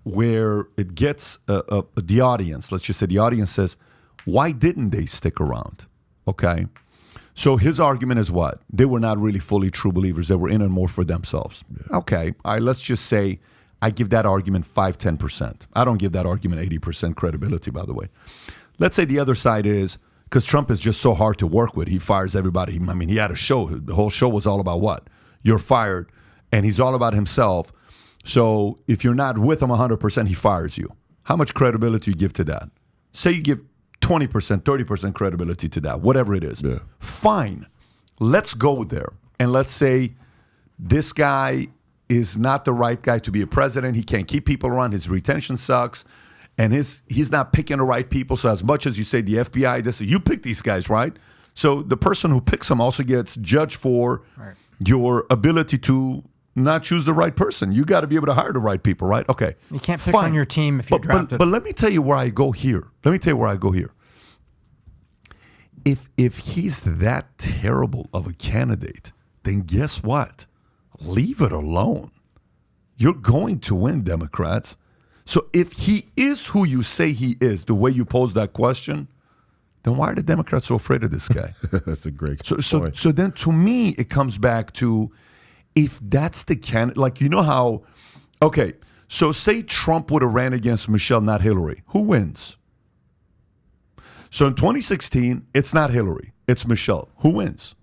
Where it gets the audience, let's just say the audience says, why didn't they stick around? Okay. So his argument is what? They were not really fully true believers. They were in it more for themselves. Yeah. Okay. All right, let's just say I give that argument 5-10%. I don't give that argument 80% credibility, by the way. Let's say the other side is, because Trump is just so hard to work with. He fires everybody. I mean, he had a show. The whole show was all about what? You're fired. And he's all about himself. So if you're not with him 100%, he fires you. How much credibility you give to that? Say you give 20%, 30% credibility to that, whatever it is. Yeah. Fine. Let's go there. And let's say this guy is not the right guy to be a president. He can't keep people around. His retention sucks. And he's not picking the right people. So as much as you say the FBI, you pick these guys, right? So the person who picks them also gets judged for your ability to not choose the right person. You got to be able to hire the right people, right? Okay. You can't pick on your team if you're drafted. But let me tell you where I go here. If he's that terrible of a candidate, then guess what? Leave it alone. You're going to win, Democrats. So if he is who you say he is, the way you pose that question, then why are the Democrats so afraid of this guy? That's a great point. So then to me, it comes back to if that's the candidate, like you know how, okay, so say Trump would have ran against Michelle, not Hillary. Who wins? So in 2016, it's not Hillary, it's Michelle. Who wins?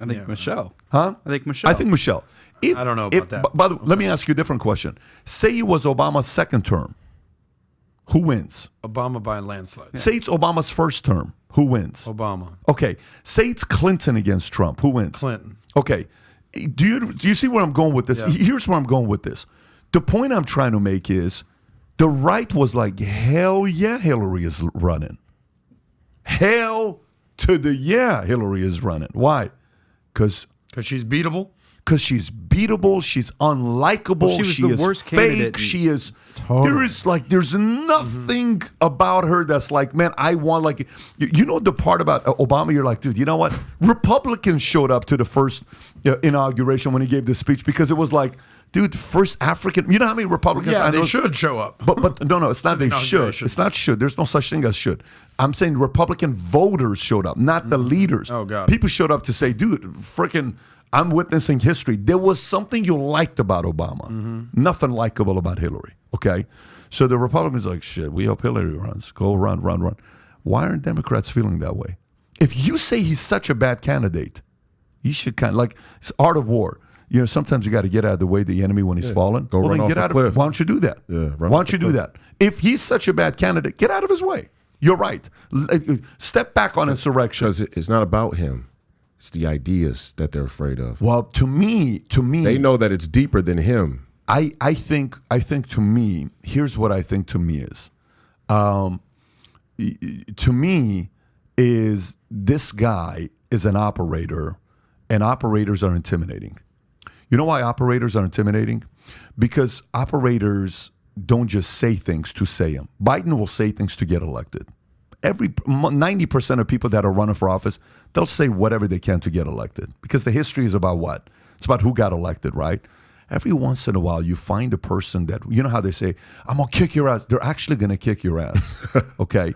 I think Michelle. Huh? I think Michelle. I think Michelle. I don't know about that. By the way, let me ask you a different question. Say it was Obama's second term. Who wins? Obama by a landslide. Say it's Obama's first term. Who wins? Obama. Okay. Say it's Clinton against Trump. Who wins? Clinton. Okay. Do you see where I'm going with this? Yeah. Here's where I'm going with this. The point I'm trying to make is the right was like, hell yeah, Hillary is running. Hell to the yeah, Hillary is running. Why? Because she's beatable? Because she's beatable, she's unlikable, Well, she was the worst fake, candidate. she is Totally. there's nothing about her that's like, man, I want like you know the part about Obama, you're like, dude, you know what? Republicans showed up to the first inauguration when he gave the speech because it was like, dude, first African, you know how many Republicans Yeah, I they know, should show up. but no, it's not they should. Inauguration. It's not should. There's no such thing as should. I'm saying Republican voters showed up, not the leaders. Oh, God. People showed up to say, dude, freaking, I'm witnessing history. There was something you liked about Obama. Nothing likable about Hillary. Okay? So the Republicans are like, shit, we hope Hillary runs. Go run. Why aren't Democrats feeling that way? If you say he's such a bad candidate, you should kind of like, it's art of war. You know, sometimes you got to get out of the way of the enemy when he's fallen. Go run then off get the out cliff. of. Why don't you do that? Yeah, run Why off don't you the do cliff. that? If he's such a bad candidate, get out of his way. You're right. Step back on insurrection. Because it's not about him. It's the ideas that they're afraid of. Well, to me, They know that it's deeper than him. I think to me, here's what I think to me is. To me, is this guy is an operator, and operators are intimidating. You know why operators are intimidating? Because operators don't just say things to say them. Biden will say things to get elected. every 90% of people that are running for office, they'll say whatever they can to get elected because the history is about what? It's about who got elected, right? Every once in a while, you find a person that, you know how they say, I'm going to kick your ass. They're actually going to kick your ass, okay?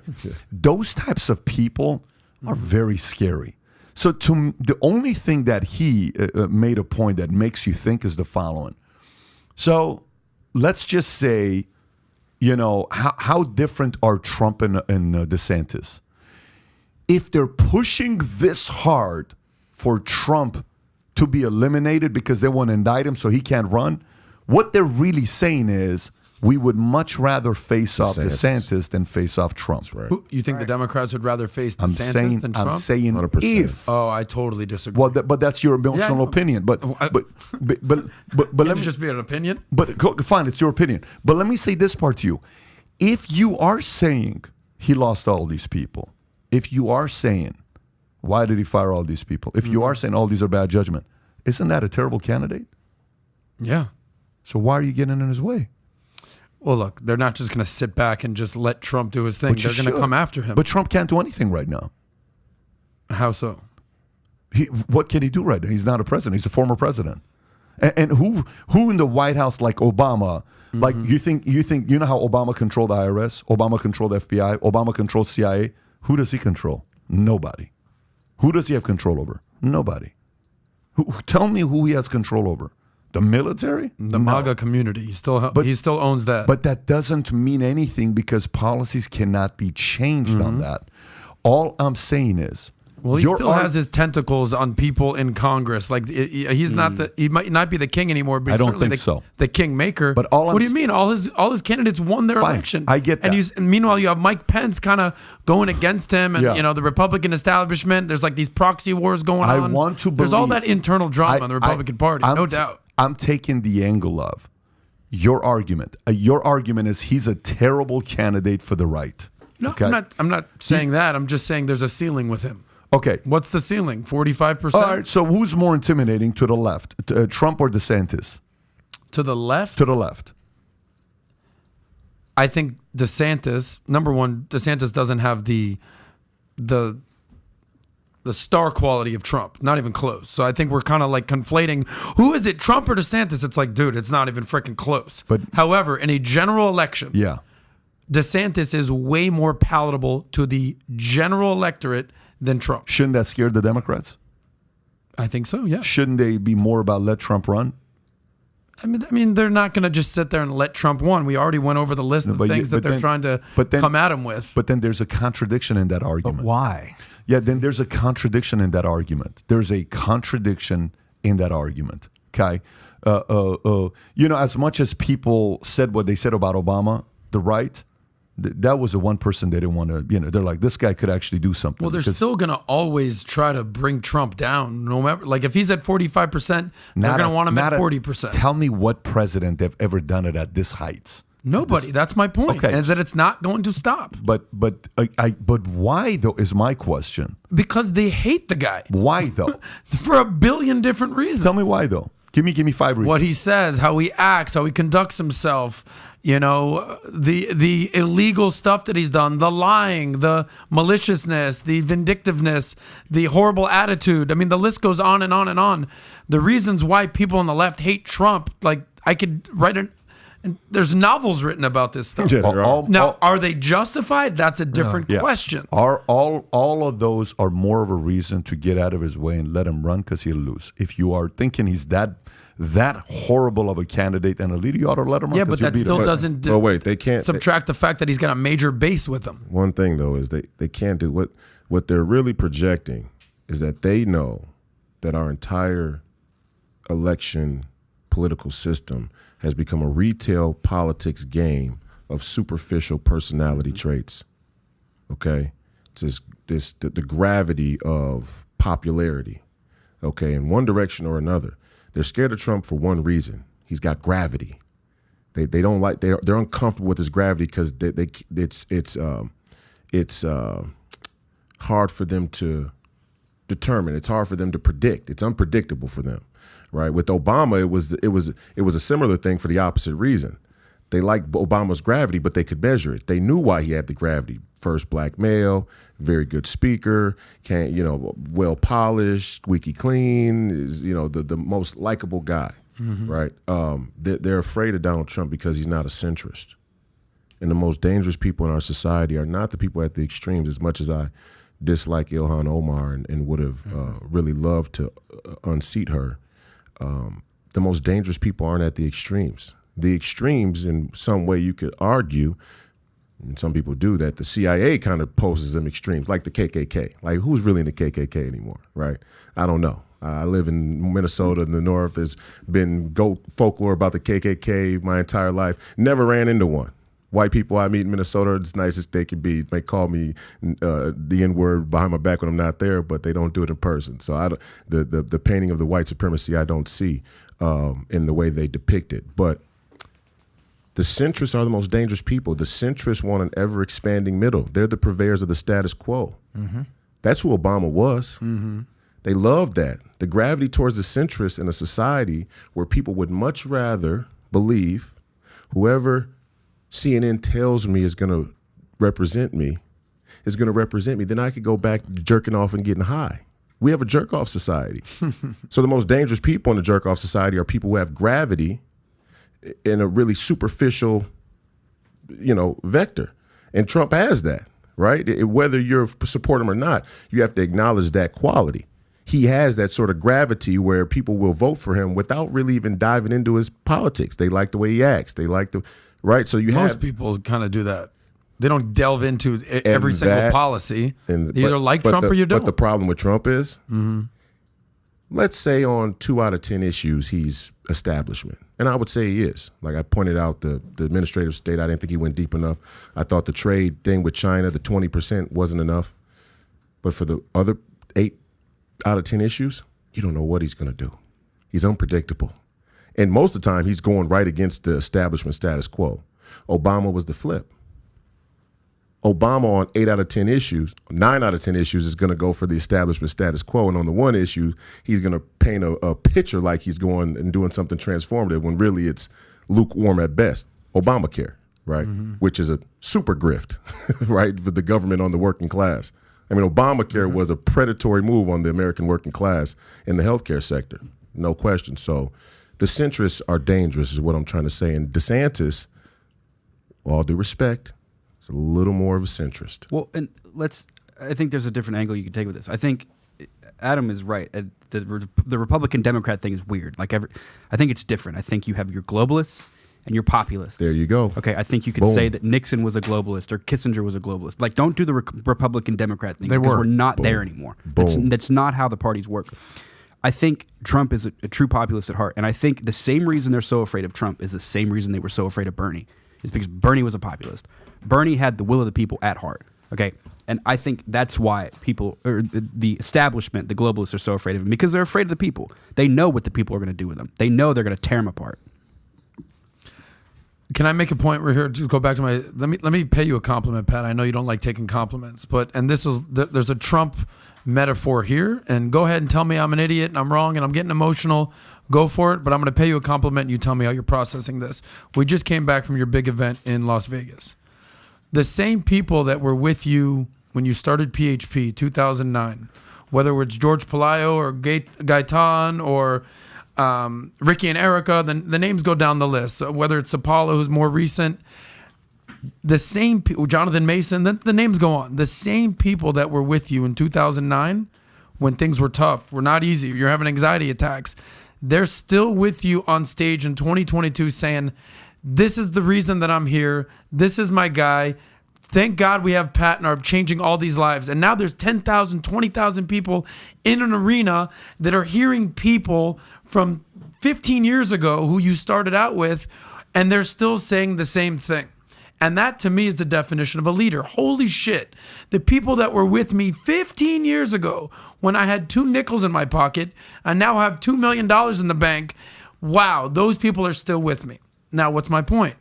Those types of people are very scary. So the only thing that he made a point that makes you think is the following. So let's just say, you know, how different are Trump and DeSantis? If they're pushing this hard for Trump to be eliminated because they want to indict him so he can't run, what they're really saying is we would much rather face off DeSantis than face off Trump. That's right. You think the Democrats would rather face DeSantis than Trump? I'm saying 100%. if. Oh, I totally disagree. Well, but that's your emotional opinion. But let Can me it just be an opinion? But fine, it's your opinion. But let me say this part to you. If you are saying he lost all these people, if you are saying, why did he fire all these people? If you are saying all these are bad judgment, isn't that a terrible candidate? Yeah. So why are you getting in his way? Well, look, they're not just going to sit back and just let Trump do his thing. But you They're going to should. come after him. But Trump can't do anything right now. How so? What can he do right now? He's not a president. He's a former president. And who in the White House like Obama? Like you think you know how Obama controlled the IRS, Obama controlled the FBI, Obama controlled CIA. Who does he control? Nobody. Who does he have control over? Nobody. Tell me who he has control over. The military? The MAGA community. He still owns that. But that doesn't mean anything because policies cannot be changed on that. All I'm saying is, well, he still has his tentacles on people in Congress. Like he's not he might not be the king anymore, but I don't certainly think so. The kingmaker. But what do you mean? All his candidates won their Fine, election. I get that. And meanwhile, you have Mike Pence kind of going against him, and Yeah. the Republican establishment. There's like these proxy wars going on. I want to There's all believe- that internal drama in the Republican Party, no doubt. I'm taking the angle of your argument. Your argument is he's a terrible candidate for the right. No, Okay? I'm not saying that. I'm just saying there's a ceiling with him. Okay. What's the ceiling? 45%? All right. So who's more intimidating to the left, Trump or DeSantis? To the left? To the left. I think DeSantis, number one, DeSantis doesn't have the star quality of Trump. Not even close. So I think we're kind of like conflating, who is it, Trump or DeSantis? It's like, dude, it's not even freaking close. But however, in a general election, Yeah. DeSantis is way more palatable to the general electorate than Trump. Shouldn't that scare the Democrats? I think so, yeah. Shouldn't they be more about let Trump run? I mean, they're not going to just sit there and let Trump win. We already went over the list of things that they're trying to come at him with. But then there's a contradiction in that argument. Why? Yeah, then there's a contradiction in that argument. There's a contradiction in that argument. Okay, as much as people said what they said about Obama, the right, that was the one person they didn't want to. They're like, this guy could actually do something. Well, they're still going to always try to bring Trump down. No matter, like if he's at 45%, they're going to want him at 40%. Tell me what president they've ever done it at this height. Nobody. That's my point. Okay. Is that it's not going to stop. But why though is my question. Because they hate the guy. Why though? For a billion different reasons. Tell me why though. Give me 5 reasons. What he says, how he acts, how he conducts himself, the illegal stuff that he's done, the lying, the maliciousness, the vindictiveness, the horrible attitude. I mean, the list goes on and on and on. The reasons why people on the left hate Trump, like I could write and there's novels written about this stuff. Yeah, there are. Now, are they justified? That's a different question. All of those are more of a reason to get out of his way and let him run because he'll lose. If you are thinking he's that horrible of a candidate and a leader, you ought to let him run. Yeah, but that still doesn't But wait, they can't subtract the fact that he's got a major base with him. One thing though is they can't do what they're really projecting is that they know that our entire election political system has become a retail politics game of superficial personality traits. Okay, it's the gravity of popularity. Okay, in one direction or another. They're scared of Trump for one reason. He's got gravity. They don't like they're uncomfortable with his gravity because it's hard for them to determine. It's hard for them to predict. It's unpredictable for them. Right. With Obama, it was a similar thing for the opposite reason. They liked Obama's gravity, but they could measure it. They knew why he had the gravity. First black male, very good speaker, well polished, squeaky clean, is the most likable guy, right? They're afraid of Donald Trump because he's not a centrist. And the most dangerous people in our society are not the people at the extremes, as much as I dislike Ilhan Omar and would have really loved to unseat her. The most dangerous people aren't at the extremes. The extremes, in some way you could argue, and some people do, that the CIA kind of poses them extremes, like the KKK. Like, who's really in the KKK anymore, right? I don't know. I live in Minnesota in the north. There's been goat folklore about the KKK my entire life. Never ran into one. White people I meet in Minnesota are as nice as they can be. They call me the N-word behind my back when I'm not there, but they don't do it in person. So the painting of the white supremacy I don't see in the way they depict it. But the centrists are the most dangerous people. The centrists want an ever-expanding middle. They're the purveyors of the status quo. That's who Obama was. They loved that. The gravity towards the centrists in a society where people would much rather believe whoever CNN tells me is going to represent me, then I could go back jerking off and getting high. We have a jerk-off society. So the most dangerous people in the jerk-off society are people who have gravity in a really superficial, vector. And Trump has that, right? Whether you're support him or not, you have to acknowledge that quality. He has that sort of gravity where people will vote for him without really even diving into his politics. They like the way he acts. They like right? So Most people kind of do that. They don't delve into every single policy. You either like Trump or you don't. But the problem with Trump is, let's say on 2 out of 10 issues, he's establishment. And I would say he is. Like I pointed out, the administrative state, I didn't think he went deep enough. I thought the trade thing with China, the 20% wasn't enough. But for the other 8 out of 10 issues, you don't know what he's going to do. He's unpredictable. And most of the time, he's going right against the establishment status quo. Obama was the flip. Obama on 8 out of 10 issues, 9 out of 10 issues is going to go for the establishment status quo. And on the one issue, he's going to paint a picture like he's going and doing something transformative when really it's lukewarm at best. Obamacare, right? Which is a super grift, right? For the government on the working class. I mean, Obamacare was a predatory move on the American working class in the healthcare sector. No question. So the centrists are dangerous is what I'm trying to say. And DeSantis, with all due respect, is a little more of a centrist. Well, and I think there's a different angle you can take with this. I think Adam is right. The Republican-Democrat thing is weird. I think it's different. I think you have your globalists and your populists. There you go. Okay, I think you could say that Nixon was a globalist or Kissinger was a globalist. Don't do the Republican-Democrat thing because we're not there anymore. That's not how the parties work. I think Trump is a true populist at heart, and I think the same reason they're so afraid of Trump is the same reason they were so afraid of Bernie, is because Bernie was a populist. Bernie had the will of the people at heart, okay? And I think that's why people, or the establishment, the globalists are so afraid of him, because they're afraid of the people. They know what the people are going to do with them. They know they're going to tear him apart. Can I make a point right here? Just go back to my. Let me pay you a compliment, Pat. I know you don't like taking compliments, but there's a Trump metaphor here, and go ahead and tell me I'm an idiot and I'm wrong and I'm getting emotional. Go for it, but I'm going to pay you a compliment and you tell me how you're processing this. We just came back from your big event in Las Vegas. The same people that were with you when you started PHP 2009, whether it's George Palaio or Gaetan or Ricky and Erica, the names go down the list. Whether it's Sapala, who's more recent, the same people, Jonathan Mason, the names go on. The same people that were with you in 2009 when things were tough, were not easy, you're having anxiety attacks, they're still with you on stage in 2022 saying, this is the reason that I'm here. This is my guy. Thank God we have Pat and are changing all these lives. And now there's 10,000, 20,000 people in an arena that are hearing people from 15 years ago who you started out with, and they're still saying the same thing. And that to me is the definition of a leader. Holy shit. The people that were with me 15 years ago when I had 2 nickels in my pocket and now have $2 million in the bank. Wow, those people are still with me. Now, what's my point?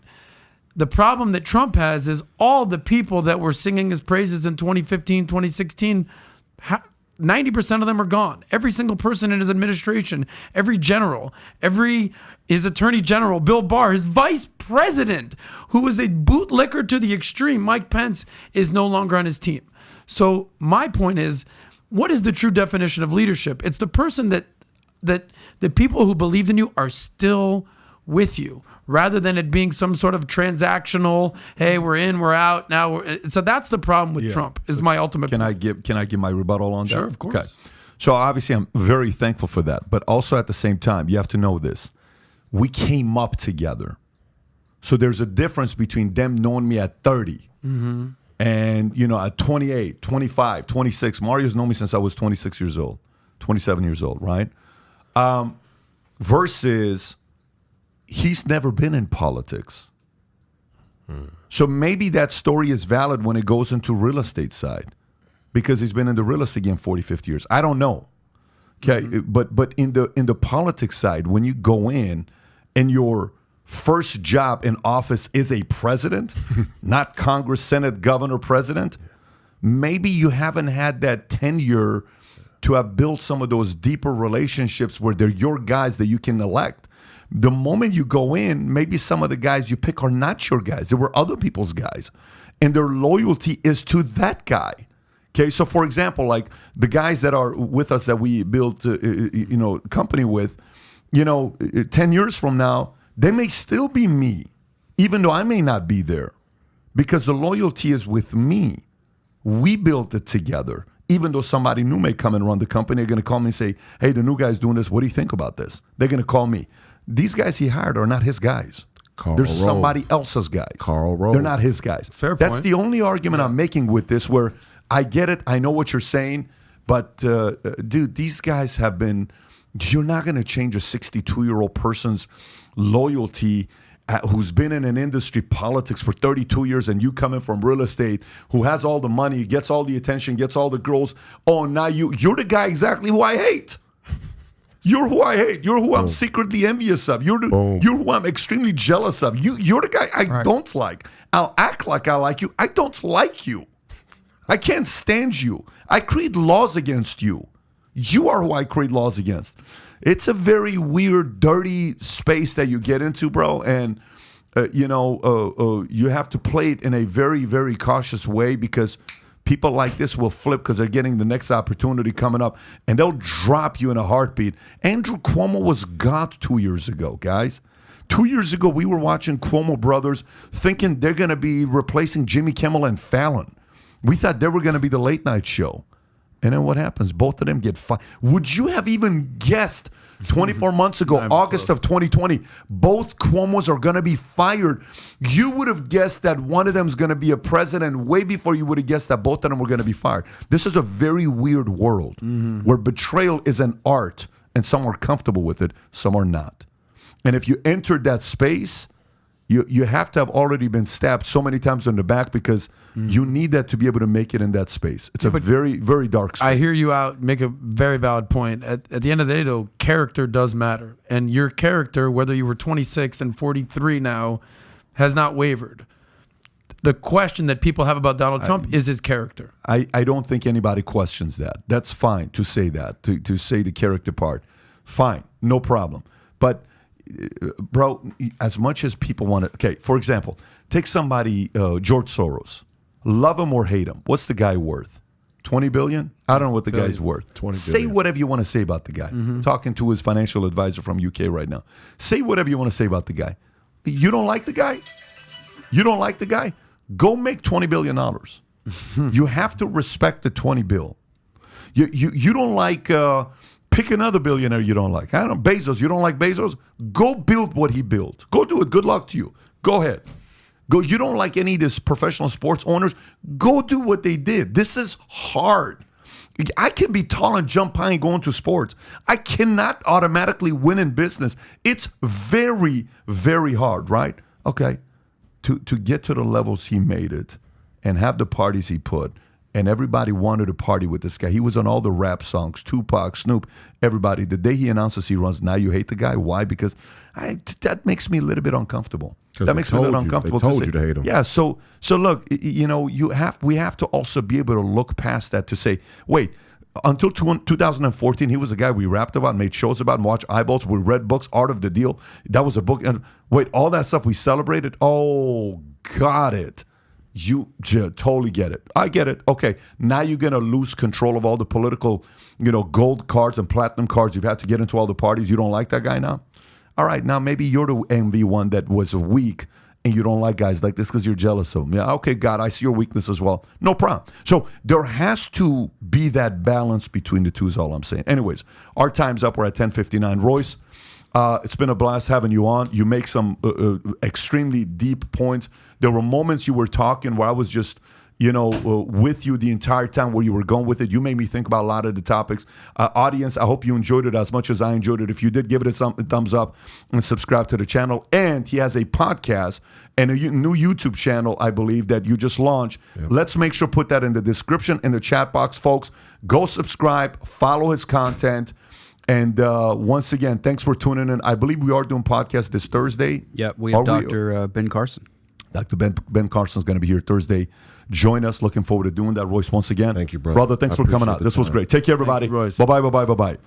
The problem that Trump has is all the people that were singing his praises in 2015, 2016, 90% of them are gone. Every single person in his administration, every general, every his attorney general, Bill Barr, his vice president, who was a bootlicker to the extreme, Mike Pence, is no longer on his team. So my point is, what is the true definition of leadership? It's the person that the people who believed in you are still with you, rather than it being some sort of transactional, hey, we're in, we're out, now so that's the problem with Trump, is my ultimate Can point. I give my rebuttal on that? Sure, of course. Okay. So obviously I'm very thankful for that. But also at the same time, you have to know this. We came up together. So there's a difference between them knowing me at 30 and, at 28, 25, 26. Mario's known me since I was 26 years old, 27 years old, right? Versus he's never been in politics. So maybe that story is valid when it goes into real estate side, because he's been in the real estate game 40, 50 years. I don't know. Okay, but in the politics side, when you go in and your first job in office is a president, not Congress, Senate, governor, president, maybe you haven't had that tenure to have built some of those deeper relationships where they're your guys that you can elect. The moment you go in, maybe some of the guys you pick are not your guys. They were other people's guys. And their loyalty is to that guy. Okay, so for example, like the guys that are with us that we built, company with, 10 years from now, they may still be me, even though I may not be there, because the loyalty is with me. We built it together. Even though somebody new may come and run the company, they're going to call me and say, hey, the new guy's doing this. What do you think about this? They're going to call me. These guys he hired are not his guys. They're somebody else's guys. Karl Rove. They're not his guys. Fair point. That's the only argument I'm making with this, where I get it. I know what you're saying. But, dude, these guys have been – you're not going to change a 62-year-old person's loyalty who's been in an industry, politics for 32 years, and you coming from real estate, who has all the money, gets all the attention, gets all the girls. Oh, now you're the guy exactly who I hate. You're who I hate. You're who I'm secretly envious of. You're who I'm extremely jealous of. You're the guy I don't like. I'll act like I like you. I don't like you. I can't stand you. I create laws against you. You are who I create laws against. It's a very weird, dirty space that you get into, bro. And, you have to play it in a very, very cautious way, because people like this will flip because they're getting the next opportunity coming up, and they'll drop you in a heartbeat. Andrew Cuomo was God 2 years ago, guys. 2 years ago, we were watching Cuomo brothers thinking they're going to be replacing Jimmy Kimmel and Fallon. We thought they were going to be the late night show. And then what happens? Both of them get fired. Would you have even guessed 24 months ago, August of 2020, both Cuomos are going to be fired? You would have guessed that one of them is going to be a president way before you would have guessed that both of them were going to be fired. This is a very weird world where betrayal is an art, and some are comfortable with it, some are not. And if you entered that space, you have to have already been stabbed so many times in the back, because you need that to be able to make it in that space. It's a very, very dark space. I hear you out, make a very valid point. At the end of the day, though, character does matter. And your character, whether you were 26 and 43 now, has not wavered. The question that people have about Donald Trump is his character. I don't think anybody questions that. That's fine to say that, to say the character part. Fine, no problem. But bro, as much as people want to, okay, for example, take somebody, George Soros. Love him or hate him. What's the guy worth? 20 billion? I don't know what the guy's worth. 20 Say billion. whatever you want to say about the guy. Talking to his financial advisor from UK right now. Say whatever you want to say about the guy. You don't like the guy? You don't like the guy? Go make $20 billion. You have to respect the 20 bill. You don't like, pick another billionaire you don't like. I don't know, Bezos. You don't like Bezos? Go build what he built. Go do it. Good luck to you. Go ahead. Go. You don't like any of these professional sports owners? Go do what they did. This is hard. I can be tall and jump high and go into sports. I cannot automatically win in business. It's very, very hard, right? Okay. To get to the levels he made it and have the parties he put, and everybody wanted to party with this guy. He was on all the rap songs, Tupac, Snoop, everybody. The day he announces he runs, now you hate the guy. Why? Because that makes me a little bit uncomfortable. That makes me a little uncomfortable. They told you to hate him. Yeah. So look, we have to also be able to look past that to say, wait, until 2014, he was the guy we rapped about, made shows about, and watched eyeballs. We read books, Art of the Deal. That was a book. And wait, all that stuff we celebrated? Oh, got it. You totally get it. I get it. Okay, now you're going to lose control of all the political, gold cards and platinum cards you've had to get into all the parties. You don't like that guy now? All right, now maybe you're the envy one that was weak and you don't like guys like this because you're jealous of them. Yeah, okay, God, I see your weakness as well. No problem. So there has to be that balance between the two is all I'm saying. Anyways, our time's up. We're at 10:59. Royce, it's been a blast having you on. You make some extremely deep points. There were moments you were talking where I was just, with you the entire time where you were going with it. You made me think about a lot of the topics. Audience, I hope you enjoyed it as much as I enjoyed it. If you did, give it a thumbs up and subscribe to the channel. And he has a podcast and a new YouTube channel, I believe, that you just launched. Yep. Let's make sure put that in the description, in the chat box, folks. Go subscribe, follow his content. And once again, thanks for tuning in. I believe we are doing podcasts this Thursday. Yep, we have Dr. Ben Carson. Dr. Ben Carson's going to be here Thursday. Join us. Looking forward to doing that. Royce, once again. Thank you, brother. Brother, thanks for coming out. This was great. Take care, everybody. Bye-bye, bye-bye, bye-bye.